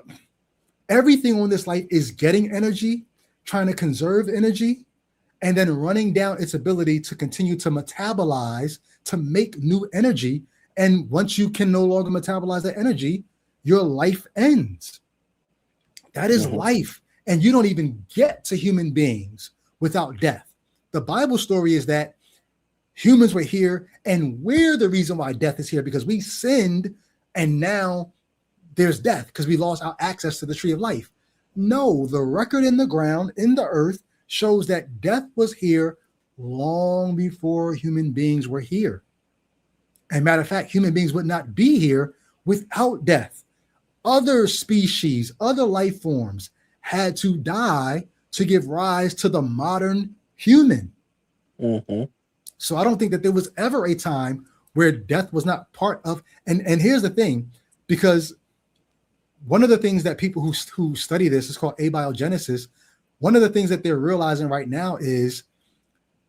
A: everything on this life is getting energy, trying to conserve energy, and then running down its ability to continue to metabolize to make new energy. And once you can no longer metabolize that energy, your life ends. That is
B: Hmm.
A: life. And you don't even get to human beings without death. The Bible story is that humans were here, and we're the reason why death is here because we sinned, and now there's death because we lost our access to the tree of life. No, the record in the ground, in the earth, shows that death was here long before human beings were here. And matter of fact, human beings would not be here without death. Other species, other life forms had to die to give rise to the modern human.
B: Hmm.
A: So I don't think that there was ever a time where death was not part of. And here's the thing, because one of the things that people who study this is called abiogenesis. One of the things that they're realizing right now is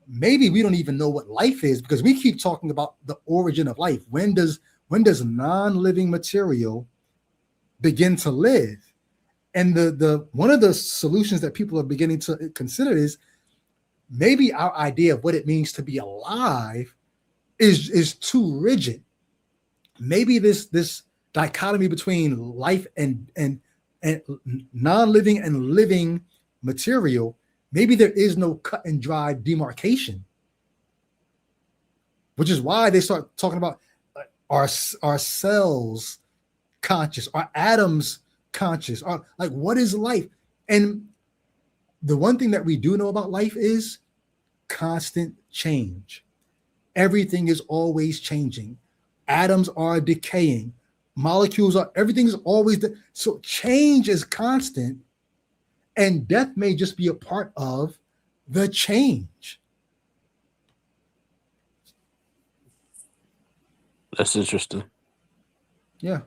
A: maybe we don't even know what life is because we keep talking about the origin of life. When does non-living material begin to live? And the one of the solutions that people are beginning to consider is maybe our idea of what it means to be alive is too rigid. Maybe this dichotomy between life and non-living and living material, maybe there is no cut and dry demarcation, which is why they start talking about our cells conscious, our atoms conscious, our, like, what is life? And the one thing that we do know about life is constant change. Everything is always changing. Atoms are decaying. Molecules are, everything is always, so change is constant, and death may just be a part of the change.
B: That's interesting.
A: Yeah.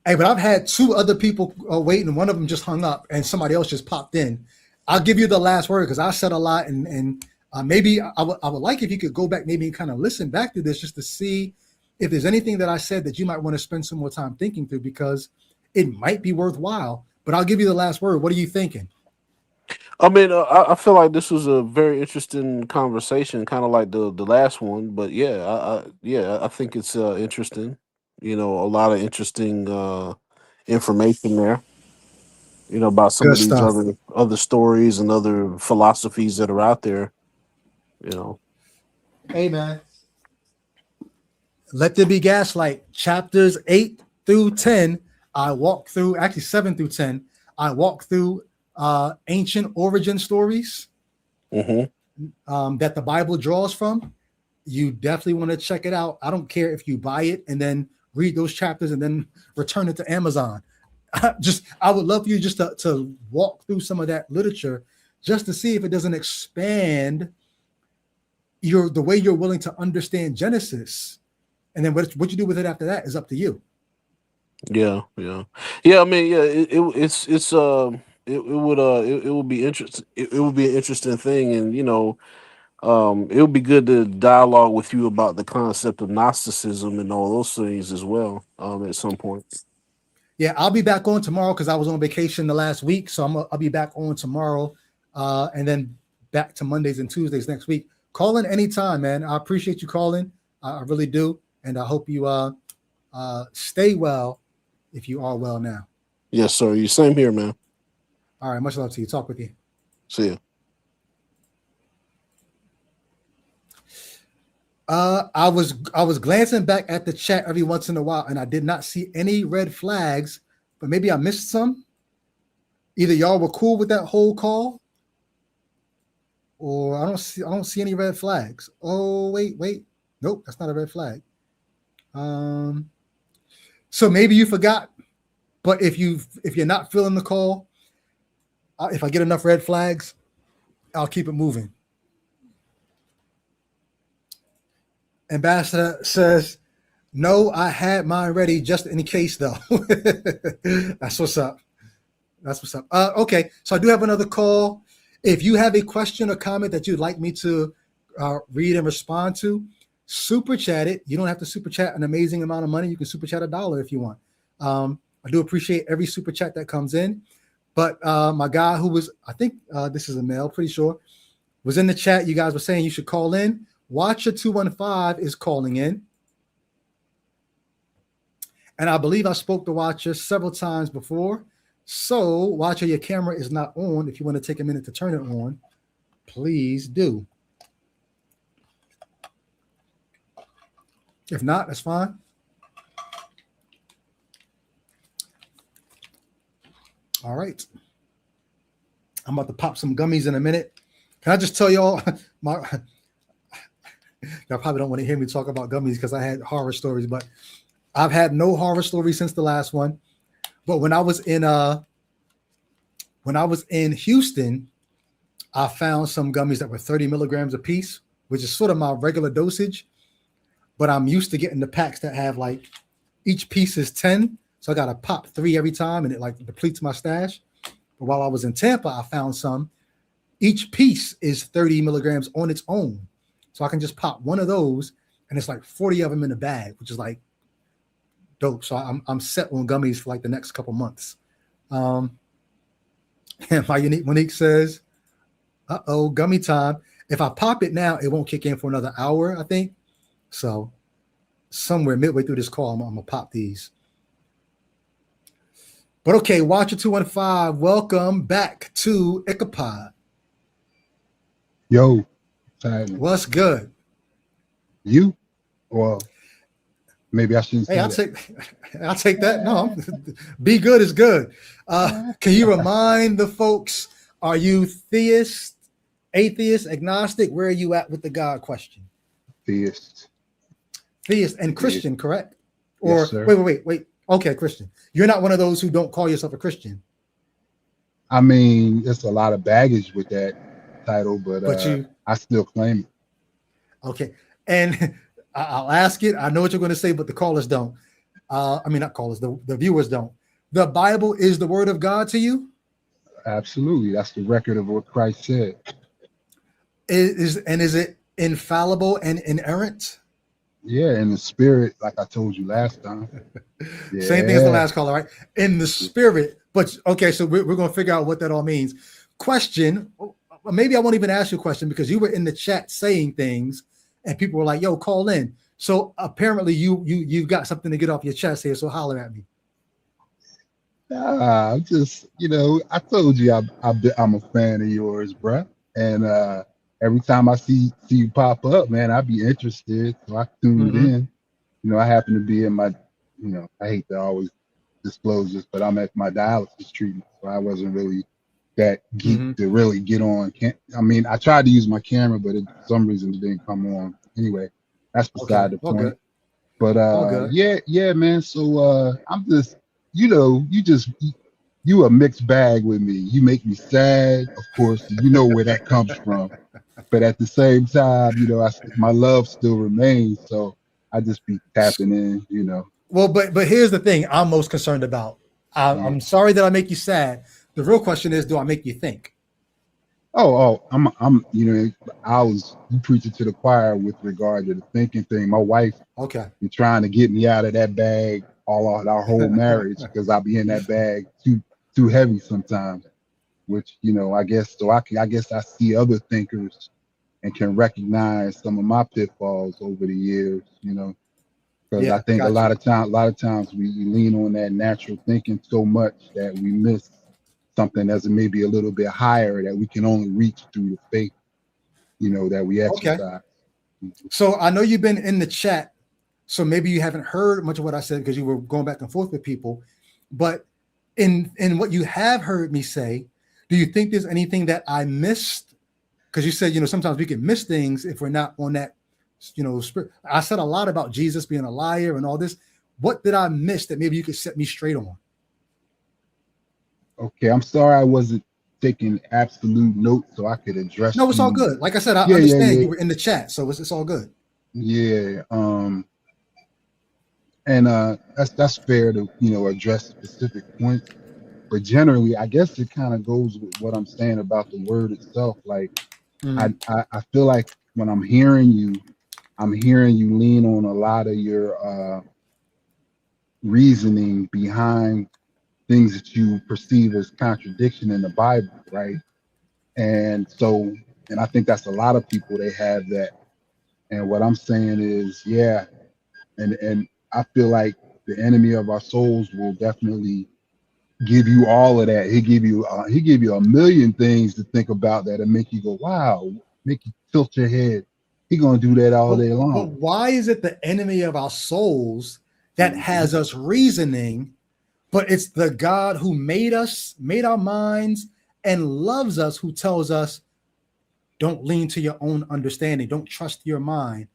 A: Hey, but I've had two other people waiting, and one of them just hung up, and somebody else just popped in. I'll give you the last word because I said a lot, and maybe I would like if you could go back, maybe kind of listen back to this just to see if there's anything that I said that you might want to spend some more time thinking through because it might be worthwhile. But I'll give you the last word. What are you thinking?
B: I mean, I feel like this was a very interesting conversation, kind of like the last one. But yeah, I think it's interesting. You know, a lot of interesting information there. You know, about some
A: Good
B: of these
A: stuff.
B: other stories and other philosophies that are out there. You know.
A: Hey, man. Let There Be Gaslight, chapters 8 through 10. I walk through, actually 7 through 10. I walk through ancient origin stories
B: Hmm.
A: that the Bible draws from. You definitely want to check it out. I don't care if you buy it and then read those chapters and then return it to Amazon. I would love for you just to walk through some of that literature just to see if it doesn't expand the way you're willing to understand Genesis. And then what you do with it after that is up to you.
B: Yeah. I mean, yeah. It would be interesting. It would be an interesting thing, and you know, it would be good to dialogue with you about the concept of Gnosticism and all those things as well. At some point.
A: Yeah, I'll be back on tomorrow because I was on vacation the last week. So I'll be back on tomorrow and then back to Mondays and Tuesdays next week. Call in anytime, man. I appreciate you calling. I really do. And I hope you stay well if you are well now.
B: Yes, sir. You same here, man.
A: All right. Much love to you. Talk with you.
B: See ya.
A: I was glancing back at the chat every once in a while, and I did not see any red flags, but maybe I missed some. Either y'all were cool with that whole call, or I don't see any red flags. Oh wait, nope, that's not a red flag. Um, so maybe you forgot, but if you're not feeling the call, if I get enough red flags, I'll keep it moving. Ambassador says, "No, I had mine ready just in case, though." That's what's up. That's what's up. Okay, so I do have another call. If you have a question or comment that you'd like me to read and respond to, super chat it. You don't have to super chat an amazing amount of money. You can super chat $1 if you want. I do appreciate every super chat that comes in. But my guy who was, I think this is a male, pretty sure, was in the chat. You guys were saying you should call in. Watcher 215 is calling in. And I believe I spoke to Watcher several times before. So, Watcher, your camera is not on. If you want to take a minute to turn it on, please do. If not, that's fine. All right. I'm about to pop some gummies in a minute. Can I just tell y'all, y'all probably don't want to hear me talk about gummies because I had horror stories, but I've had no horror stories since the last one. But when I was in Houston, I found some gummies that were 30 milligrams a piece, which is sort of my regular dosage. But I'm used to getting the packs that have like each piece is 10. So I got to pop 3 every time and it like depletes my stash. But while I was in Tampa, I found some. Each piece is 30 milligrams on its own. So I can just pop one of those and it's like 40 of them in a bag, which is like dope. So I'm set on gummies for like the next couple months. And my unique Monique says, gummy time. If I pop it now, it won't kick in for another hour, I think. So somewhere midway through this call, I'm going to pop these. But okay, Watcher 215, welcome back to Ichabod.
C: Yo, Simon.
A: What's good?
C: You? Well, maybe I shouldn't
A: Hey,
C: say
A: I'll take that. No, be good is good. Can you remind the folks, are you theist, atheist, agnostic? Where are you at with the God question?
C: theist.
A: Theist and Christian, correct?
C: Yes,
A: Or
C: sir.
A: wait. Okay, Christian. You're not one of those who don't call yourself a Christian.
C: I mean, there's a lot of baggage with that title, but
A: But you
C: I still claim it.
A: okay. And I'll ask it. I know what you're going to say, but the callers don't. I mean, not callers, the viewers don't. The Bible is the word of God to you?
C: Absolutely. That's the record of what Christ said.
A: Is it infallible and inerrant?
C: Yeah, in the spirit, like I told you last time.
A: Same thing as the
C: Yeah.
A: last caller, right? In the spirit. But okay, so we're going to figure out what that all means. Question, maybe I won't even ask you a question because you were in the chat saying things and people were like, yo, call in. So apparently you've got something to get off your chest here, so holler at me.
C: I'm just, I told you I'm a fan of yours, bruh. And every time I see you pop up, man, I'd be interested. So I tuned in. I happen to be in my, I hate to always disclose this, but I'm at my dialysis treatment. So I wasn't really that geek to really get on. I mean, I tried to use my camera, but for some reason it didn't come on. Anyway, that's beside the
A: all
C: point.
A: good.
C: But
A: All good.
C: yeah, man. So I'm just, you a mixed bag with me. You make me sad, of course. You know where that comes from. But at the same time, my love still remains. So I just be tapping in.
A: Well, but here's the thing I'm most concerned about. I'm sorry that I make you sad. The real question is, do I make you think?
C: I'm you preaching to the choir with regard to the thinking thing. My wife be trying to get me out of that bag all our whole marriage because I'll be in that bag too heavy sometimes, which I guess so. I guess I see other thinkers and can recognize some of my pitfalls over the years, because I think a lot of times we lean on that natural thinking so much that we miss something that's maybe a little bit higher that we can only reach through the faith, that we exercise.
A: So I know you've been in the chat, so maybe you haven't heard much of what I said because you were going back and forth with people. But in what you have heard me say, do you think there's anything that I missed? Because you said, sometimes we can miss things if we're not on that, spirit. I said a lot about Jesus being a liar and all this. What did I miss that maybe you could set me straight on?
C: Okay, I'm sorry I wasn't taking absolute notes so I could address.
A: No, it's all good. Like I said, I understand you were in the chat, so it's all good.
C: Yeah. And that's fair to address specific points, but generally, I guess it kind of goes with what I'm saying about the word itself. Like, I feel like when I'm hearing you lean on a lot of your reasoning behind things that you perceive as contradiction in the Bible, right? And I think that's a lot of people, they have that. And what I'm saying is, yeah, and I feel like the enemy of our souls will definitely give you all of that. He give you a million things to think about that'll make you go, wow, make you tilt your head. He gonna do that all day long.
A: But why is it the enemy of our souls that has us reasoning? But it's the God who made us, made our minds, and loves us, who tells us, don't lean to your own understanding. Don't trust your mind.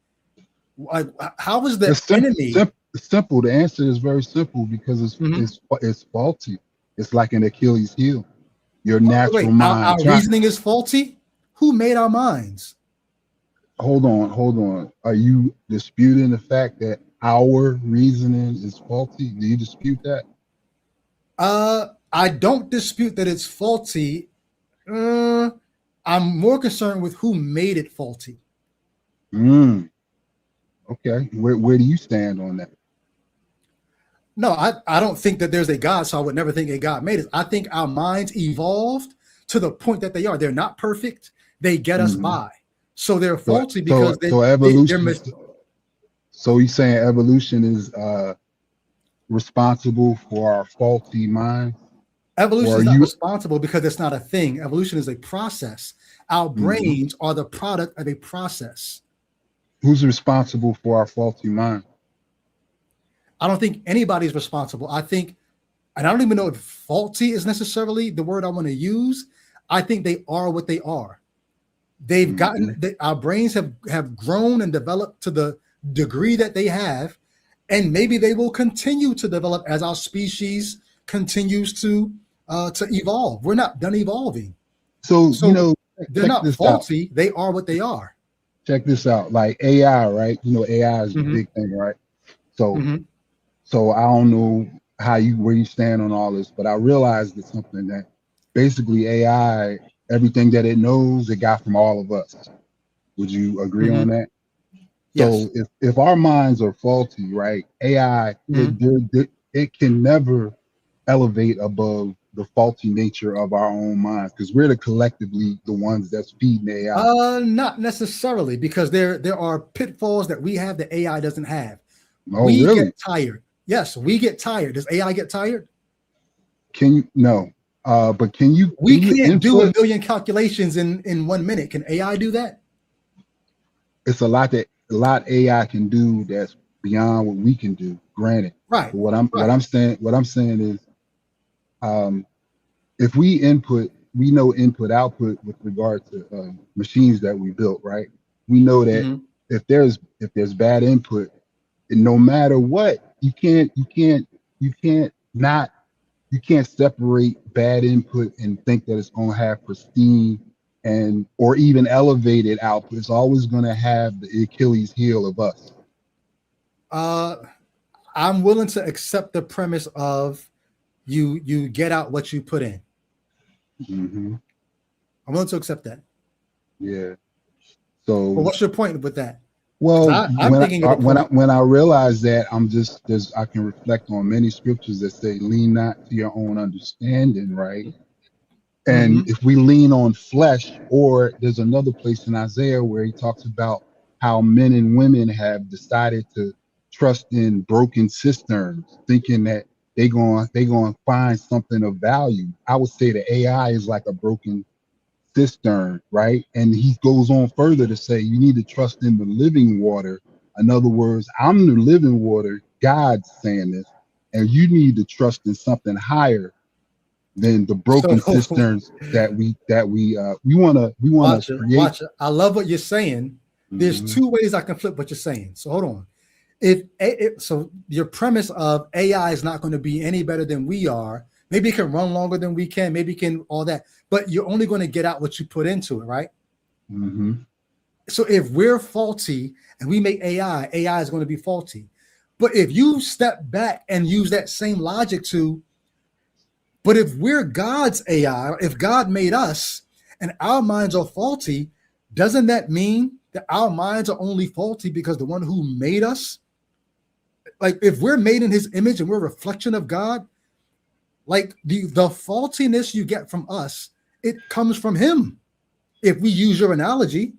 A: How is the enemy?
C: It's simple. The answer is very simple because it's faulty. It's like an Achilles heel. Your natural mind.
A: Our reasoning is faulty? Who made our minds?
C: Hold on. Are you disputing the fact that our reasoning is faulty? Do you dispute that?
A: I don't dispute that it's faulty. I'm more concerned with who made it faulty.
C: Okay. Where do you stand on that?
A: No, I don't think that there's a God, so I would never think a God made us. I think our minds evolved to the point that they are. They're not perfect. They get us by. So they're faulty because
C: evolution. So you're saying evolution is responsible for our faulty minds?
A: Evolution is not responsible because it's not a thing. Evolution is a process. Our brains are the product of a process.
C: Who's responsible for our faulty mind?
A: I don't think anybody's responsible. I think, and I don't even know if faulty is necessarily the word I want to use. I think they are what they are. They've gotten, our brains have grown and developed to the degree that they have, and maybe they will continue to develop as our species continues to evolve. We're not done evolving.
C: So
A: they're not faulty. They are what they are.
C: Check this out. Like AI, right? AI is the big thing, right? So So I don't know where you stand on all this, but I realized that something that basically AI, everything that it knows, it got from all of us. Would you agree on that?
A: Yes.
C: So if our minds are faulty, right? AI, it can never elevate above the faulty nature of our own minds because we're collectively the ones that's feeding AI.
A: Not necessarily, because there are pitfalls that we have that AI doesn't have.
C: Oh,
A: We
C: really?
A: get tired. Yes, we get tired. Does AI get tired?
C: Can you no? But can you
A: We can't do a
C: input?
A: million calculations in 1 minute. Can AI do that?
C: It's a lot AI can do that's beyond what we can do. Granted,
A: Right.
C: but what I'm saying is, if we input, we know input output with regard to machines that we built, right? We know that if there's bad input, and no matter what, you can't separate bad input and think that it's going to have pristine and or even elevated output. It's always going to have the Achilles heel of us.
A: I'm willing to accept the premise of you get out what you put in. I'm willing to accept that.
C: Yeah. So,
A: but what's your point with that?
C: Well,
A: I'm thinking of a point.
C: when I realize that, I can reflect on many scriptures that say, "Lean not to your own understanding," right? And if we lean on flesh, or there's another place in Isaiah where he talks about how men and women have decided to trust in broken cisterns, thinking that they're going to find something of value. I would say the AI is like a broken cistern, right? And he goes on further to say you need to trust in the living water. In other words, I'm the living water. God's saying this, and you need to trust in something higher than the broken cisterns that we want to create.
A: Watch it. I love what you're saying. There's two ways I can flip what you're saying. So hold on. So your premise of AI is not going to be any better than we are. Maybe it can run longer than we can. Maybe it can all that. But you're only going to get out what you put into it, right? So if we're faulty and we make AI is going to be faulty. But if you step back and use that same logic but if we're God's AI, if God made us and our minds are faulty, doesn't that mean that our minds are only faulty because the one who made us? Like if we're made in his image and we're a reflection of God, like the faultiness you get from us, it comes from him. If we use your analogy.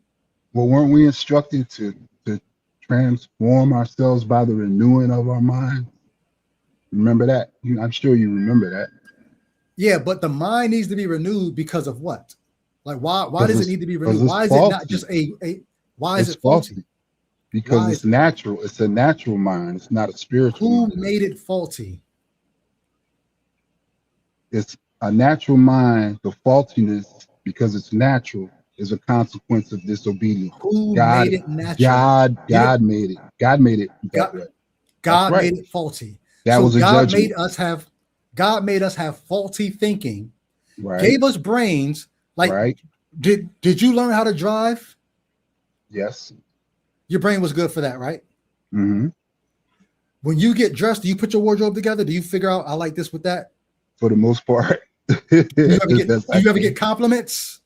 C: Well, weren't we instructed to transform ourselves by the renewing of our mind? Remember that? I'm sure you remember that.
A: Yeah, but the mind needs to be renewed because of what? Like why does it need to be renewed? Why is it not just why is it faulty?
C: Because it's natural. It's a natural mind. It's not a spiritual mind.
A: Who made it faulty?
C: It's a natural mind. The faultiness, because it's natural, is a consequence of disobedience.
A: Who made it natural?
C: God made it. God made it that way.
A: God made it faulty.
C: That was a
A: God
C: judgment.
A: made us have faulty thinking.
C: Right.
A: Gave us brains. Like,
C: right.
A: Did you learn how to drive?
C: Yes.
A: Your brain was good for that, right?
C: When
A: you get dressed, do you put your wardrobe together? Do you figure out I like this with that?
C: For the most part.
A: Do you ever get compliments?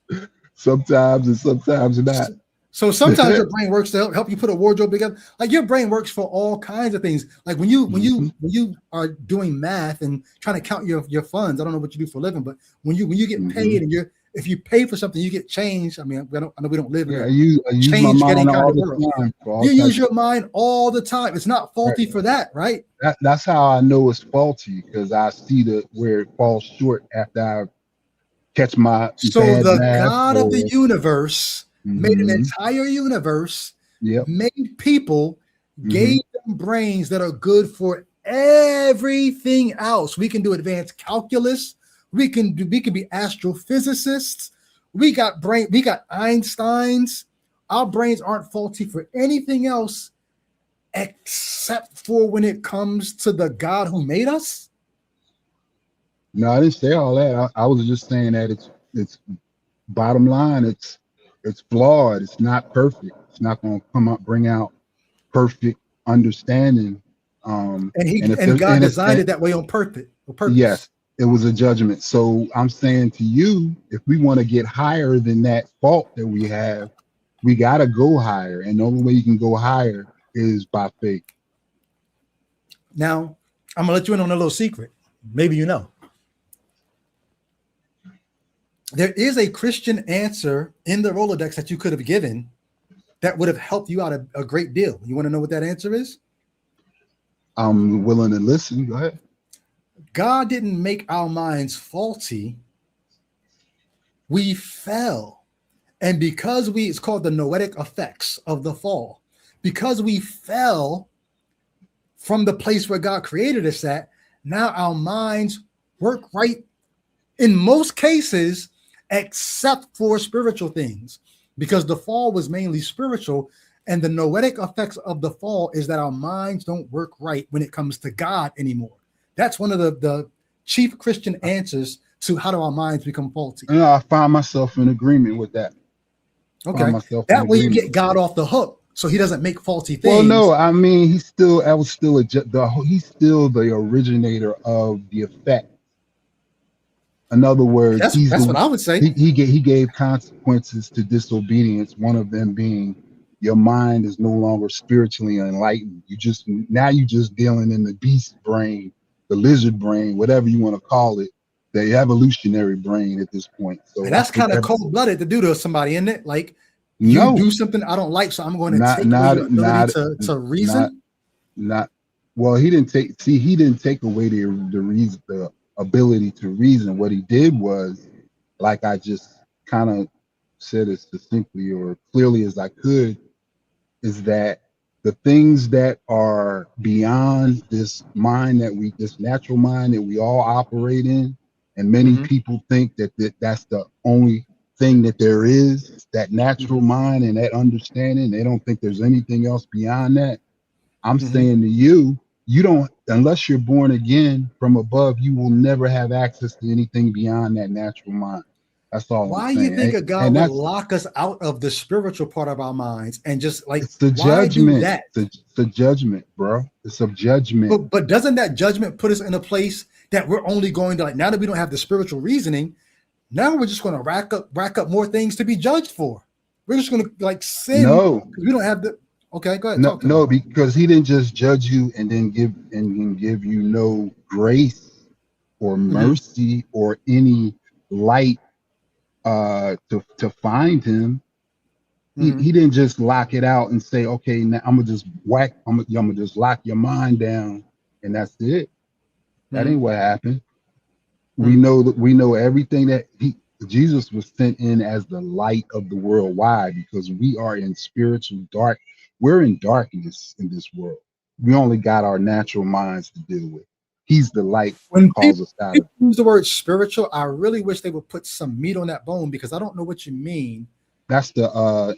A: Sometimes
C: and sometimes not.
A: So sometimes your brain works to help you put a wardrobe together. Like your brain works for all kinds of things. Like when you are doing math and trying to count your funds, I don't know what you do for a living, but when you get paid and if you pay for something, you get change. I mean, I know we don't live in
C: I use my mind all the time.
A: You use your mind all the time. It's not faulty for that, right?
C: That's how I know it's faulty, because I see where it falls short after I catch my.
A: So the God of the universe made an entire universe, made people, gave them brains that are good for everything else. We can do advanced calculus. We can be astrophysicists. We got Einsteins. Our brains aren't faulty for anything else except for when it comes to the God who made us.
C: No, I didn't say all that. I was just saying that it's bottom line. It's flawed. It's not perfect. It's not going to bring out perfect understanding
A: And God designed it that way on purpose.
C: Yes, it was a judgment. So I'm saying to you, if we want to get higher than that fault that we have, we got to go higher. And the only way you can go higher is by faith.
A: Now, I'm going to let you in on a little secret. Maybe you know. There is a Christian answer in the Rolodex that you could have given that would have helped you out a great deal. You want to know what that answer is?
C: I'm willing to listen. Go ahead.
A: God didn't make our minds faulty. We fell. And because it's called the noetic effects of the fall, because we fell from the place where God created us at, now our minds work right in most cases, except for spiritual things, because the fall was mainly spiritual. And the noetic effects of the fall is that our minds don't work right when it comes to God anymore. That's one of the chief Christian answers to how do our minds become faulty.
C: And I find myself in agreement with that.
A: Okay, that way you get God off the hook, so he doesn't make faulty things.
C: Well, no, I mean he's still the originator of the effect. In other words,
A: that's what I would say.
C: He gave consequences to disobedience. One of them being your mind is no longer spiritually enlightened. You just dealing in the beast brain, the lizard brain, whatever you want to call it, the evolutionary brain at this point. So
A: and that's kind of cold-blooded to do to somebody, isn't it? Like you do something I don't like, so I'm going to take away your ability to reason.
C: Well, he didn't take away the reason, the ability to reason. What he did was, like I just kind of said as succinctly or clearly as I could, is that the things that are beyond this natural mind that we all operate in, and many people think that's the only thing that there is, that natural mind and that understanding. They don't think there's anything else beyond that. I'm saying to you, you don't, unless you're born again from above, you will never have access to anything beyond that natural mind. That's all.
A: Why
C: I'm saying.
A: You think a God would lock us out of the spiritual part of our minds and just like
C: it's the judgment? That? It's the judgment, bro. It's a judgment.
A: But doesn't that judgment put us in a place that we're only going to, like, now that we don't have the spiritual reasoning, now we're just going to rack up more things to be judged for. We're just going to like sin.
C: No,
A: we don't have the. Okay, go ahead.
C: No, because he didn't just judge you and then give you no grace or mercy or any light to find him. He didn't just lock it out and say, okay, now I'm gonna just lock your mind down and that's it. That ain't what happened. We know everything that Jesus was sent in as the light of the world. Why? Because we are in spiritual dark. We're in darkness in this world. We only got our natural minds to deal with. He's the light that calls us out of it.
A: Use the word spiritual. I really wish they would put some meat on that bone, because I don't know what you mean.
C: That's the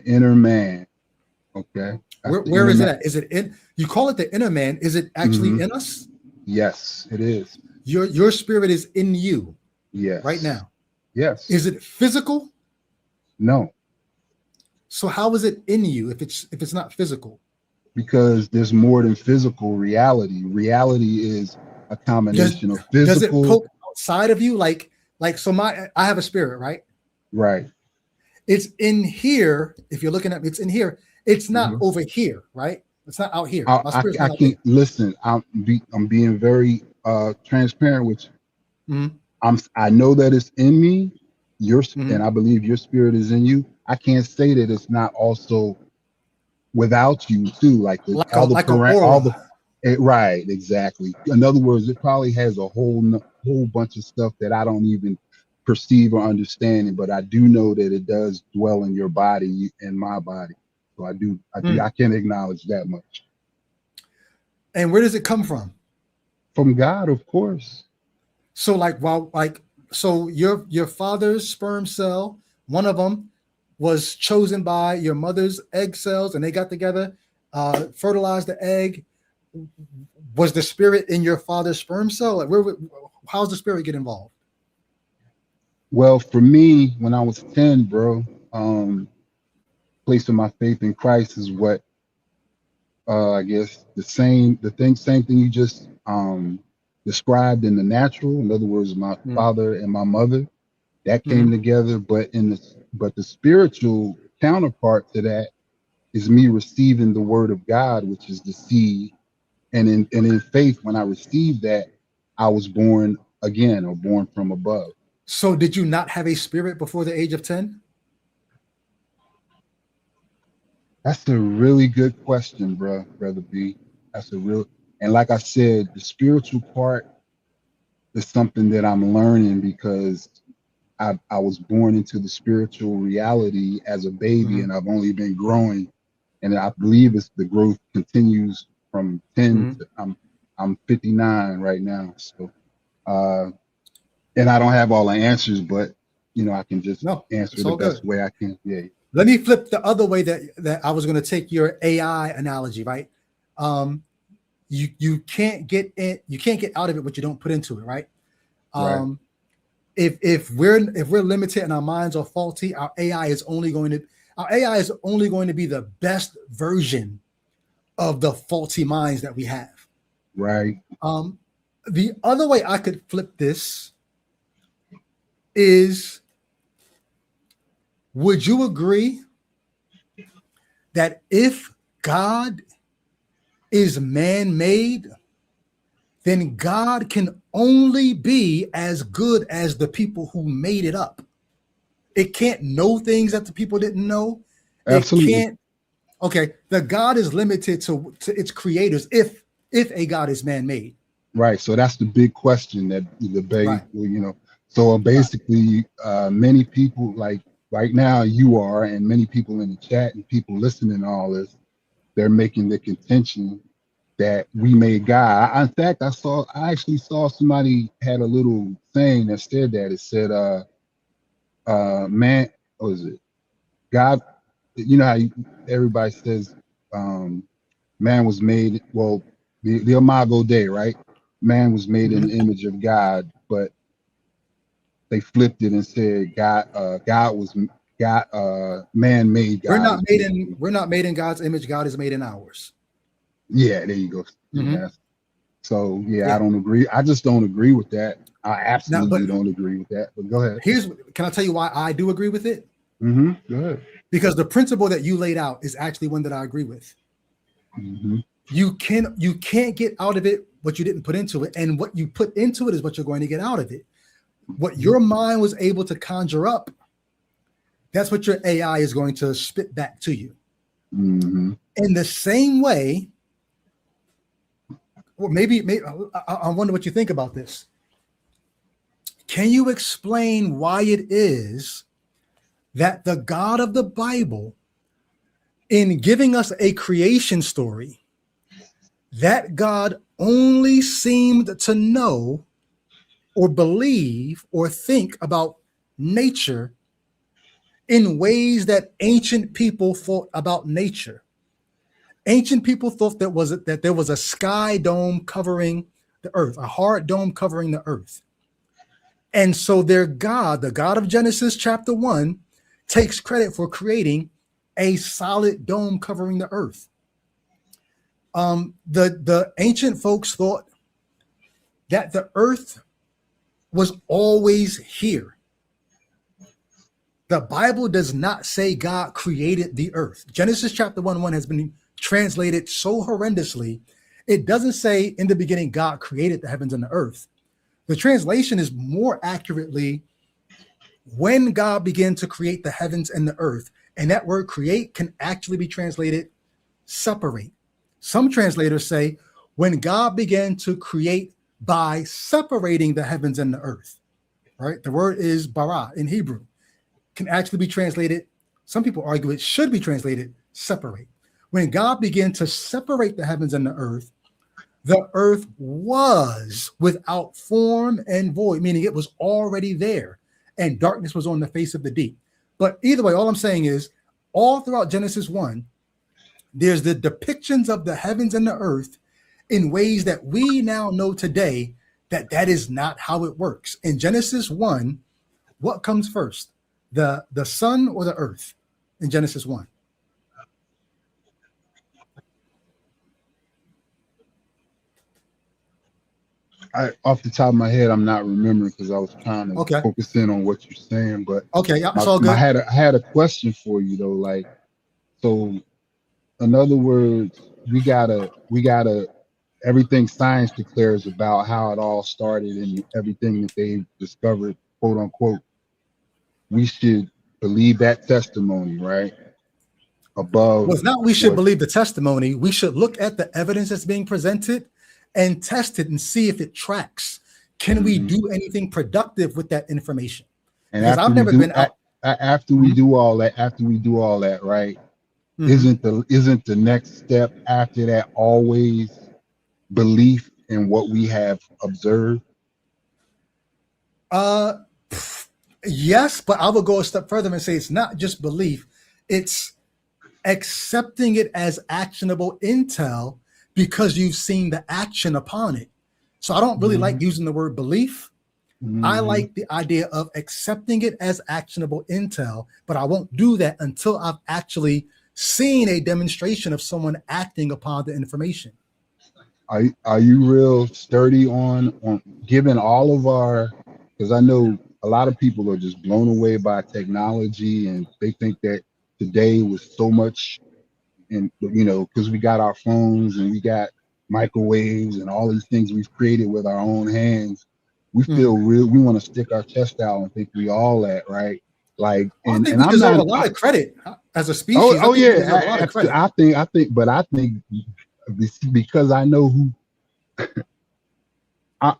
C: inner man. Okay.
A: Where is it at? Is it in? You call it the inner man. Is it actually in us?
C: Yes, it is.
A: Your spirit is in you.
C: Yes.
A: Right now.
C: Yes.
A: Is it physical?
C: No.
A: So how is it in you if it's not physical?
C: Because there's more than physical reality. Reality is a combination of physical.
A: Does it poke outside of you? Like so I have a spirit, right?
C: Right.
A: It's in here. If you're looking at me, it's in here. It's not over here, right? It's not out here.
C: I can't listen. I'm being very transparent with you. I know that it's in me. And I believe your spirit is in you. I can't say that it's not also without you too, right, exactly. In other words, it probably has a whole bunch of stuff that I don't even perceive or understand, but I do know that it does dwell in your body and my body. So I can acknowledge that much.
A: And where does it come from?
C: From God, of course.
A: So so your father's sperm cell, one of them was chosen by your mother's egg cells, and they got together, fertilized the egg. Was the spirit in your father's sperm cell? Like, how's the spirit get involved?
C: Well, for me, when I was 10, bro, placing my faith in Christ is what I guess same thing you just described in the natural. In other words, my father and my mother, that came together. But the spiritual counterpart to that is me receiving the word of God, which is the seed. And in faith, when I received that, I was born again, or born from above.
A: So did you not have a spirit before the age of 10?
C: That's a really good question, brother B. And like I said, the spiritual part is something that I'm learning, because I was born into the spiritual reality as a baby, and I've only been growing, and I believe the growth continues from 10 to I'm 59 right now. So and I don't have all the answers, but I can just answer the best way I can. Yeah.
A: Let me flip the other way that I was going to take your AI analogy, right? You can't get out of it what you don't put into it, right?
C: Right.
A: If we're limited and our minds are faulty, our AI is only going to be the best version of the faulty minds that we have.
C: Right.
A: The other way I could flip this is, would you agree that if God is man-made, then God can only be as good as the people who made it up? It can't know things that the people didn't know.
C: Absolutely.
A: It can't. Okay, the God is limited to its creators if a God is man-made.
C: Right. So that's the big question that the debate,
A: Right.
C: So basically, many people, like right now you are, and many people in the chat and people listening to all this, they're making the contention that we made God. In fact, I actually saw somebody had a little saying that said that. It said, man, what is it? God, how everybody says man was made, well, the Imago Dei, right? Man was made in the image of God, but they flipped it and said man made God.
A: We're not made in God's image. God is made in ours.
C: Yeah, there you go. Yeah. So I don't agree. I just don't agree with that. I absolutely don't agree with that. But go ahead.
A: Can I tell you why I do agree with it?
C: Go ahead.
A: Because the principle that you laid out is actually one that I agree with. You can't get out of it what you didn't put into it, and what you put into it is what you're going to get out of it. What your mind was able to conjure up, that's what your AI is going to spit back to you. In the same way, well, maybe I wonder what you think about this. Can you explain why it is that the God of the Bible, in giving us a creation story, that God only seemed to know or believe or think about nature in ways that ancient people thought about nature? Ancient people thought that there was a sky dome covering the earth, a hard dome covering the earth. And so their God, the God of Genesis chapter 1, takes credit for creating a solid dome covering the earth. The ancient folks thought that the earth was always here. The Bible does not say God created the earth. Genesis chapter 1:1 has been translated so horrendously. It doesn't say in the beginning God created the heavens and the earth. The translation is more accurately when God began to create the heavens and the earth. And that word create can actually be translated separate. Some translators say when God began to create by separating the heavens and the earth, right? The word is bara in Hebrew, can actually be translated. Some people argue it should be translated separate. When God began to separate the heavens and the earth was without form and void, meaning it was already there, and darkness was on the face of the deep. But either way, all I'm saying is, all throughout Genesis 1, there's the depictions of the heavens and the earth in ways that we now know today that is not how it works. In Genesis 1, what comes first? The sun or the earth in Genesis 1?
C: Off the top of my head, I'm not remembering because I was trying to
A: Okay.
C: focus in on what you're saying. But
A: Okay, yeah, it's all good.
C: I had a question for you though. Like, so in other words, we gotta everything science declares about how it all started and everything that they discovered, quote unquote. We should believe that testimony, right? Above
A: Well, it's not we should
C: what.
A: believe the testimony. We should look at the evidence that's being presented and test it and see if it tracks. Can we
C: Mhm.
A: do anything productive with that information?
C: And
A: Because
C: after
A: I've
C: we
A: never
C: do
A: been out.
C: after we do all that, right?
A: Mhm.
C: Isn't the next step after that always belief in what we have observed?
A: Uh, yes, but I will go a step further and say it's not just belief, it's accepting it as actionable intel because you've seen the action upon it. So I don't really like using the word belief. I
C: Mm-hmm.
A: like the idea of accepting it as actionable intel, but I won't do that until I've actually seen a demonstration of someone acting upon the information.
C: Are you real sturdy on given all of our, because I know a lot of people are just blown away by technology and they think that today was so much, and because we got our phones and we got microwaves and all these things we've created with our own hands, we feel real, we want to stick our chest out and think we all that, right? Like,
A: I think
C: and
A: we
C: I'm
A: deserve
C: not
A: a lot of credit as a
C: oh
A: species. I
C: oh
A: think we
C: yeah,
A: deserve a lot of credit.
C: I think because I know who I,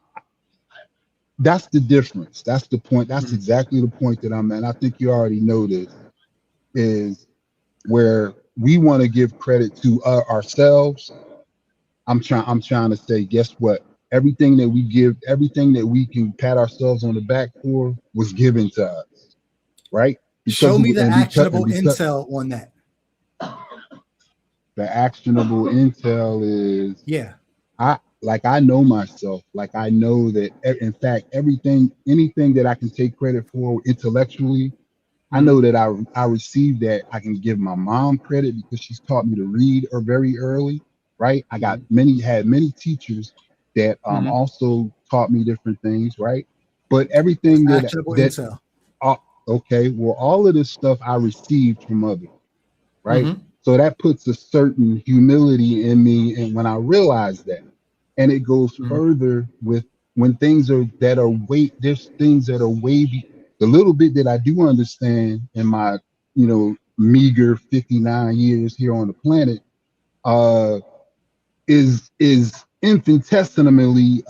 C: that's the difference. That's the point. That's
A: Mhm.
C: exactly the point that I'm at. I think you already know this, is where we want to give credit to ourselves. I'm trying to say, guess what? Everything that we can pat ourselves on the back for was given to us, right?
A: Show me the actionable
C: Because
A: intel on that.
C: the actionable intel is,
A: Yeah.
C: I know myself. Like I know that in fact anything that I can take credit for intellectually, I know
A: Mhm.
C: that I received that. I can give my mom credit because she's taught me to read very early, right? I got
A: Mhm.
C: many teachers that
A: Mhm.
C: also taught me different things, right? But
A: That's
C: everything
A: actionable intel.
C: uh, okay, well, all of this stuff I received from others, right?
A: Mhm.
C: So that puts a certain humility in me, and when I realize that, and it goes
A: Mhm.
C: further with when things are that are way there's things that are wavy. The little bit that I do understand in my meager 59 years here on the planet uh is infinitesimally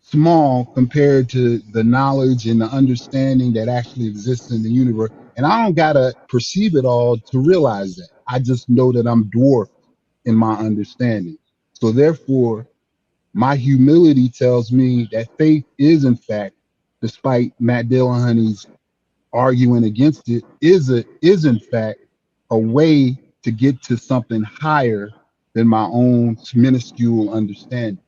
C: small compared to the knowledge and the understanding that actually exists in the universe. And I don't gotta perceive it all to realize that. I just know that I'm dwarfed in my understanding. So therefore, my humility tells me that faith is, in fact, despite Matt Dillahunty's arguing against it, is in fact a way to get to something higher than my own minuscule understanding.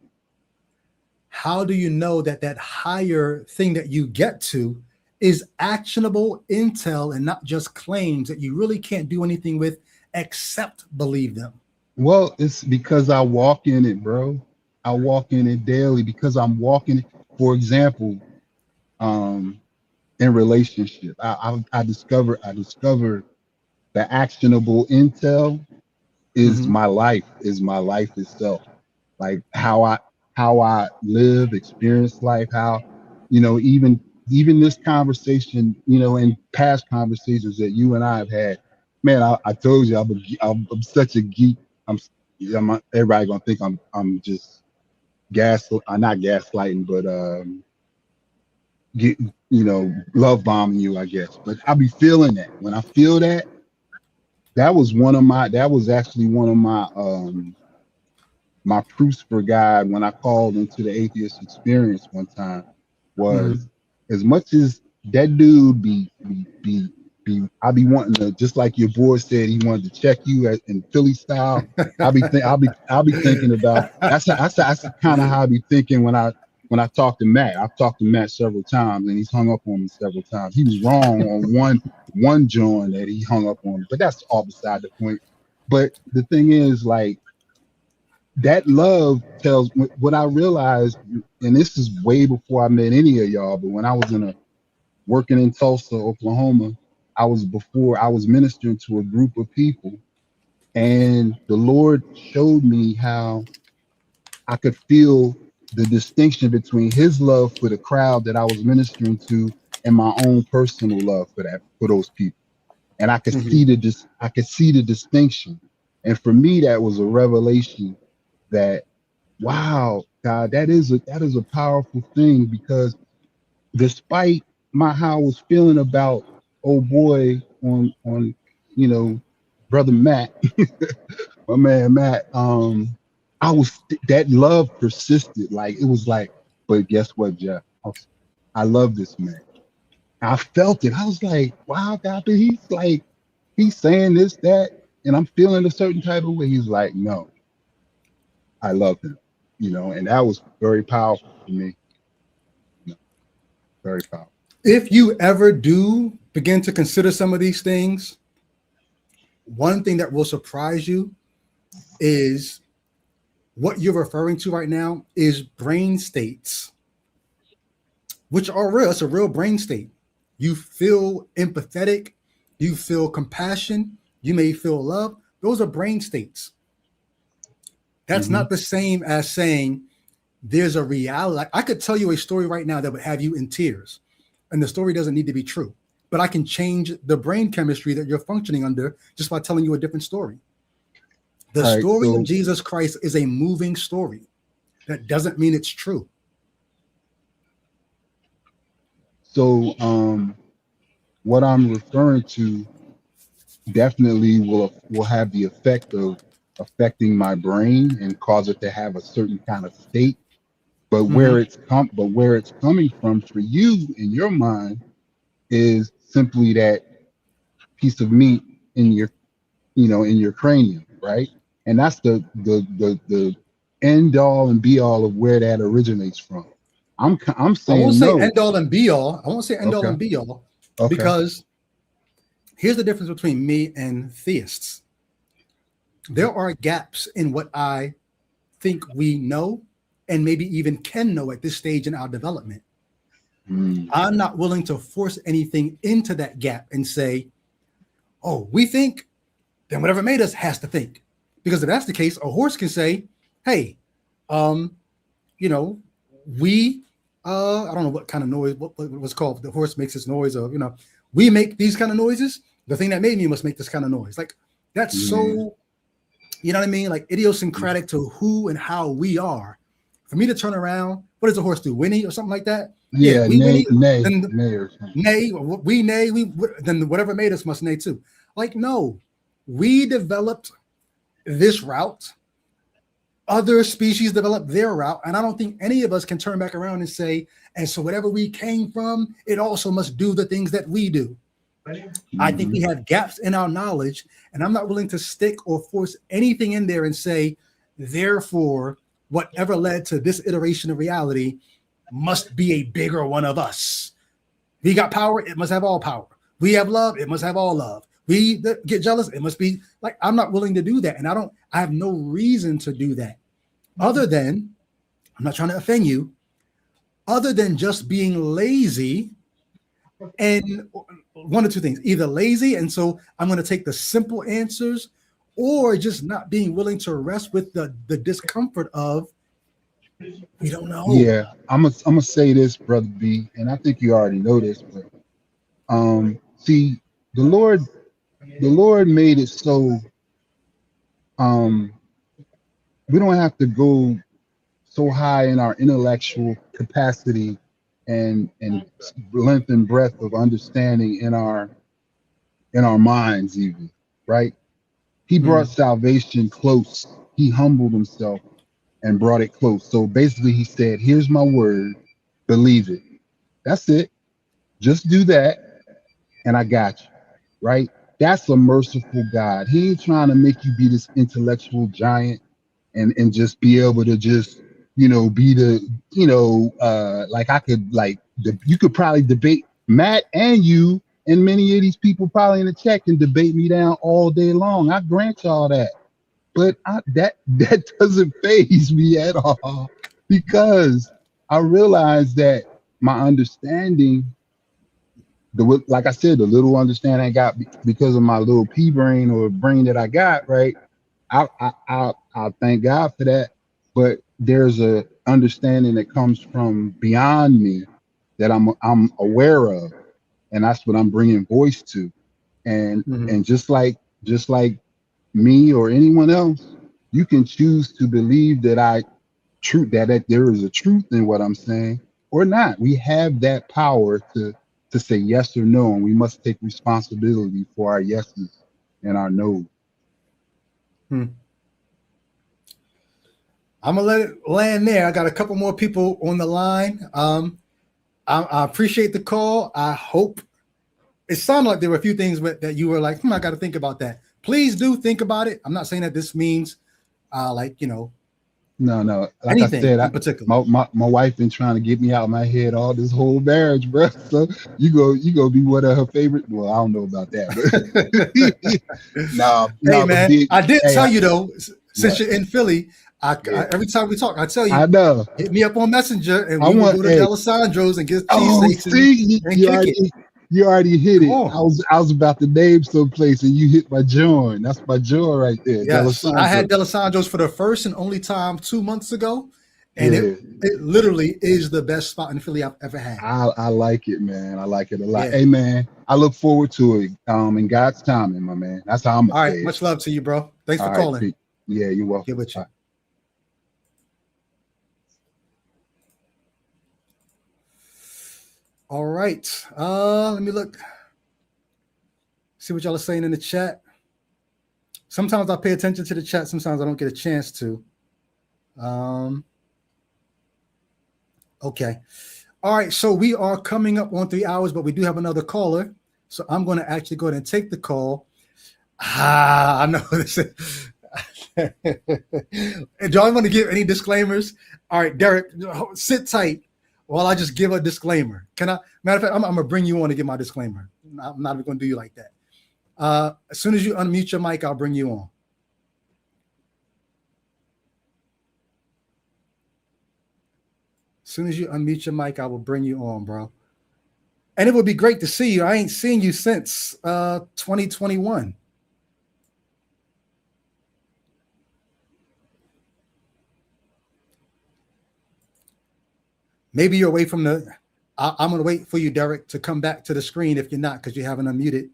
A: How do you know that that higher thing that you get to is actionable intel and not just claims that you really can't do anything with except believe them?
C: Well, it's because I walk in it, bro. I walk in it daily because I'm walking it. For example, um, in relationship, I discover the actionable intel
A: Mhm.
C: is my life itself. Like how I live, experience life, how even this conversation, and past conversations that you and I have had. Man, I told you I'm such a geek. I'm, everybody gonna think I'm just I'm not gaslighting, but get, love bombing you, I guess. But I be feeling that. When I feel that, that was actually one of my proofs for God when I called into the atheist experience one time was,
A: Mhm.
C: as much as that dude I be wanting to, just like your boy said he wanted to check you in Philly style. I'll be thinking about that's kind of how I be thinking when I talk to Matt. I've talked to Matt several times and he's hung up on me several times. He was wrong on one joint that he hung up on me, but that's all beside the point. But the thing is, like, that love tells what I realized, and this is way before I met any of y'all, but when I was working in Tulsa, Oklahoma, I was ministering to a group of people, and the Lord showed me how I could feel the distinction between his love for the crowd that I was ministering to and my own personal love for those people. And I could see the distinction. And for me, that was a revelation that, wow, God, that is a powerful thing, because despite how I was feeling about old boy on brother Matt, my man Matt, I was that love persisted. Like, it was like, but guess what, Jeff? I love this man. I felt it. I was like, wow, God, but he's saying this, that, and I'm feeling a certain type of way. He's like, no, I love him, and that was very powerful for me. Very powerful.
A: If you ever do begin to consider some of these things, one thing that will surprise you is what you're referring to right now is brain states, which are real. It's a real brain state. You feel empathetic, you feel compassion, you may feel love. Those are brain states. That's not the same as saying there's a reality. Like, I could tell you a story right now that would have you in tears, and the story doesn't need to be true, but I can change the brain chemistry that you're functioning under just by telling you a different story. The story of Jesus Christ is a moving story. That doesn't mean it's true.
C: So what I'm referring to definitely will have the effect of affecting my brain and cause it to have a certain kind of state. But where it's coming from for you in your mind is simply that piece of meat in your cranium, right? And that's the end all and be all of where that originates from. I'm saying
A: I won't
C: no.
A: say end all and be all. I won't say end all and be all, because here's the difference between me and theists. There are gaps in what I think we know and maybe even can know at this stage in our development. I'm not willing to force anything into that gap and say, oh, we think, then whatever made us has to think. Because if that's the case, a horse can say, hey, we, I don't know what kind of noise, what was called, the horse makes its noise of, we make these kind of noises. The thing that made me must make this kind of noise. Like, that's so, you know what I mean? Like, idiosyncratic to who and how we are. For me to turn around, what does a horse do? Whinny or something like that?
C: Yeah,
A: we
C: neigh,
A: neigh, we neigh, then whatever made us must neigh too. Like, no, we developed this route. Other species developed their route. And I don't think any of us can turn back around and say, and so whatever we came from, it also must do the things that we do. I think we have gaps in our knowledge, and I'm not willing to stick or force anything in there and say, therefore, whatever led to this iteration of reality must be a bigger one of us. We got power, it must have all power. We have love, it must have all love. We get jealous, it must be like, I'm not willing to do that. And I have no reason to do that other than, I'm not trying to offend you, other than just being lazy. And one or two things, either lazy, and so I'm going to take the simple answers, or just not being willing to rest with the discomfort of, we don't know.
C: Yeah, I'm gonna say this, brother B, and I think you already know this, but see, the Lord made it so we don't have to go so high in our intellectual capacity and length and breadth of understanding in our minds, even, right? He brought salvation close. He humbled himself and brought it close. So basically he said, here's my word, believe it. That's it. Just do that and I got you, right? That's a merciful God. He ain't trying to make you be this intellectual giant and just be able to just, be the, like I could, like, you could probably debate Matt and you and many of these people probably in the chat can debate me down all day long. I grant y'all that. but that doesn't faze me at all because I realize that my understanding, like I said, the little understanding I got because of my little pea brain or brain that I got, right? I thank God for that. But there's a understanding that comes from beyond me that I'm aware of, and that's what I'm bringing voice to. And just like me or anyone else, you can choose to believe that there is a truth in what I'm saying or not. We have that power to say yes or no, and we must take responsibility for our yeses and our no's.
A: I'm gonna let it land there. I got a couple more people on the line. I appreciate the call. I hope it sounded like there were a few things that you were like, I got to think about that. Please do think about it. I'm not saying that this means,
C: No. Like
A: anything
C: I said,
A: in particular.
C: my wife been trying to get me out of my head all this whole marriage, bro. So you go be one of her favorite. Well, I don't know about that, but no,
A: Hey
C: but
A: man,
C: big.
A: I did
C: Hey,
A: tell you though, since
C: what?
A: you're in Philly,
C: Yeah.
A: every time we talk, I tell you,
C: I know.
A: hit me up on Messenger and
C: I
A: we will
C: want.
A: go to
C: Hey,
A: D'Alessandro's and get
C: oh,
A: cheesesteaks
C: see,
A: and kick it.
C: you already hit
A: Come
C: it.
A: on.
C: I was about to name some place, and you hit my joint. That's my joint right there,
A: Yes, I had
C: D'Alessandro.
A: D'Alessandro's for the first and only time 2 months ago, and
C: Yeah.
A: it literally is the best spot in Philly I've ever had.
C: I like it, man. I like it a lot.
A: Yeah.
C: Hey, man, I look forward to it. In God's timing, my man. That's how I'm gonna
A: All
C: say
A: right.
C: it.
A: Much love to you, bro. Thanks
C: All
A: for
C: right,
A: calling.
C: Pete. Yeah, you're welcome.
A: Get with you.
C: Bye.
A: All right. Let me look. See what y'all are saying in the chat. Sometimes I pay attention to the chat. Sometimes I don't get a chance to. Okay. All right. So we are coming up on 3 hours, but we do have another caller. So I'm going to actually go ahead and take the call. I know this. And do y'all want to give any disclaimers? All right, Derek, sit tight while I just give a disclaimer. Can I? Matter of fact, I'm going to bring you on to give my disclaimer. I'm not even going to do you like that. As soon as you unmute your mic, I'll bring you on. As soon as you unmute your mic, I will bring you on, bro. And it would be great to see you. I ain't seen you since 2021. Maybe you're away from the. I'm going to wait for you, Derek, to come back to the screen if you're not, because you haven't unmuted.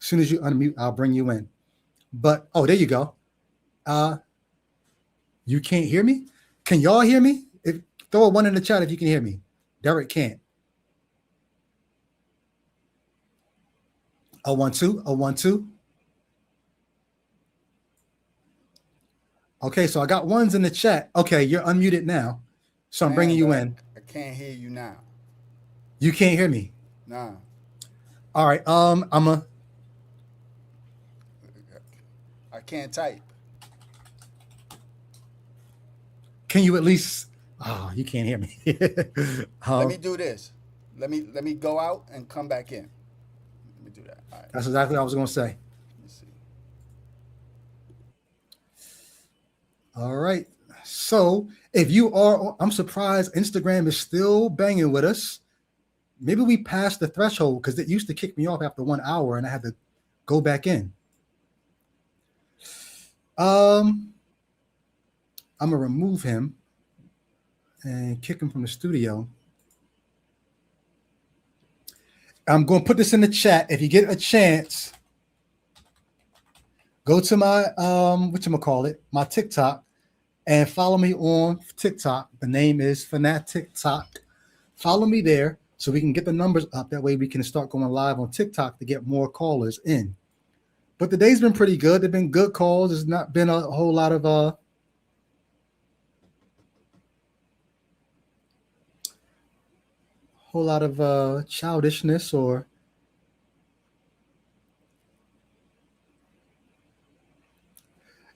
A: As soon as you unmute, I'll bring you in. But, oh, there you go. You can't hear me? Can y'all hear me? Throw a 1 in the chat if you can hear me. Derek can't. A 1 2, a 1 2. Okay, so I got 1s in the chat. Okay, you're unmuted now. So I'm bringing you in.
D: I can't hear you now.
A: You can't hear me?
D: Nah.
A: All right,
D: I can't type.
A: Can you at least? Oh, you can't hear me.
D: Let me do this. Let me go out and come back in. Let me do that. All right.
A: That's exactly what I was going to say.
D: Let me see.
A: All right. So if you are, I'm surprised Instagram is still banging with us. Maybe we passed the threshold because it used to kick me off after 1 hour and I had to go back in. I'm going to remove him and kick him from the studio. I'm going to put this in the chat. If you get a chance, go to my, my TikTok and follow me on TikTok. The name is Fanatic Talk. Follow me there so we can get the numbers up. That way we can start going live on TikTok to get more callers in. But the day's been pretty good. There've been good calls. There's not been a whole lot of childishness or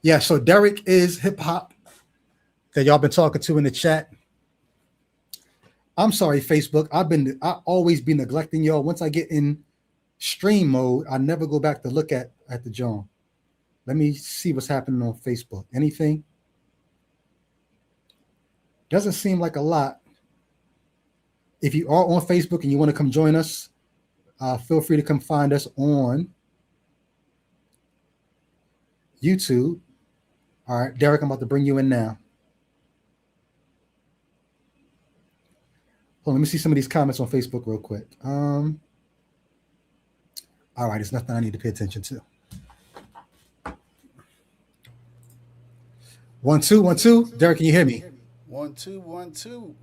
A: yeah. So Derek is hip hop that y'all been talking to in the chat. I'm sorry, Facebook. I always be neglecting y'all. Once I get in stream mode, I never go back to look at the John. Let me see what's happening on Facebook. Anything? Doesn't seem like a lot. If you are on Facebook and you want to come join us, feel free to come find us on YouTube. All right, Derek, I'm about to bring you in now. Hold on, let me see some of these comments on Facebook real quick. All right, it's nothing I need to pay attention to. 1 2 1 2. Derek, can you hear me?
D: 1 2 1 2.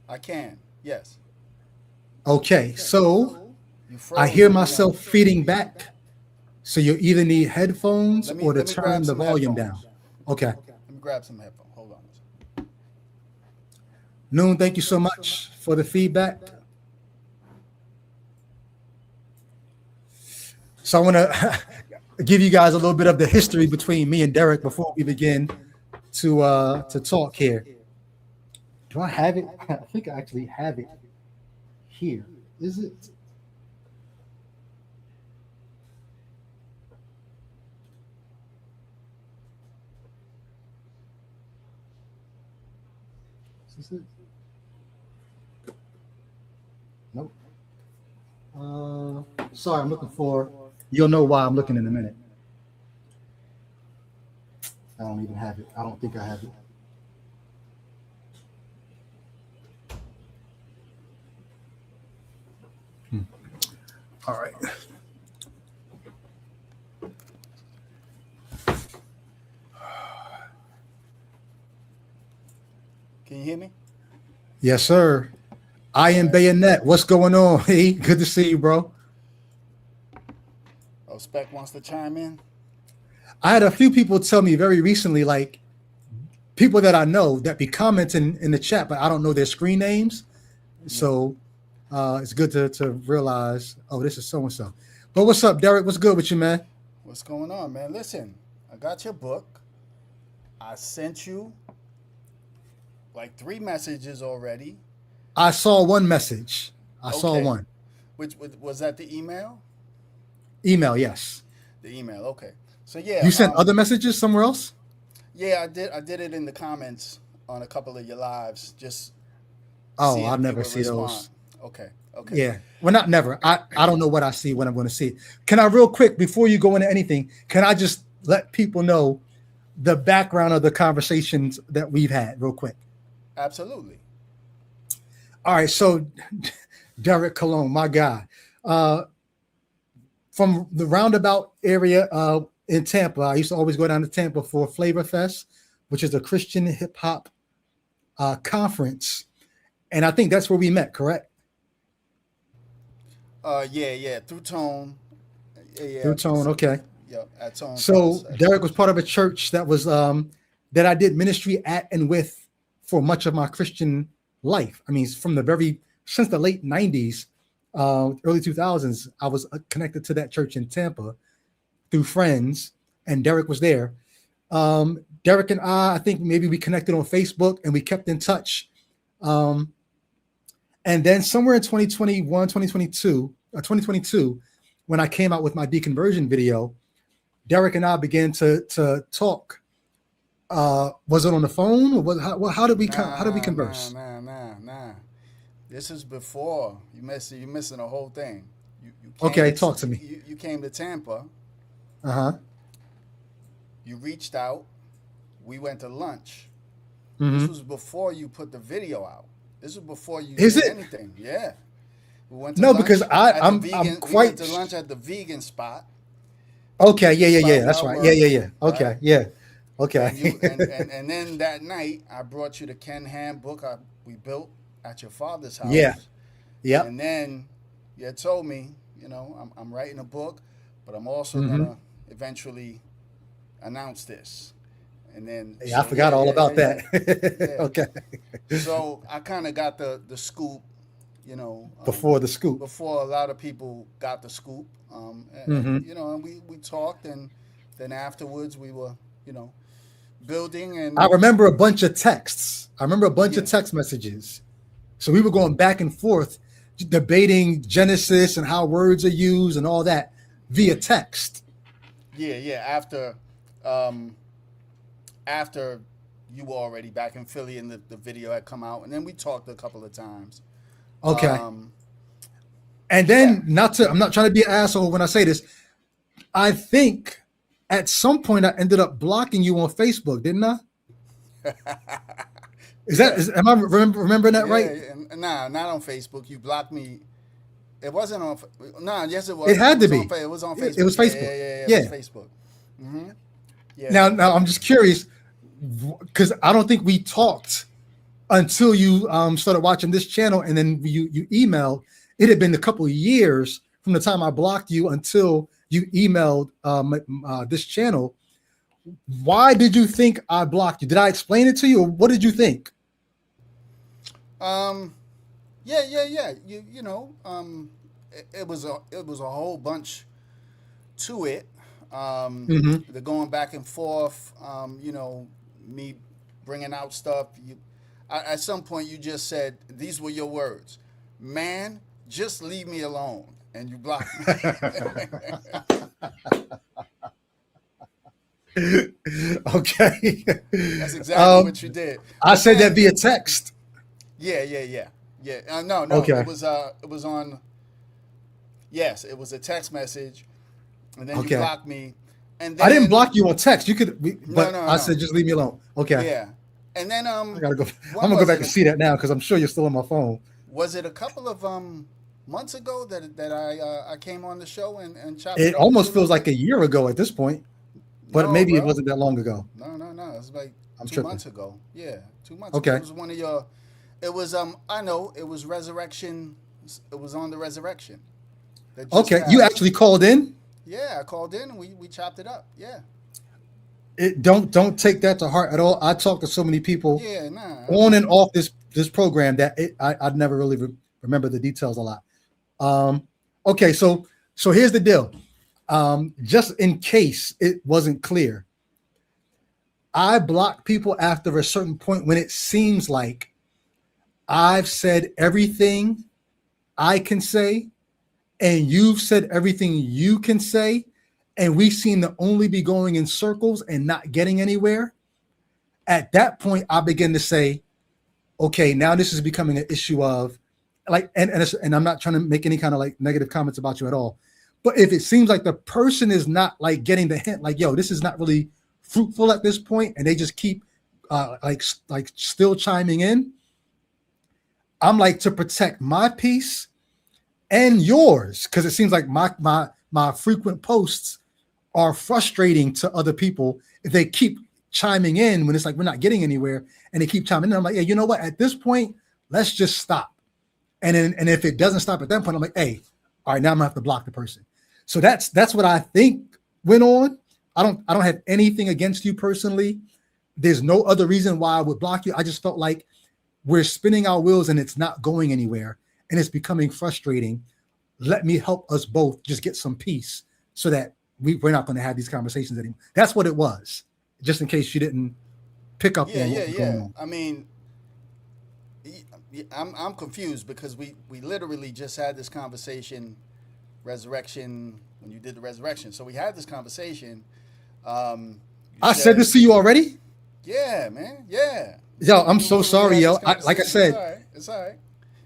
D: I can. Yes.
A: Okay, so I hear myself feeding back. So you either need headphones or to turn the volume down. Okay.
D: Let me grab some headphones. Hold on.
A: Noon, thank you so much for the feedback. So I want to give you guys a little bit of the history between me and Derek before we begin to talk here. Do I have it? I think I actually have it here. Is it? Is it? Nope. Sorry, I'm looking for. You'll know why I'm looking in a minute. I don't even have it. I don't think I have it. All right.
D: Can you hear me?
A: Yes, sir. I am Bayonet. What's going on? Hey, good to see you, bro.
D: Oh, Spec wants to chime in.
A: I had a few people tell me very recently, like people that I know that be commenting in the chat, but I don't know their screen names. So it's good to realize, oh, this is so-and-so. But what's up, Derek? What's good with you, man?
D: What's going on, man? Listen, I got your book. I sent you like 3 messages already.
A: I saw one message. I saw one.
D: Which was that the email?
A: Email, yes.
D: The email, okay. So yeah.
A: You sent other messages somewhere else?
D: Yeah, I did it in the comments on a couple of your lives. Just
A: I never see those.
D: Okay.
A: Yeah. Well, not never. I don't know what I see when I'm going to see it. Can I real quick, before you go into anything, can I just let people know the background of the conversations that we've had real quick?
D: Absolutely.
A: All right. So Derek Colon, my guy, from the roundabout area in Tampa, I used to always go down to Tampa for Flavor Fest, which is a Christian hip hop conference. And I think that's where we met, correct?
D: Yeah. Through Tone. Yeah.
A: Through Tone, okay.
D: Yep, at Tone.
A: So Derek was part of a church that was that I did ministry at and with for much of my Christian life. I mean, since the late 90s, early 2000s, I was connected to that church in Tampa through friends, and Derek was there. Derek and I think maybe we connected on Facebook and we kept in touch. And then somewhere in 2022, when I came out with my deconversion video, Derek and I began to talk. Was it on the phone? Or how did we converse?
D: Nah. This is before you're missing the whole thing.
A: Talk to me.
D: You came to Tampa. You reached out. We went to lunch. Mm-hmm. This was before you put the video out. This was before you did anything. Yeah. We went to lunch
A: because I'm
D: we went to lunch at the vegan spot.
A: Okay, yeah. That's right. Yeah. Okay, right? Yeah. Okay.
D: And then that night I brought you the Ken Ham book we built at your father's house.
A: Yeah.
D: And then you had told me, I'm writing a book, but I'm also gonna eventually announce this. And then
A: I forgot all about that.
D: Yeah.
A: Okay.
D: So I kind of got the scoop,
A: before the scoop.
D: Before a lot of people got the scoop. And we talked, and then afterwards we were, building. And
A: I remember a bunch of texts. I remember a bunch of text messages. So we were going back and forth, debating Genesis and how words are used and all that via text.
D: Yeah. After you were already back in Philly and the video had come out, and then we talked a couple of times.
A: Okay. And
D: Yeah.
A: then I'm not trying to be an asshole when I say this. I think at some point I ended up blocking you on Facebook, didn't I? Am I remembering that right?
D: Nah, not on Facebook. You blocked me. It wasn't on. Nah, yes, it was.
A: It had to be.
D: It was on Facebook.
A: It was Facebook.
D: Yeah. It was Facebook. Mm-hmm. Yeah.
A: Now I'm just curious because I don't think we talked until you started watching this channel, and then you emailed. It had been a couple of years from the time I blocked you until you emailed this channel. Why did you think I blocked you? Did I explain it to you, or what did you think?
D: Yeah. You know, it was a whole bunch to it. The going back and forth. You know, me bringing out stuff. At some point, you just said these were your words, man. Just leave me alone, and you blocked me.
A: Okay.
D: That's exactly what you did.
A: I said that via text.
D: Yeah. No.
A: Okay.
D: It was on. Yes, it was a text message, and then you blocked me. And then,
A: I didn't block you on text. You could, but
D: no.
A: I said just leave me alone. Okay.
D: Yeah, and then
A: I gotta go. I'm gonna go back and see that now because I'm sure you're still on my phone.
D: Was it a couple of months ago that I came on the show and chopped
A: it almost feels like a year ago at this point, but
D: no,
A: maybe
D: bro.
A: it wasn't that long ago.
D: No. It was like
A: I'm
D: 2
A: tripping.
D: months ago. Yeah, 2 months
A: Okay.
D: ago. It was one of your. It was I know it was Resurrection. It was on the Resurrection.
A: Okay, you actually called in.
D: Yeah, I called in and we chopped it up. Yeah.
A: Don't take that to heart at all. I talk to so many people on and off this program that I'd never really remember the details a lot. Okay, so here's the deal. Just in case it wasn't clear, I block people after a certain point when it seems like I've said everything I can say, and you've said everything you can say, and we seem to only be going in circles and not getting anywhere. At that point, I begin to say, okay, now this is becoming an issue of like, and I'm not trying to make any kind of like negative comments about you at all. But if it seems like the person is not like getting the hint, like, yo, this is not really fruitful at this point, and they just keep like still chiming in, I'm like, to protect my peace and yours, because it seems like my frequent posts are frustrating to other people if they keep chiming in when it's like we're not getting anywhere, and they keep chiming in. I'm like, yeah, you know what? At this point, let's just stop. And if it doesn't stop at that point, I'm like, hey, all right, now I'm gonna have to block the person. So that's what I think went on. I don't have anything against you personally. There's no other reason why I would block you. I just felt like we're spinning our wheels and it's not going anywhere, and it's becoming frustrating. Let me help us both just get some peace so that we're not going to have these conversations anymore. That's what it was, just in case you didn't pick up on what was going on.
D: I mean, I'm confused because we literally just had this conversation, Resurrection, when you did the Resurrection. So we had this conversation.
A: I said this to you already?
D: Yeah, man. Yeah.
A: Yo, I'm so sorry, yo. Like I said,
D: it's all right.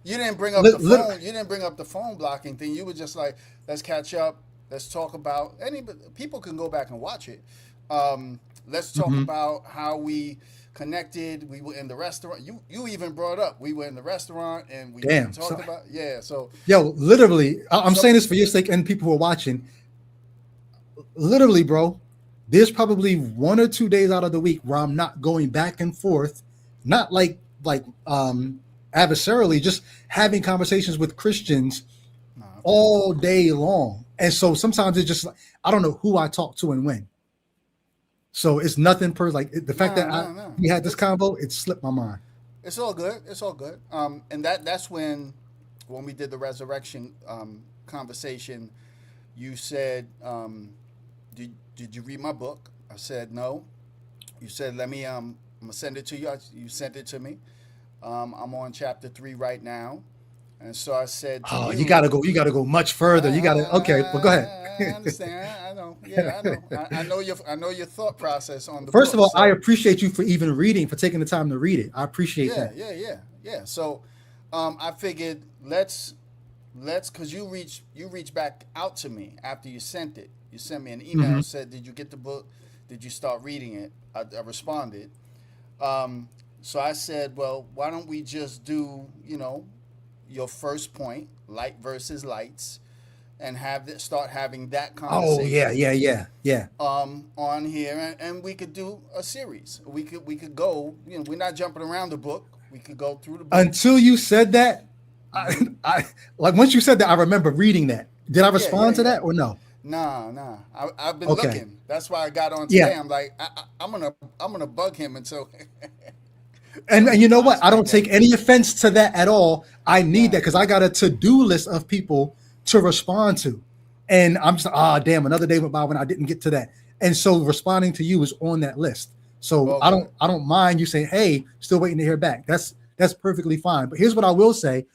D: You didn't bring up the phone. You didn't bring up the phone blocking thing. You were just like, let's catch up. Let's talk about people can go back and watch it. Let's talk about how we connected. We were in the restaurant. You even brought up we were in the restaurant and we talked about So
A: yo, literally, I'm saying this for your sake and people who are watching. Literally, bro, there's probably 1 or 2 days out of the week where I'm not going back and forth, not like adversarially, just having conversations with Christians all day long. And so sometimes it's just like, I don't know who I talk to and when. So it's nothing the fact that we had this convo, it slipped my mind.
D: It's all good. And that's when we did the Resurrection conversation, you said, did you read my book? I said no. You said, let me I'm gonna send it to you. You sent it to me. I'm on chapter 3 right now. And so I said,
A: you gotta go much further. You gotta, okay, well, go ahead.
D: I understand. I know. Yeah, I know. I know your thought process on the
A: First
D: book.
A: of all,
D: So
A: I appreciate you for even reading, for taking the time to read it. I appreciate
D: yeah,
A: that.
D: yeah. So I figured let's because you reached back out to me after you sent it. You sent me an email,
A: Hmm.
D: said, "Did you get the book? Did you start reading it?" I responded. Um, so I said, "Well, why don't we just do your first point, light versus lights, and start having that
A: Oh yeah,
D: conversation
A: yeah, yeah, yeah.
D: on here, and we could do a series. We could go. We're not jumping around the book. We could go through the book.
A: Until you said that, I,
D: Hmm.
A: I like once you said that, I remember reading that. Did I
D: Yeah, yeah,
A: respond to
D: yeah.
A: that or no?
D: Nah. I've been
A: Okay.
D: looking. That's why I got on
A: Yeah.
D: today. I'm like, I'm gonna bug him until
A: And
D: some
A: you know what? I don't
D: prospect that
A: take any offense to that at all. I need
D: nah.
A: that because I got a to-do list of people to respond to. And I'm just, damn, another day went by when I didn't get to that. And so responding to you is on that list. So I
D: Okay.
A: don't mind you saying, hey, still waiting to hear back. That's perfectly fine. But here's what I will say.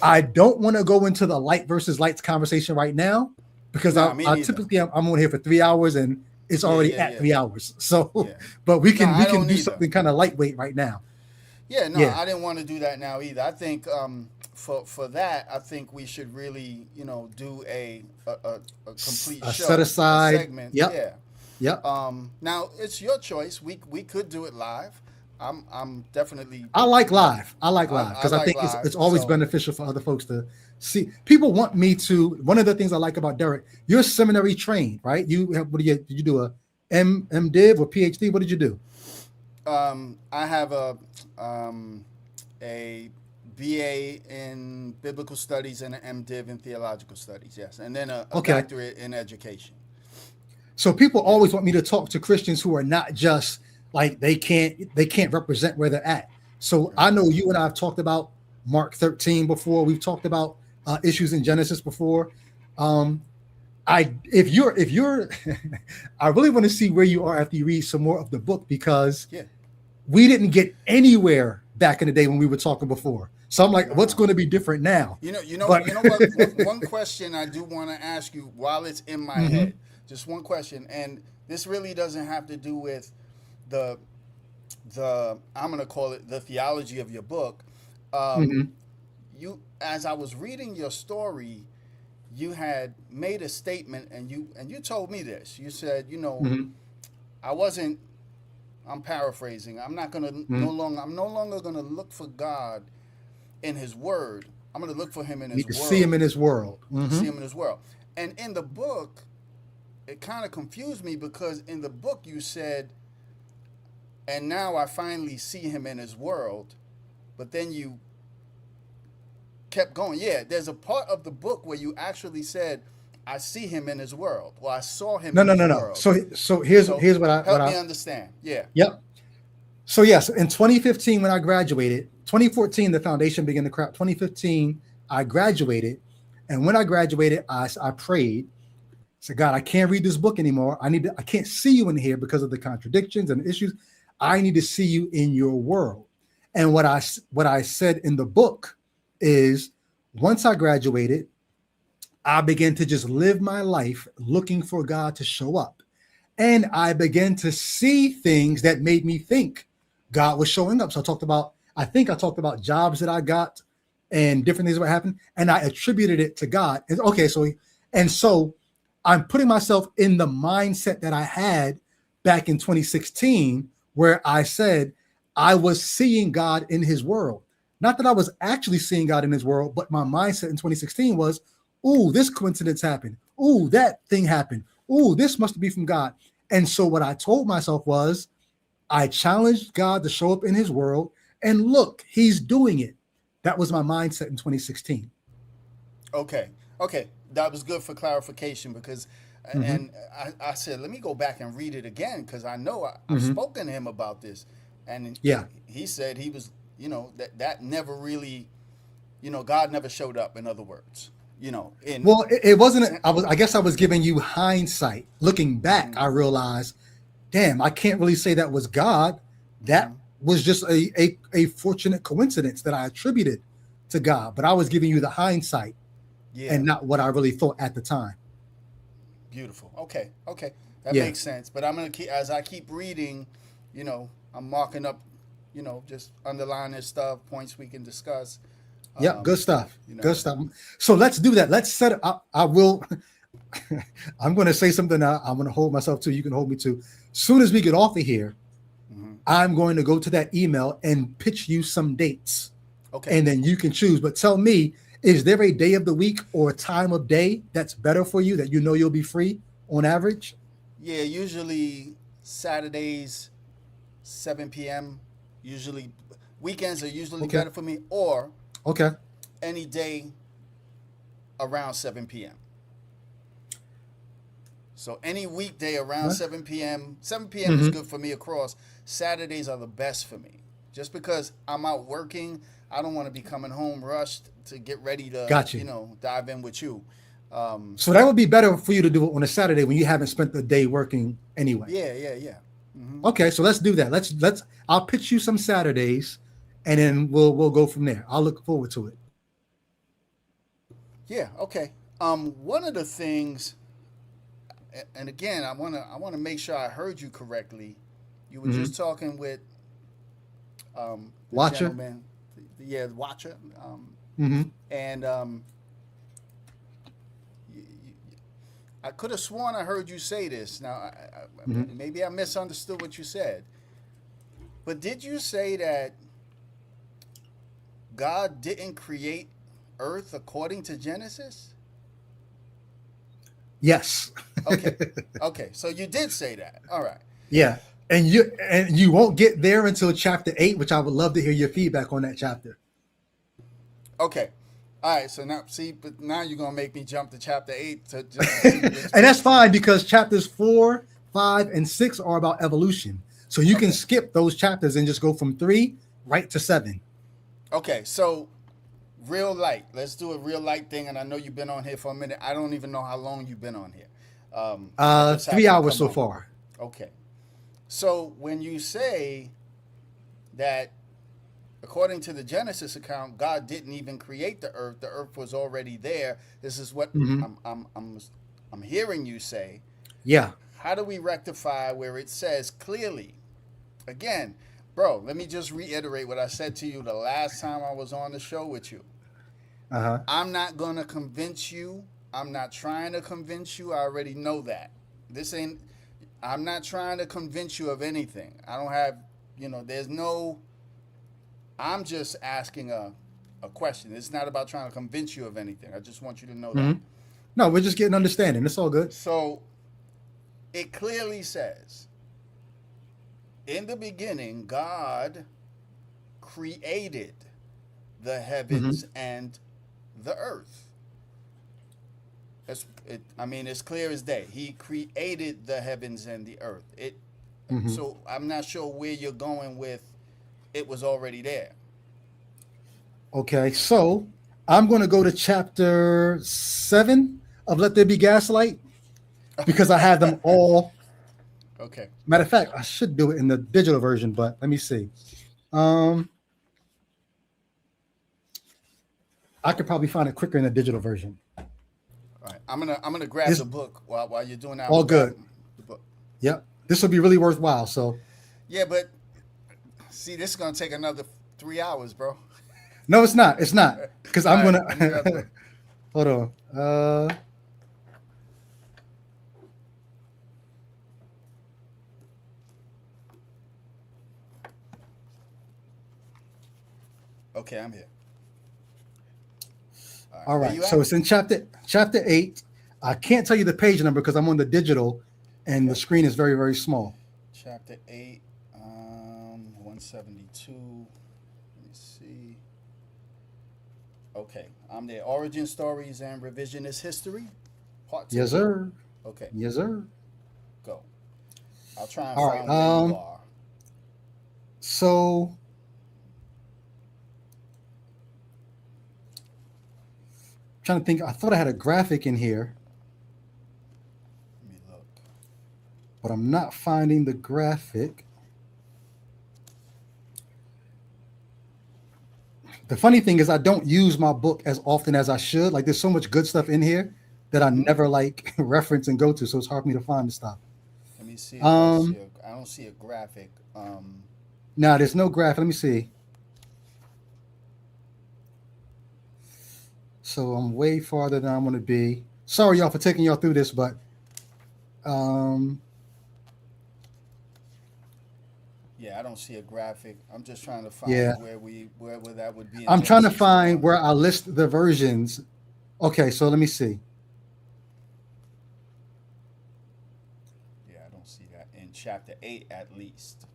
A: I don't want to go into the light versus lights conversation right now because
D: Nah, me
A: I
D: neither.
A: typically I'm on here for 3 hours and it's
D: Yeah,
A: already
D: yeah,
A: at
D: yeah,
A: 3 hours. So,
D: yeah.
A: but we
D: Nah,
A: can
D: I
A: we can
D: don't
A: do
D: either.
A: something kind of lightweight right now.
D: Yeah, no,
A: Yeah,
D: I didn't want to do that now either. I think for that, I think we should really do a complete
A: set
D: show, a
A: aside.
D: segment.
A: Yep,
D: Yeah.
A: yep.
D: Now it's your choice. We could do it live. I'm definitely
A: I like live. I like live
D: I
A: because I
D: like
A: think
D: live.
A: it's always
D: So
A: beneficial for other folks to see. People want me to. One of the things I like about Derek, you're seminary trained, right? What did you do, a MDiv or PhD? What did you do?
D: I have a BA in biblical studies and an MDiv in theological studies. Yes, and then a
A: Okay.
D: doctorate in education.
A: So people
D: Yeah.
A: always want me to talk to Christians who are not just like they can't represent where they're at. So I
D: Right.
A: know you and I have talked about Mark 13 before. We've talked about issues in Genesis before. Um, if you're I really want to see where you are after you read some more of the book because
D: Yeah.
A: we didn't get anywhere back in the day when we were talking before. So I'm like, what's
D: No.
A: going to be different now? But
D: You know what? One question I do want to ask you while it's in my
A: Mhm,
D: head, just one question, and this really doesn't have to do with the I'm gonna call it the theology of your book. Um,
A: mhm,
D: as I was reading your story, you had made a statement, and you told me this. You said,
A: mhm,
D: I wasn't. I'm paraphrasing.
A: mhm.
D: I'm no longer gonna look for God in His Word. I'm gonna look for Him in
A: Need
D: His
A: to see him
D: world.
A: in his world.
D: See
A: Mhm.
D: Him in His world. And in the book, it kind of confused me because in the book you said, and now I finally see Him in His world, but then you kept going. Yeah, there's a part of the book where you actually said, I see Him in His world, or I saw Him
A: No,
D: in
A: no,
D: His
A: no, no.
D: world.
A: So
D: So
A: here's what I
D: help me understand. Yeah.
A: yep. So yes, in 2015 when I graduated, 2014 the foundation began to crack. 2015 I graduated, and when I graduated, I prayed. Said, God, I can't read this book anymore. I can't see you in here because of the contradictions and issues. I need to see you in your world. And what I said in the book is once I graduated, I began to just live my life looking for God to show up. And I began to see things that made me think God was showing up. So I think I talked about jobs that I got and different things that happened. And I attributed it to God. And okay, so I'm putting myself in the mindset that I had back in 2016, where I said I was seeing God in his world. Not that I was actually seeing God in his world, but my mindset in 2016 was, ooh, this coincidence happened. Ooh, that thing happened. Ooh, this must be from God. And so what I told myself was, I challenged God to show up in his world. And look, he's doing it. That was my mindset in 2016.
D: Okay. Okay. That was good for clarification because,
A: Mm-hmm.
D: and I said, let me go back and read it again because I know I've
A: Mm-hmm.
D: spoken to him about this. And
A: Yeah.
D: he said he was, that never really, God never showed up, in other words, in.
A: Well, it wasn't. I guess I was giving you hindsight. Looking back, I realized, damn, I can't really say that was God. That was just a fortunate coincidence that I attributed to God. But I was giving you the hindsight
D: Yeah.
A: and not what I really thought at the time.
D: Beautiful. Okay. Okay. That
A: Yeah.
D: makes sense. But I'm gonna keep as I keep reading, I'm marking up, just underlining stuff, points we can discuss.
A: Yep. Good stuff.
D: You
A: Good
D: know.
A: stuff. So let's do that. Let's set it. I will. I'm going to say something. I'm going to hold myself to. You can hold me to. Soon as we get off of here,
D: Hmm.
A: I'm going to go to that email and pitch you some dates,
D: Okay.
A: and then you can choose. But tell me, is there a day of the week or a time of day that's better for you that you know you'll be free on average?
D: Yeah. Usually Saturdays, 7 p.m. Usually weekends are usually
A: Okay.
D: better for me, or
A: Okay.
D: any day around 7 p.m. So any weekday around
A: Huh?
D: 7 p.m. 7 p.m. is
A: Mm-hmm.
D: good for me across. Saturdays are the best for me. Just because I'm out working, I don't want to be coming home rushed to get ready to,
A: Got you.
D: dive in with you. Um,
A: So that would be better for you to do it on a Saturday when you haven't spent the day working anyway.
D: yeah, yeah, yeah. Hmm.
A: Okay, so let's do that. Let's. I'll pitch you some Saturdays, and then we'll go from there. I'll look forward to it.
D: Yeah, okay. One of the things, and again, I wanna make sure I heard you correctly. You were
A: Mm-hmm.
D: just talking with the
A: Watcher.
D: gentleman, yeah, the watcher,
A: Mm-hmm.
D: and y- y- I could have sworn I heard you say this. Now,
A: Mm-hmm.
D: maybe I misunderstood what you said, but did you say that God didn't create Earth according to Genesis?
A: Yes.
D: Okay, okay, so you did say that. All right.
A: Yeah, and you won't get there until chapter 8, which I would love to hear your feedback on that chapter.
D: Okay. All right. So now, see, but now you're gonna make me jump to chapter 8 to just to see which.
A: And that's fine because chapters 4, 5, and 6 are about evolution. So you can
D: Okay.
A: skip those chapters and just go from 3 right to 7.
D: Okay. So real light. Let's do a real light thing. And I know you've been on here for a minute. I don't even know how long you've been on here. I just
A: 3
D: happened to
A: hours
D: come
A: so
D: on.
A: far.
D: Okay. So when you say that according to the Genesis account, God didn't even create the earth. The earth was already there. This is what
A: Hmm.
D: I'm hearing you say.
A: Yeah.
D: How do we rectify where it says clearly? Again, bro, let me just reiterate what I said to you the last time I was on the show with you.
A: Uh-huh.
D: I'm not going to convince you. I'm not trying to convince you. I already know that. This ain't, I'm not trying to convince you of anything. I don't have, there's no, I'm just asking a question. It's not about trying to convince you of anything. I just want you to know that.
A: Hmm. No, we're just getting understanding. It's all good.
D: So it clearly says, in the beginning, God created the
A: Hmm.
D: heavens and the earth. It's clear as day. He created the heavens and the earth.
A: Hmm.
D: So I'm not sure where you're going with. It was already there.
A: Okay, so I'm going to go to chapter 7 of Let There Be Gaslight because I have them all.
D: Okay.
A: Matter of fact, I should do it in the digital version, but let me see. Um, I could probably find it quicker in the digital version.
D: All right. I'm gonna grab
A: It's
D: the book while you're doing that. I'm
A: all
D: gonna grab
A: good.
D: the book.
A: Yep. This will be really worthwhile. So,
D: Yeah, but see, this is gonna take another 3 hours, bro.
A: no, it's not. It's not. Because
D: All
A: I'm going
D: right. Let me grab the
A: to.
D: book.
A: Hold on.
D: Okay, I'm here. All right.
A: All
D: Where
A: right.
D: you
A: So
D: at?
A: it's in chapter 8. I can't tell you the page number because I'm on the digital and the
D: Okay.
A: screen is very, very small.
D: Chapter 8, 172. Let me see. Okay, I'm there. Origin stories and revisionist history, part 2.
A: Yes, sir.
D: Okay,
A: Yes, sir.
D: go. I'll try and
A: All right.
D: find where you are.
A: So trying to think. I thought I had a graphic in here,
D: Let me look.
A: but I'm not finding the graphic. The funny thing is I don't use my book as often as I should. Like there's so much good stuff in here that I never like reference and go to, so it's hard for me to find the stuff.
D: Let me see if I see
A: Um,
D: a. I don't see a graphic.
A: Now there's no graph. Let me see. So I'm way farther than I'm going to be. Sorry, y'all, for taking y'all through this, but um,
D: Yeah, I don't see a graphic. I'm just trying to
A: yeah,
D: find where that would be in
A: I'm trying to
D: Genesis
A: find
D: one.
A: where I list the versions. Okay, so let me see.
D: Yeah, I don't see that in chapter 8 at least.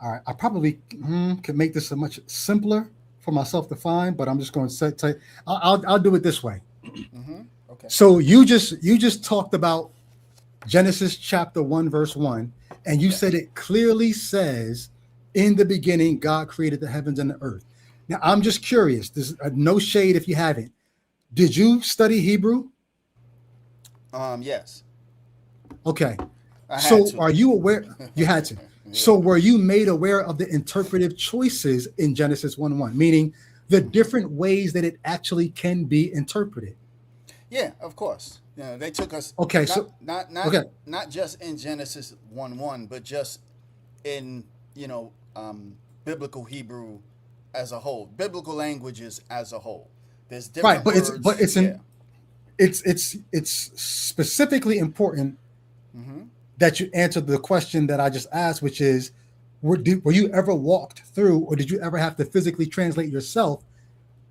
A: All right, I probably could make this a much simpler for myself to find, but I'm just going to set. I'll do it this way.
D: Mm-hmm. Okay.
A: So you just talked about Genesis chapter 1 verse 1, and you said
D: Yes.
A: it clearly says, "In the beginning, God created the heavens and the earth." Now I'm just curious. There's no shade if you haven't. Did you study Hebrew?
D: Yes,
A: Okay.
D: I had
A: So
D: to.
A: are you aware? You had to.
D: Yeah.
A: So were you made aware of the interpretive choices in Genesis 1:1, meaning the
D: Mm-hmm.
A: different ways that it actually can be interpreted?
D: Yeah, of course. Yeah, they took us
A: Okay.
D: not
A: So,
D: not not
A: okay.
D: not just in Genesis 1:1, but just in you know biblical Hebrew as a whole, biblical languages as a whole. There's
A: Right.
D: different
A: But
D: words.
A: it's
D: Yeah.
A: in, it's specifically important
D: Mm-hmm.
A: that you answered the question that I just asked, which is, were you ever walked through, or did you ever have to physically translate yourself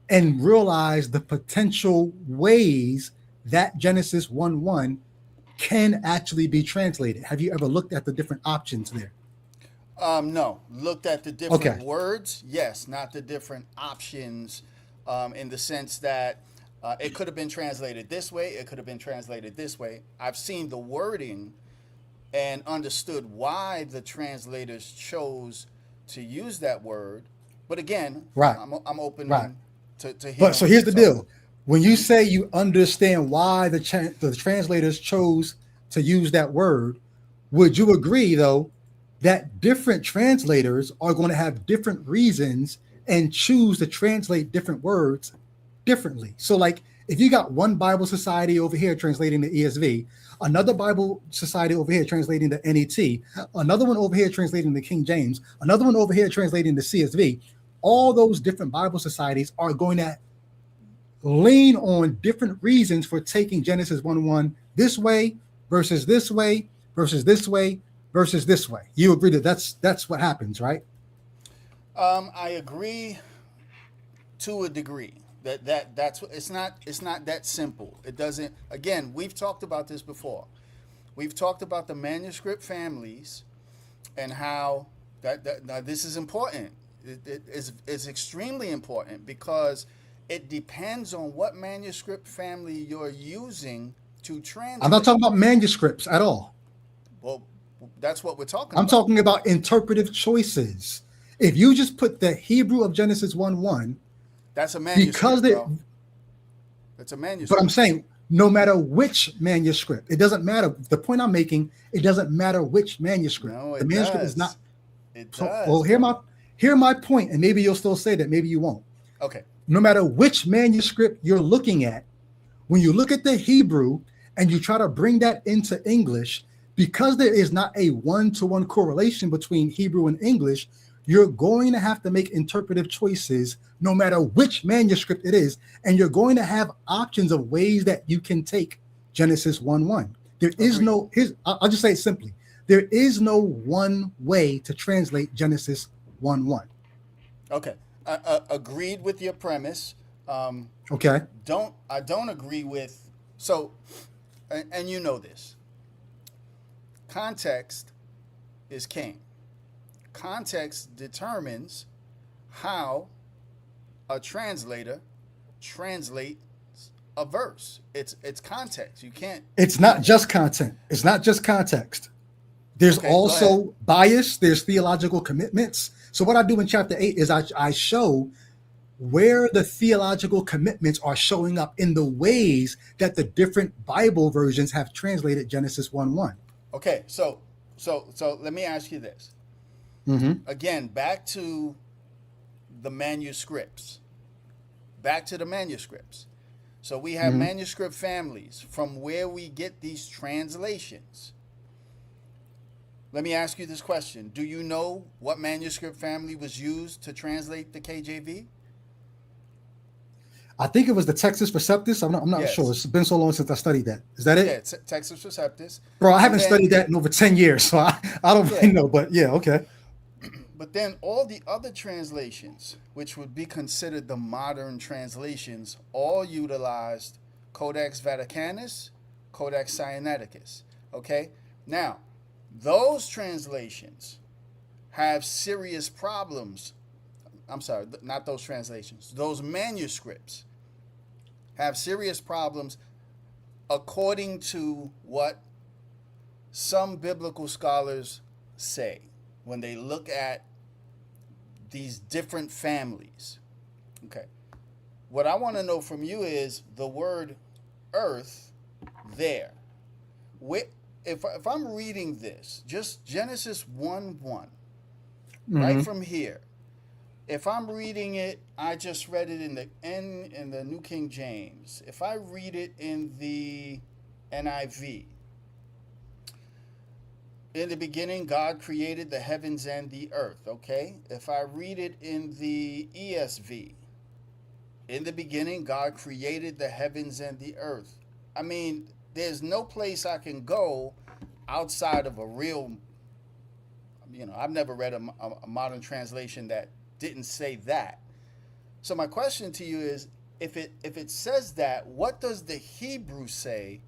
A: and realize the potential ways that Genesis 1:1 can actually be translated? Have you ever looked at the different options there?
D: No, looked at the different
A: Okay.
D: words. Yes, not the different options, in the sense that it could have been translated this way. It could have been translated this way. I've seen the wording and understood why the translators chose to use that word. But again,
A: Right.
D: I'm
A: Right.
D: open to
A: But
D: hearing
A: so
D: what
A: here's
D: you're
A: the
D: talking
A: deal.
D: about.
A: When you
D: Mm-hmm.
A: say you understand why the translators chose to use that word, would you agree though that different translators are going to have different reasons and choose to translate different words differently? So like if you got one Bible society over here translating the ESV, another Bible society over here translating the NET, another one over here translating the King James, another one over here translating the CSV, all those different Bible societies are going to lean on different reasons for taking Genesis 1:1 this way versus this way versus this way versus this way. You agree that that's what happens, right?
D: I agree to a degree. That's it's not that simple. It doesn't. Again, we've talked about this before. We've talked about the manuscript families and how that now this is important. It's extremely important because it depends on what manuscript family you're using to
A: I'm not
D: translate.
A: talking about manuscripts at all.
D: Well, that's what we're talking
A: I'm
D: about.
A: talking about interpretive choices. If you just put the Hebrew of Genesis 1:1,
D: That's a
A: because
D: manuscript,
A: they,
D: bro. It's a
A: but I'm
D: manuscript.
A: saying no matter which manuscript, it doesn't matter. The point I'm making, it doesn't matter which manuscript.
D: No,
A: The
D: it
A: manuscript is not.
D: does. It
A: So, well,
D: does, brother.
A: hear my point, and maybe you'll still say that, maybe you won't.
D: Okay.
A: No matter which manuscript you're looking at, when you look at the Hebrew and you try to bring that into English, because there is not a one-to-one correlation between Hebrew and English, you're going to have to make interpretive choices no matter which manuscript it is, and you're going to have options of ways that you can take Genesis 1:1. There is
D: Agreed.
A: no, here's, I'll just say it simply. There is no one way to translate Genesis 1:1.
D: Okay. Agreed with your premise. Um,
A: Okay.
D: I don't agree with so, and you know this. Context is king. Context determines how a translator translates a verse. It's context. You can't.
A: It's not just content. It's not just context. There's
D: Okay, go ahead.
A: also bias. There's theological commitments. So what I do in chapter 8 is I show where the theological commitments are showing up in the ways that the different Bible versions have translated Genesis 1:1.
D: Okay, so let me ask you this.
A: Mm-hmm.
D: Again, back to the manuscripts. back to the manuscripts. So we have manuscript families from where we get these translations. Let me ask you this question. Do you know what manuscript family was used to translate the KJV?
A: I think it was the Texas Receptus. I'm not
D: Yes.
A: sure. It's been so long since I studied that. Is that it?
D: Yeah, Texas Receptus.
A: Bro, I haven't studied that in over 10 years, so I don't really know. But yeah, okay.
D: But then all the other translations, which would be considered the modern translations, all utilized Codex Vaticanus, Codex Sinaiticus. Okay? Now, those translations have serious problems. I'm sorry, not those translations. Those manuscripts have serious problems according to what some biblical scholars say when they look at these different families. Okay. What I want to know from you is the word earth there. If I'm reading this, just Genesis 1:1, right from here. If I'm reading it, I just read it in the New King James. If I read it in the NIV, in the beginning, God created the heavens and the earth, okay? If I read it in the ESV, in the beginning, God created the heavens and the earth. I mean, there's no place I can go outside of a real, I've never read a modern translation that didn't say that. So my question to you is, if it says that, what does the Hebrew say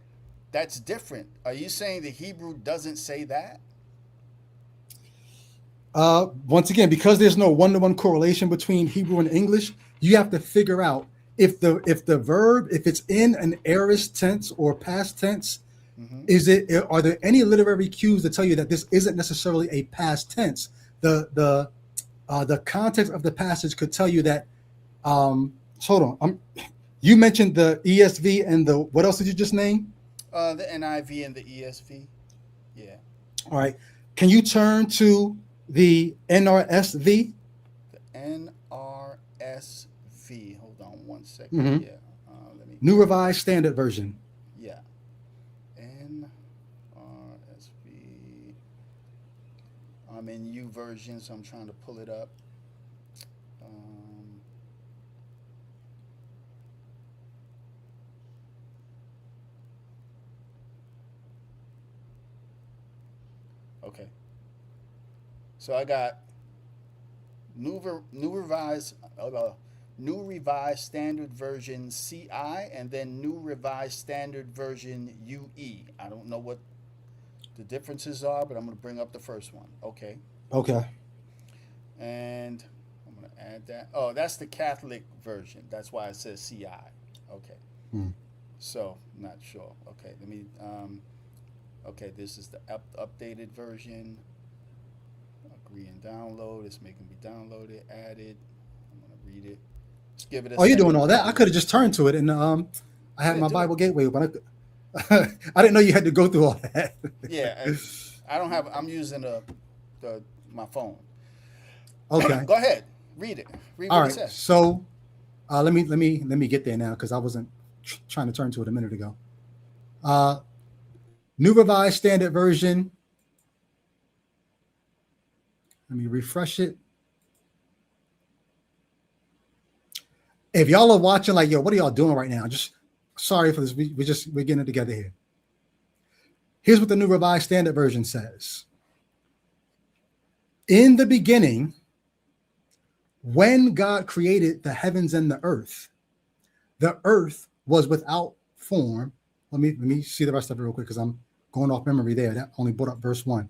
D: that's different? Are you saying the Hebrew doesn't say that?
A: Once again, because there's no one-to-one correlation between Hebrew and English, you have to figure out if the verb, if it's in an aorist tense or past tense, are there any literary cues that tell you that this isn't necessarily a past tense? The context of the passage could tell you that. Hold on, you mentioned the ESV and the what else did you just name?
D: The NIV and the ESV. Yeah.
A: All right. Can you turn to the NRSV?
D: The NRSV. Hold on one second. Yeah. Let me.
A: New Revised Standard Version.
D: Yeah. NRSV. I'm in U version, so I'm trying to pull it up. Okay. So I got New Revised Standard Version CI and then New Revised Standard Version UE. I don't know what the differences are, but I'm going to bring up the first one. Okay.
A: Okay.
D: And I'm going to add that. Oh, that's the Catholic version. That's why it says CI. Okay. So, not sure. Okay, let me. Okay, this is the updated version. Agree and download. It's making me download it, added. I'm going to read it. Let's give it a
A: Oh, you're doing all that? I could have just turned to it and I had my Bible Gateway, but I didn't know you had to go through all that.
D: Yeah, I don't have. I'm using my phone.
A: Okay.
D: Go ahead. Read it. Read
A: all
D: what
A: right.
D: it says.
A: So let me get there now because I wasn't trying to turn to it a minute ago. New Revised Standard Version. Let me refresh it. If y'all are watching, like, yo, what are y'all doing right now? Just sorry for this. We're getting it together here. Here's what the New Revised Standard Version says. In the beginning, when God created the heavens and the earth was without form. Let me see the rest of it real quick because I'm going off memory there. That only brought up verse 1.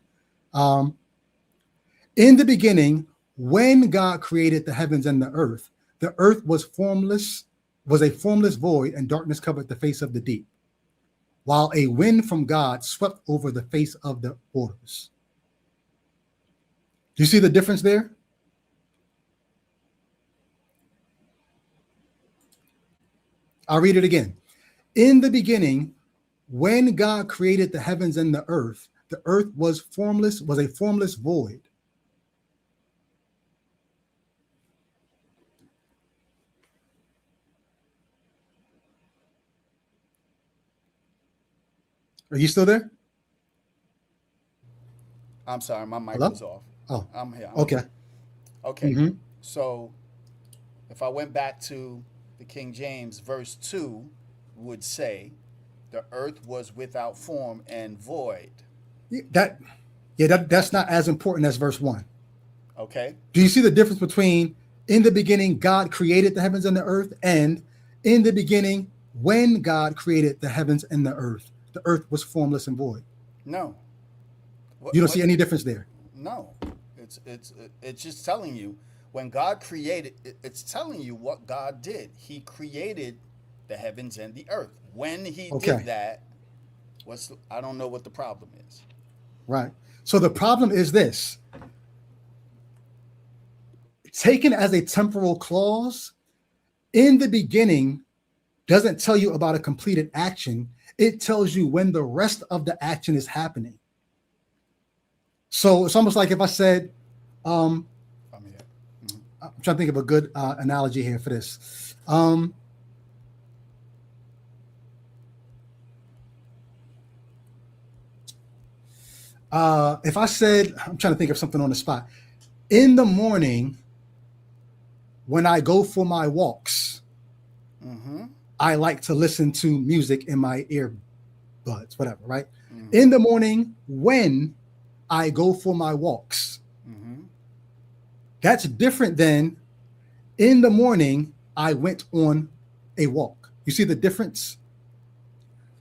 A: In the beginning, when God created the heavens and the earth was a formless void, and darkness covered the face of the deep, while a wind from God swept over the face of the waters. Do you see the difference there? I'll read it again. In the beginning, when God created the heavens and the earth was a formless void. Are you still there?
D: I'm sorry, my mic
A: Hello?
D: was off.
A: Oh,
D: I'm here.
A: okay.
D: Okay.
A: Mm-hmm.
D: So if I went back to the King James, verse 2 would say, the earth was without form and void.
A: That's not as important as verse 1.
D: Okay.
A: Do you see the difference between in the beginning God created the heavens and the earth, and in the beginning when God created the heavens and the earth was formless and void?
D: No.
A: You don't see any difference there?
D: No. It's just telling you when God created, it's telling you what God did. He created the heavens and the earth. When he did that, I don't know what the problem is.
A: Right. So the problem is this. Taken as a temporal clause, in the beginning doesn't tell you about a completed action. It tells you when the rest of the action is happening. So it's almost like if I said, I'm trying to think of a good analogy here for this. If I said, I'm trying to think of something on the spot. In the morning, when I go for my walks, I like to listen to music in my earbuds, whatever, right? In the morning, when I go for my walks, that's different than in the morning, I went on a walk. You see the difference?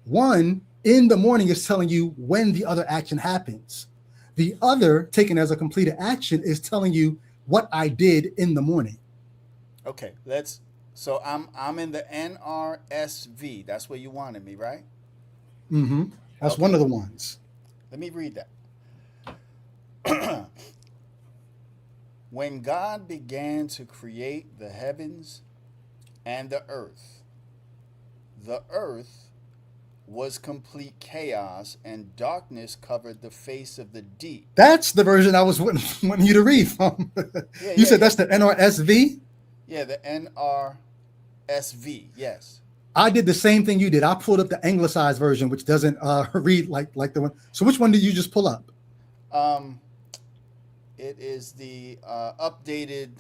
A: One, in the morning is telling you when the other action happens. The other, taken as a completed action, is telling you what I did in the morning.
D: Okay, so I'm in the NRSV. That's where you wanted me, right?
A: Mm-hmm. That's one of the ones.
D: Let me read that. When God began to create the heavens and the earth was complete chaos, and darkness covered the face of the deep.
A: That's the version I was wanting you to read from. You said that's the NRSV?
D: Yeah, the NRSV, yes.
A: I did the same thing you did. I pulled up the anglicized version, which doesn't read like the one. So which one did you just pull up?
D: It is the updated.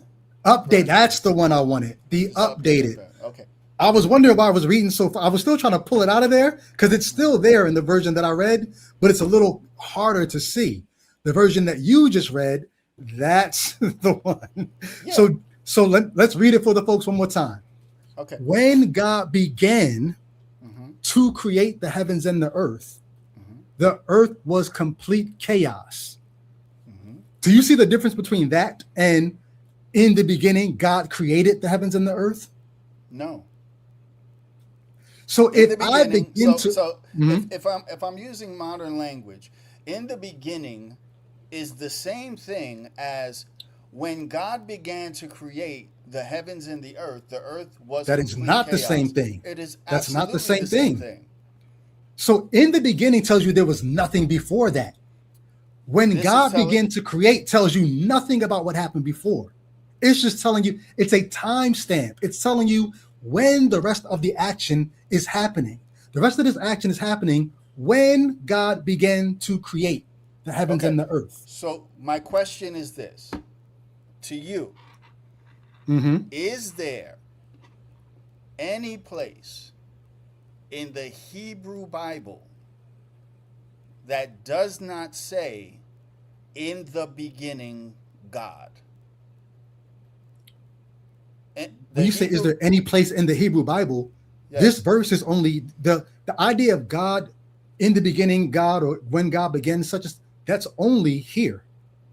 A: Update. That's the one I wanted. The updated.
D: Okay.
A: I was wondering why I was reading so far. I was still trying to pull it out of there because it's still there in the version that I read, but it's a little harder to see. The version that you just read, that's the one. Yeah. So let's read it for the folks one more time.
D: Okay.
A: When God began to create the heavens and the earth was complete chaos. Do you see the difference between that and in the beginning, God created the heavens and the earth?
D: No.
A: So if
D: I'm using modern language, in the beginning is the same thing as when God began to create the heavens and the earth was.
A: That is not the same thing.
D: It is.
A: That's not the same thing. So in the beginning tells you there was nothing before that. When God began to create tells you nothing about what happened before. It's just telling you, it's a timestamp. It's telling you when the rest of the action is happening. The rest of this action is happening when God began to create the heavens and the earth.
D: So my question is this to you. Is there any place in the Hebrew Bible that does not say, in the beginning, God?
A: When you say, is there any place in the Hebrew Bible, this verse is only the idea of God in the beginning, God, or when God begins, that's only here.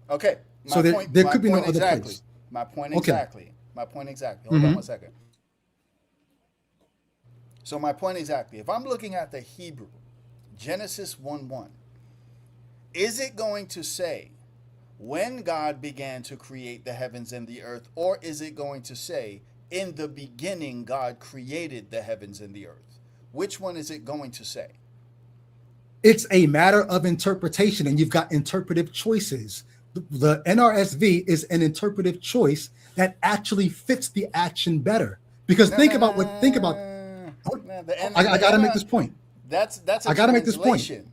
D: Okay.
A: There could be no other place.
D: My point exactly. Hold on 1 second. So my point exactly. If I'm looking at the Hebrew, Genesis 1:1, is it going to say when God began to create the heavens and the earth, or is it going to say in the beginning God created the heavens and the earth? Which one is it going to say?
A: It's a matter of interpretation, and you've got interpretive choices. The NRSV is an interpretive choice that actually fits the action better. Because think about. I got to make this point.
D: that's a
A: I got to make this point.
D: translation.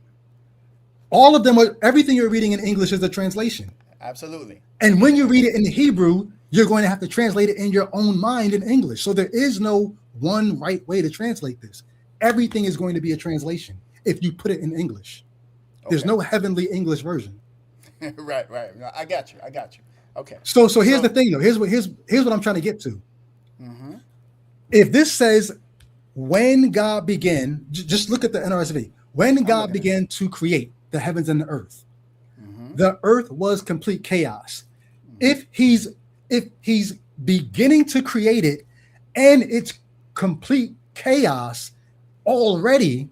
A: All of them are, everything you're reading in English is a translation.
D: Absolutely.
A: And when you read it in Hebrew, you're going to have to translate it in your own mind in English. So there is no one right way to translate this. Everything is going to be a translation if you put it in English. There's no heavenly English version.
D: Right. No, I got you. Okay.
A: So here's the thing, though. Here's what I'm trying to get to.
D: Mm-hmm.
A: If this says when God began, just look at the NRSV. When God began to create the heavens and the earth, the earth was complete chaos. If he's beginning to create it and it's complete chaos already,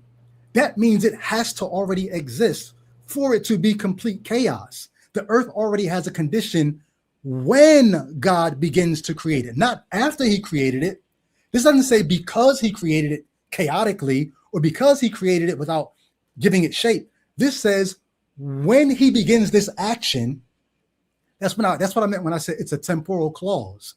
A: that means it has to already exist for it to be complete chaos. The earth already has a condition when God begins to create it, not after he created it. This doesn't say because he created it chaotically or because he created it without giving it shape. This says when he begins this action. That's what I meant when I said it's a temporal clause.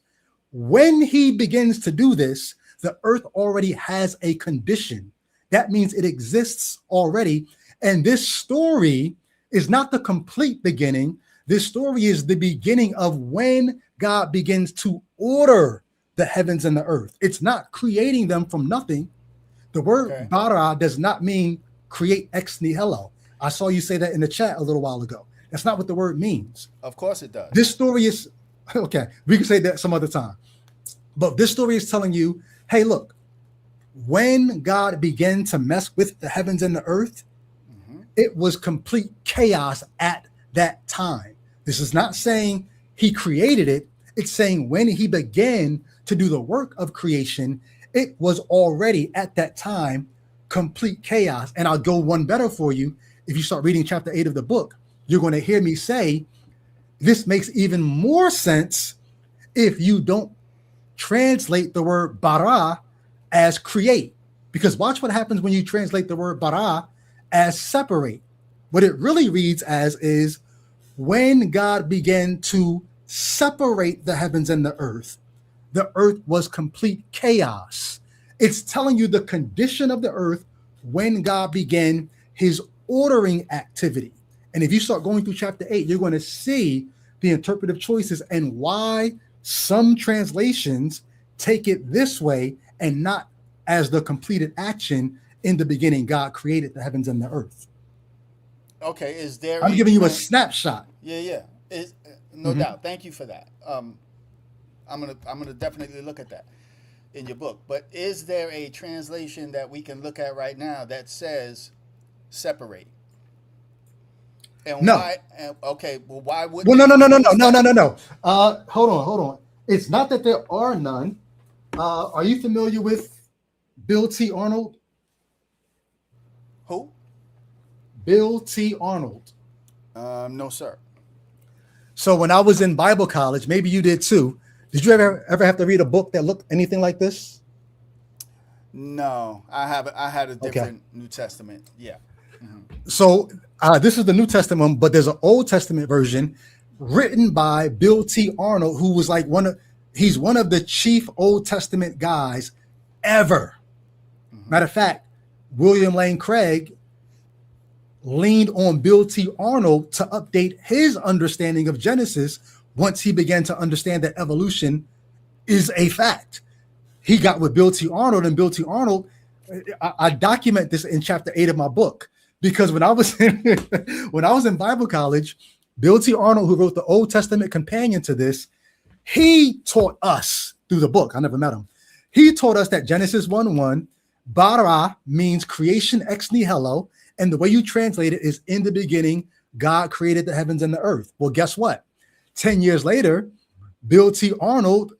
A: When he begins to do this, the earth already has a condition. That means it exists already. And this story is not the complete beginning. This story is the beginning of when God begins to order the heavens and the earth. It's not creating them from nothing. The word bara does not mean create ex nihilo. I saw you say that in the chat a little while ago. That's not what the word means.
D: Of course it does.
A: This story is, okay, we can say that some other time. But this story is telling you, hey, look, when God began to mess with the heavens and the earth, it was complete chaos at that time. This is not saying he created it. It's saying when he began to do the work of creation, it was already at that time complete chaos. And I'll go one better for you. If you start reading chapter 8 of the book, you're going to hear me say this makes even more sense if you don't translate the word bara as create. Because watch what happens when you translate the word bara as separate. What it really reads as is when God began to separate the heavens and the earth was complete chaos. It's telling you the condition of the earth when God began his ordering activity. And if you start going through chapter 8, you're going to see the interpretive choices and why some translations take it this way and not as the completed action. In the beginning, God created the heavens and the earth.
D: Okay, is there?
A: I'm giving you a snapshot.
D: Yeah. No doubt. Thank you for that. I'm gonna definitely look at that in your book. But is there a translation that we can look at right now that says separate? And
A: no.
D: Why? Okay. Well, why would?
A: Well, no. Hold on. It's not that there are none. Are you familiar with Bill T. Arnold?
D: Who?
A: Bill T. Arnold.
D: No, sir.
A: So when I was in Bible college, maybe you did too. Did you ever have to read a book that looked anything like this?
D: No, I haven't. I had a different New Testament. Yeah.
A: So this is the New Testament, but there's an Old Testament version written by Bill T. Arnold, who was like he's one of the chief Old Testament guys ever. Matter of fact, William Lane Craig leaned on Bill T. Arnold to update his understanding of Genesis once he began to understand that evolution is a fact. He got with Bill T. Arnold, and Bill T. Arnold, I document this in chapter 8 of my book, because when I was in Bible college, Bill T. Arnold, who wrote the Old Testament companion to this, he taught us through the book. I never met him. He taught us that Genesis 1:1, bara means creation ex nihilo, and the way you translate it is in the beginning, God created the heavens and the earth. Well, guess what? 10 years later, Bill T. Arnold,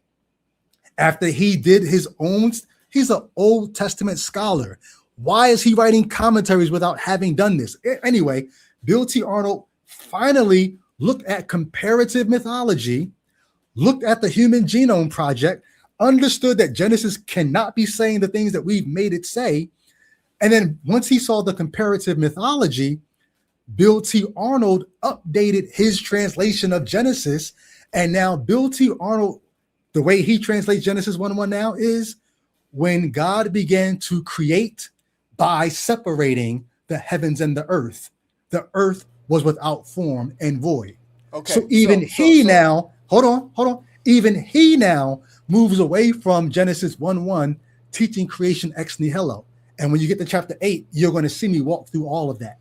A: after he did his own, he's an Old Testament scholar. Why is he writing commentaries without having done this? Anyway, Bill T. Arnold finally looked at comparative mythology, looked at the Human Genome Project, understood that Genesis cannot be saying the things that we've made it say. And then once he saw the comparative mythology, Bill T. Arnold updated his translation of Genesis. And now Bill T. Arnold, the way he translates Genesis 1:1 now is when God began to create, by separating the heavens and the earth. The earth was without form and void.
D: Okay.
A: So even he now, hold on. Even he now moves away from Genesis 1:1, teaching creation ex nihilo. And when you get to chapter 8, you're going to see me walk through all of that.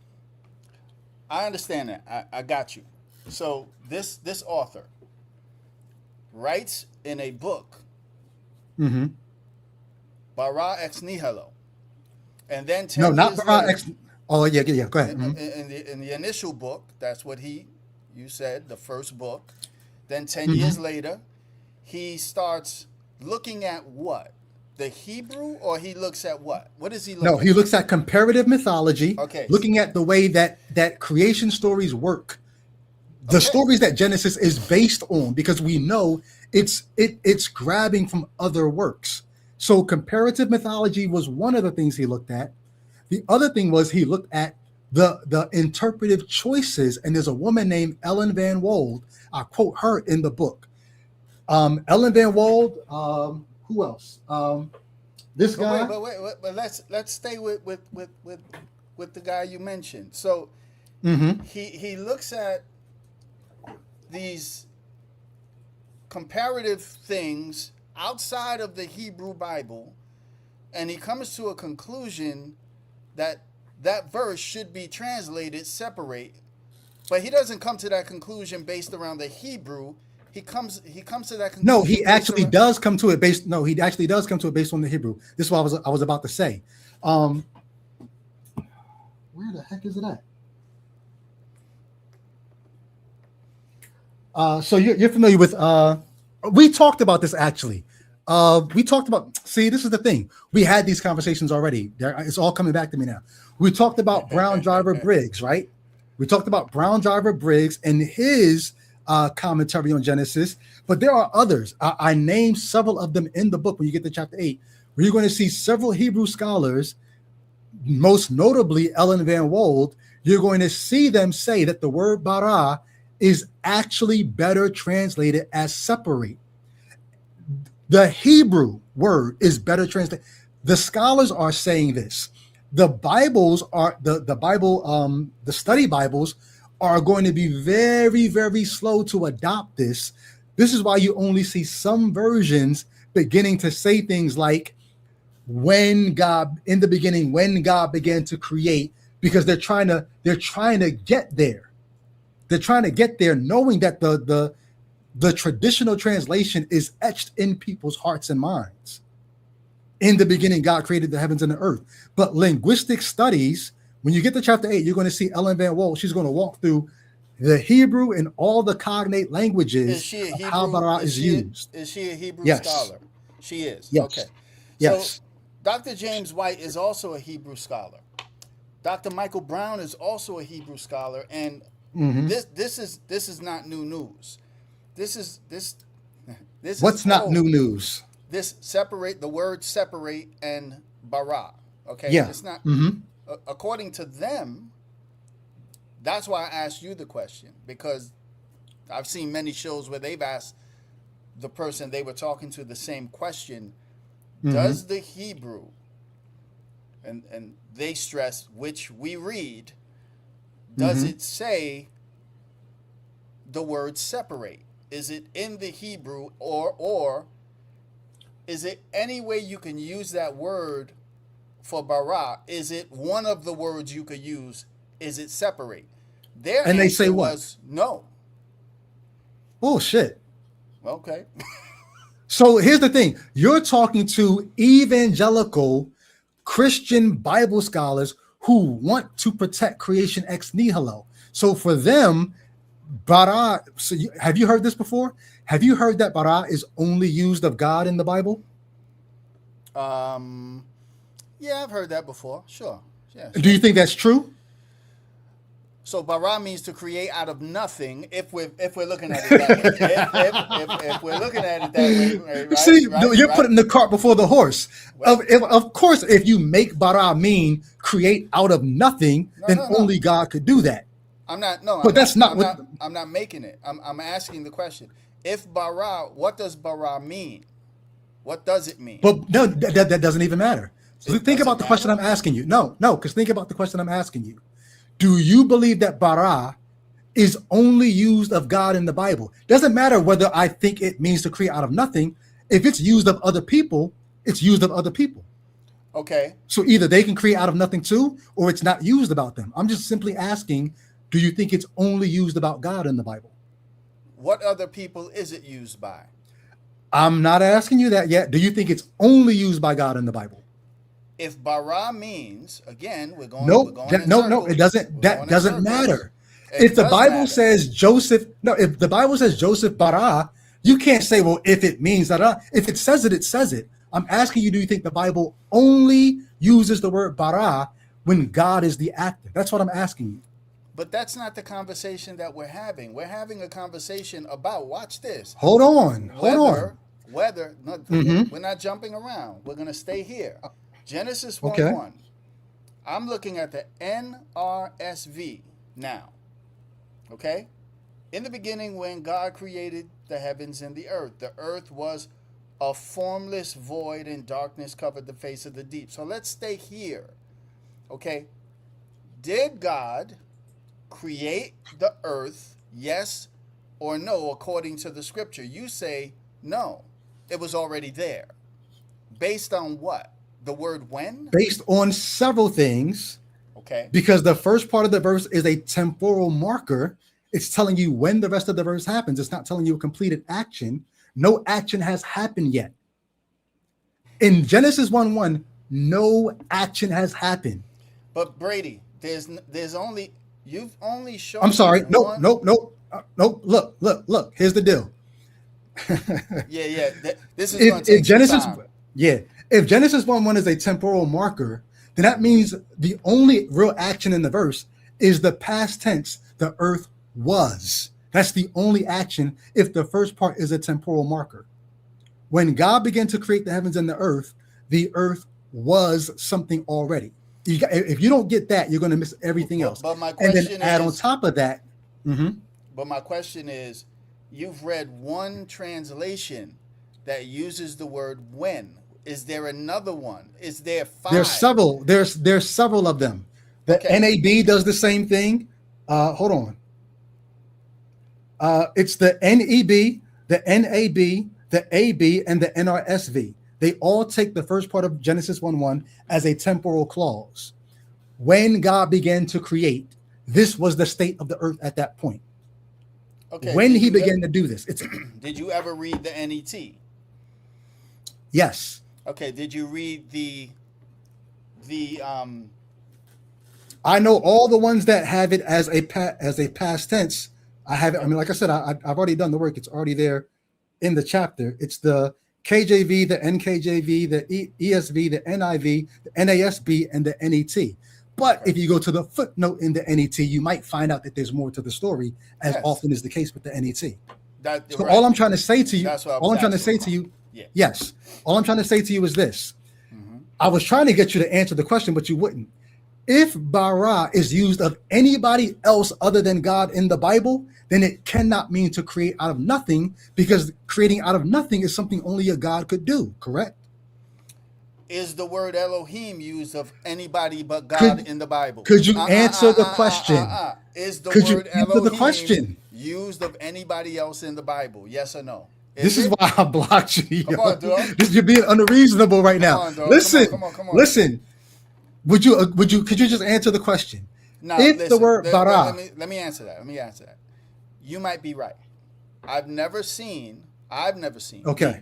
D: I understand that. I got you. So this author writes in a book, bara ex nihilo, and then 10
A: no,
D: years
A: not bara
D: later,
A: ex. Oh yeah. Go ahead.
D: in the initial book, that's what you said, the first book. Then 10 years later, he starts looking at what? The Hebrew, or he looks at what? What does he look at?
A: No, he looks at comparative mythology,
D: Okay.
A: looking at the way that creation stories work. The stories that Genesis is based on, because we know it's grabbing from other works. So comparative mythology was one of the things he looked at. The other thing was he looked at the interpretive choices, and there's a woman named Ellen Van Wold. I quote her in the book. Ellen Van Wold. Who else? This guy.
D: But let's stay with the guy you mentioned. So he looks at these comparative things outside of the Hebrew Bible, and he comes to a conclusion that verse should be translated separate. But he doesn't come to that conclusion based around the Hebrew. He comes to that conclusion.
A: No, he actually does come to it based. No, he actually does come to it based on the Hebrew. This is what I was about to say. Where the heck is it at? So you're familiar with? We talked about this actually. We talked about. See, this is the thing. We had these conversations already. It's all coming back to me now. We talked about Brown Driver Briggs, right? We talked about Brown Driver Briggs and his commentary on Genesis, but there are others. I named several of them in the book when you get to chapter 8, where you're going to see several Hebrew scholars, most notably Ellen Van Wold. You're going to see them say that the word bara is actually better translated as separate. The Hebrew word is better translated. The scholars are saying this. The Bibles are the Bible, the study Bibles are going to be very, very slow to adopt this. This is why you only see some versions beginning to say things like, when God, in the beginning, when God began to create, because they're trying to get there. They're trying to get there, knowing that the traditional translation is etched in people's hearts and minds. In the beginning, God created the heavens and the earth. But linguistic studies, when you get to chapter 8, you're going to see Ellen Van Wold. She's going to walk through the Hebrew and all the cognate languages of how bara is used.
D: Is she a Hebrew
A: Yes.
D: scholar? She is.
A: Yes.
D: Okay.
A: Yes.
D: So Dr. James White is also a Hebrew scholar. Dr. Michael Brown is also a Hebrew scholar, and this is not new news. This is
A: What's not new news?
D: This the word separate and bara. Okay.
A: Yeah.
D: It's not according to them. That's why I asked you the question, because I've seen many shows where they've asked the person they were talking to the same question. Does the Hebrew, and they stress, which we read, does it say the word separate? Is it in the Hebrew, or is it any way you can use that word for bara? Is it one of the words you could use? Is it separate? Their
A: And they say
D: answer
A: what?
D: was no.
A: Oh, shit.
D: Okay.
A: So here's the thing. You're talking to evangelical Christian Bible scholars who want to protect creation ex nihilo. So for them, bara, have you heard this before? Have you heard that bara is only used of God in the Bible?
D: Yeah, I've heard that before. Sure. Yeah. Sure.
A: Do you think that's true?
D: So bara means to create out of nothing. If we're looking at it that way, if we're looking at it that way, right?
A: See,
D: right,
A: you're
D: right?
A: putting the cart before the horse.
D: Well,
A: Of course, if you make bara mean create out of nothing, then only God could do that.
D: I'm not. No,
A: but that's not what.
D: I'm not making it. I'm asking the question. If bara, what does bara mean? What does it mean?
A: But no, that doesn't even matter. So think about the question I'm asking you. No, because think about the question I'm asking you. Do you believe that bara is only used of God in the Bible? Doesn't matter whether I think it means to create out of nothing. If it's used of other people, it's used of other people.
D: Okay.
A: So either they can create out of nothing too, or it's not used about them. I'm just simply asking, do you think it's only used about God in the Bible?
D: What other people is it used by?
A: I'm not asking you that yet. Do you think it's only used by God in the Bible?
D: If bara means, again, we're going
A: no, it doesn't. That doesn't matter. If the Bible says Joseph bara, you can't say, well, if it means that. If it says it, it says it. I'm asking you, do you think the Bible only uses the word bara when God is the actor? That's what I'm asking you.
D: But that's not the conversation that we're having. We're having a conversation about, watch this.
A: Hold on.
D: Whether, we're not jumping around. We're going to stay here. Genesis 1:1. I'm looking at the NRSV now. Okay? In the beginning, when God created the heavens and the earth was a formless void, and darkness covered the face of the deep. So let's stay here. Okay? Did God create the earth, yes or no, according to the scripture? You say no. It was already there. Based on what? The word when?
A: Based on several things.
D: Okay.
A: Because the first part of the verse is a temporal marker. It's telling you when the rest of the verse happens. It's not telling you a completed action. No action has happened yet. In Genesis 1:1, no action has happened.
D: But Brady, you've only shown.
A: I'm sorry. No. Look. Here's the deal.
D: Yeah. This is going to take
A: Genesis.
D: time.
A: Yeah. If Genesis 1:1 is a temporal marker, then that means the only real action in the verse is the past tense. The earth was. That's the only action if the first part is a temporal marker. When God began to create the heavens and the earth was something already. If you don't get that, you're going to miss everything else.
D: But my question
A: and then add on top of that.
D: But my question is, you've read one translation that uses the word when. Is there another one? Is there 5?
A: There's several. There's several of them. The NAB does the same thing. Hold on. It's the NEB, the NAB, the AB, and the NRSV. They all take the first part of Genesis 1:1 as a temporal clause. When God began to create, this was the state of the earth at that point. Okay. When he began to do this.
D: Did you ever read the NET?
A: Yes.
D: Okay. Did you read the
A: I know all the ones that have it as a past tense. I have it. I mean, like I said, I've already done the work. It's already there in the chapter. It's the KJV, the NKJV, the ESV, the NIV, the NASB, and the NET. But if you go to the footnote in the NET, you might find out that there's more to the story, as often is the case with the NET. So all I'm trying to say to you, all I'm trying to say to you is this. I was trying to get you to answer the question, but you wouldn't. If bara is used of anybody else other than God in the Bible, then it cannot mean to create out of nothing, because creating out of nothing is something only a God could do, correct?
D: Is the word Elohim used of anybody but God in the Bible?
A: Could you answer the question?
D: Is the word Elohim used of anybody else in the Bible? Yes or no?
A: This is why I blocked you.
D: Come on, dog.
A: You're being unreasonable right now. Listen.
D: Come on.
A: Listen. Could you just answer the question?
D: No,
A: the word bara.
D: Let me answer that. You might be right. I've never seen.
A: Okay.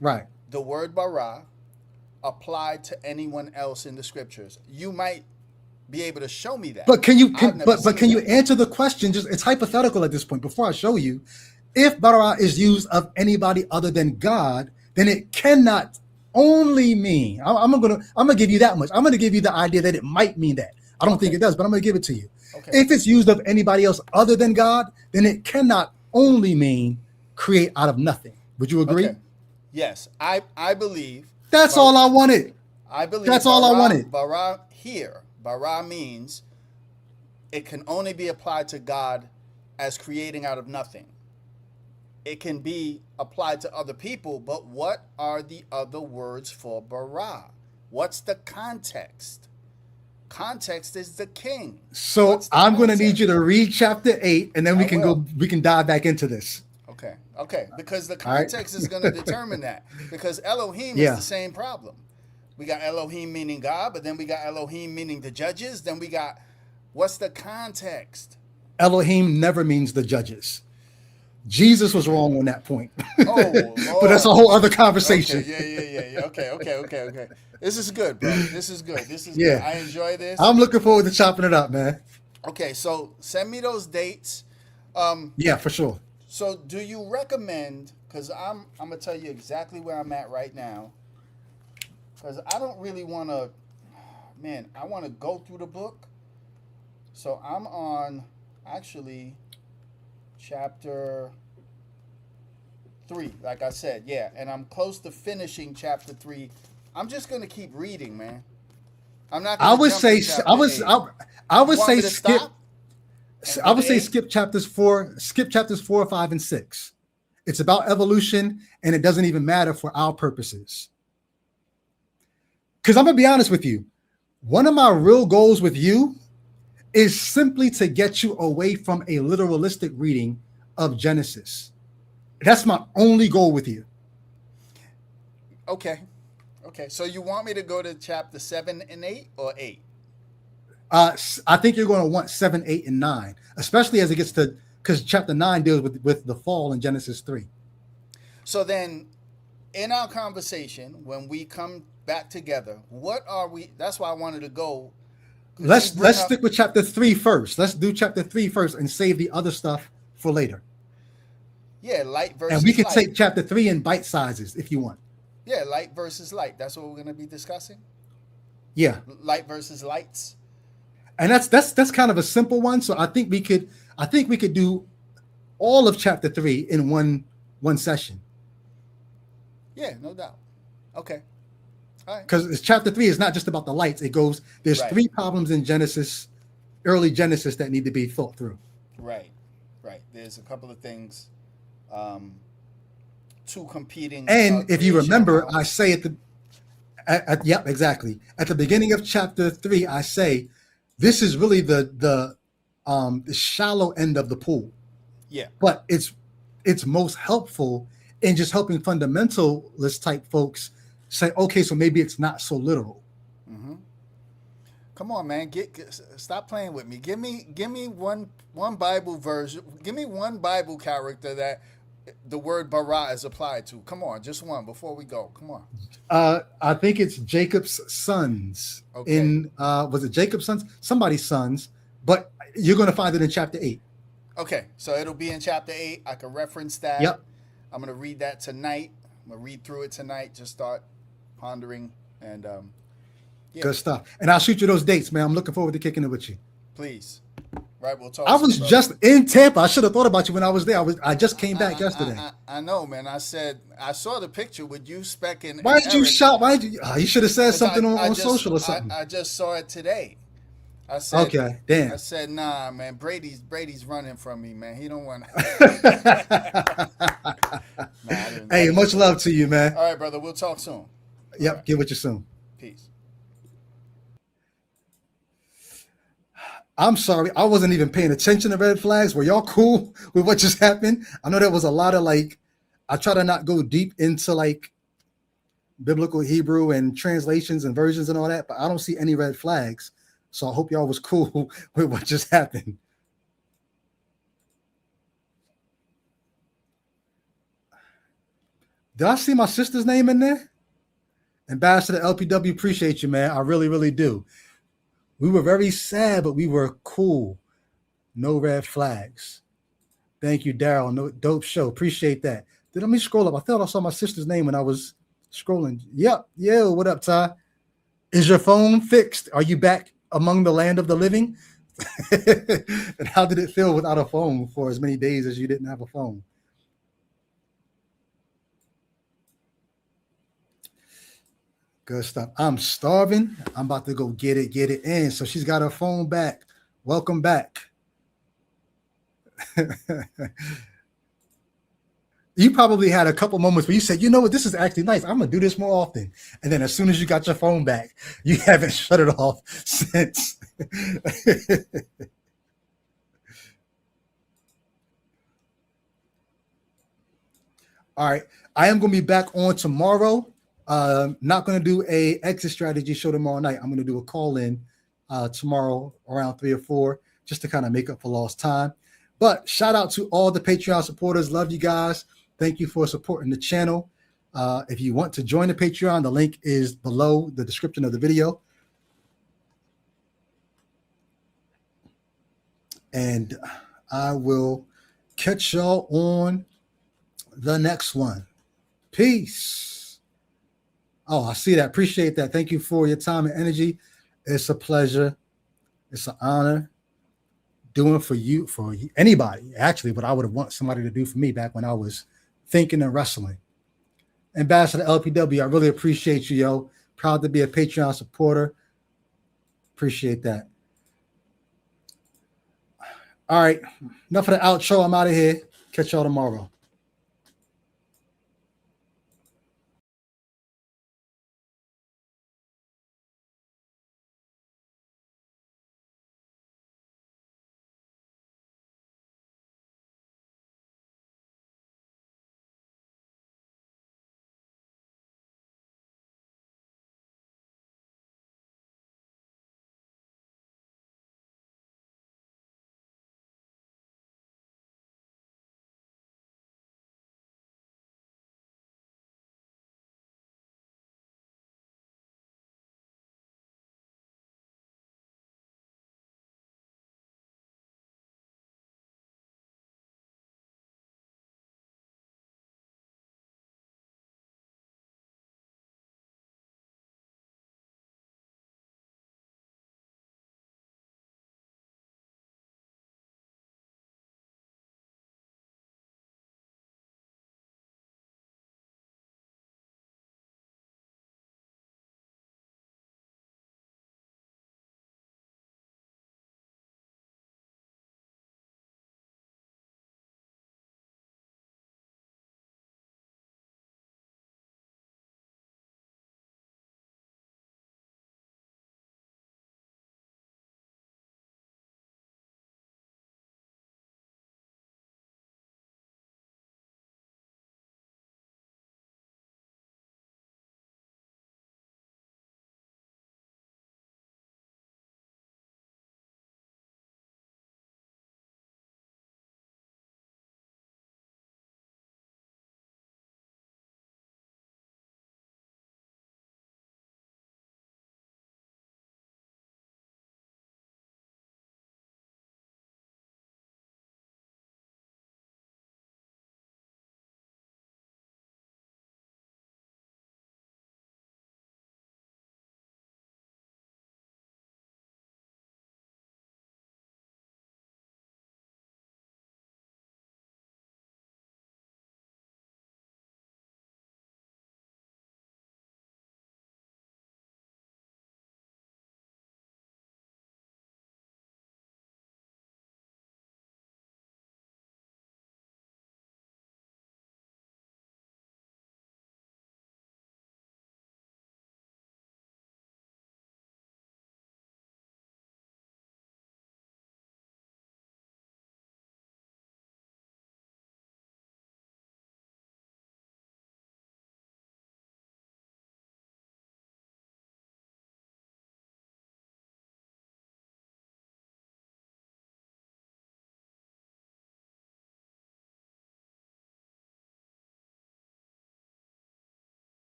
A: Right.
D: The word bara applied to anyone else in the scriptures. You might be able to show me that.
A: But can you answer the question? Just, it's hypothetical at this point. Before I show you, if bara is used of anybody other than God, then it cannot only mean. I'm gonna give you that much. I'm gonna give you the idea that it might mean that. I don't think it does, but I'm gonna give it to you. Okay. If it's used of anybody else other than God, then it cannot only mean create out of nothing. Would you agree?
D: Okay. Yes, I believe.
A: That's all I wanted.
D: I believe
A: that's all I wanted.
D: Bara means it can only be applied to God as creating out of nothing. It can be applied to other people, but what are the other words for bara? What's the context? Context is the king.
A: So I'm going to need you to read chapter 8, and then we can dive back into this.
D: Okay, because the context is going to determine that. Because Elohim is the same problem. We got Elohim meaning God, but then we got Elohim meaning the judges. Then we got, what's the context?
A: Elohim never means the judges. Jesus was wrong on that point.
D: Oh, Lord.
A: But that's a whole other conversation.
D: Okay, yeah. Okay. This is good, bro. This is good. Good. I enjoy this.
A: I'm looking forward to chopping it up, man.
D: Okay, so send me those dates.
A: Yeah, for sure.
D: So do you recommend, because I'm going to tell you exactly where I'm at right now, because I don't really want to, I want to go through the book. So I'm on, actually, chapter 3, like I said, and I'm close to finishing chapter 3. I'm just going to keep reading, man. I'm not going to
A: skip chapters 4, 5, and 6. It's about evolution, and it doesn't even matter for our purposes. Because I'm gonna be honest with you, one of my real goals with you is simply to get you away from a literalistic reading of Genesis. That's my only goal with you.
D: Okay. So you want me to go to chapter 7 and 8 or 8?
A: I think you're going to want 7, 8, and 9, especially as it gets to, because chapter 9 deals with the fall in Genesis 3.
D: So then, in our conversation, when we come back together, what are we? That's why I wanted to go.
A: Let's stick with chapter 3 first. Let's do chapter 3 first and save the other stuff for later.
D: Yeah, light versus.
A: And we can take chapter 3 in bite sizes if you want.
D: Yeah, light versus light. That's what we're going to be discussing.
A: Yeah,
D: light versus lights.
A: And that's kind of a simple one. So I think we could do all of chapter 3 in one session.
D: Yeah, no doubt. Okay. All right.
A: Because chapter 3 is not just about the lights. There's 3 problems in Genesis, early Genesis, that need to be thought through.
D: Right. There's a couple of things, 2 competing.
A: And if you remember, I say exactly. At the beginning of chapter 3, I say, this is really the shallow end of the pool.
D: Yeah.
A: But it's most helpful in just helping fundamentalist type folks say, okay, so maybe it's not so literal.
D: Mm-hmm. Come on, man. Stop playing with me. Give me one Bible version. Give me one Bible character that the word bara is applied to. Come on, just one before we go. Come on.
A: I think it's Jacob's sons.
D: Okay.
A: Was it Jacob's sons? Somebody's sons, but you're going to find it in chapter 8.
D: Okay, so it'll be in chapter 8. I can reference that.
A: Yep.
D: I'm going to read that tonight. I'm going to read through it tonight. Just start pondering and
A: Good stuff. And I'll shoot you those dates, man. I'm looking forward to kicking it with you.
D: Please. Right, we'll talk.
A: I was just in Tampa. I should have thought about you when I was there. I just came back yesterday.
D: I know, man. I saw the picture with you specking.
A: Why did you shout? Why did you? You should have said something on social or something.
D: I just saw it today. I said,
A: okay, damn.
D: I said, nah, man. Brady's running from me, man. He don't want.
A: Hey, much love to you, man.
D: All right, brother. We'll talk soon.
A: Yep, right. Get with you soon.
D: Peace.
A: I'm sorry, I wasn't even paying attention to red flags. Were y'all cool with what just happened? I know there was a lot of I try to not go deep into biblical Hebrew and translations and versions and all that, but I don't see any red flags. So I hope y'all was cool with what just happened. Did I see my sister's name in there? Ambassador LPW, appreciate you, man. I really, really do. We were very sad, but we were cool. No red flags. Thank you, Daryl. No dope show. Appreciate that. Let me scroll up. I thought I saw my sister's name when I was scrolling. Yep. Yo, what up, Ty? Is your phone fixed? Are you back among the land of the living? And how did it feel without a phone for as many days as you didn't have a phone? Good stuff. I'm starving. I'm about to go get it in. So she's got her phone back. Welcome back. You probably had a couple moments where you said, you know what, this is actually nice. I'm going to do this more often. And then as soon as you got your phone back, you haven't shut it off since. All right. I am going to be back on tomorrow. Not going to do a exit strategy show tomorrow night. I'm going to do a call-in tomorrow around 3 or 4 just to kind of make up for lost time. But shout out to all the Patreon supporters. Love you guys. Thank you for supporting the channel. If you want to join the Patreon, the link is below the description of the video. And I will catch y'all on the next one. Peace. Oh, I see that. Appreciate that. Thank you for your time and energy. It's a pleasure. It's an honor doing for anybody, actually, what I would have wanted somebody to do for me back when I was thinking and wrestling. Ambassador LPW, I really appreciate you, yo. Proud to be a Patreon supporter. Appreciate that. All right. Enough of the outro. I'm out of here. Catch y'all tomorrow.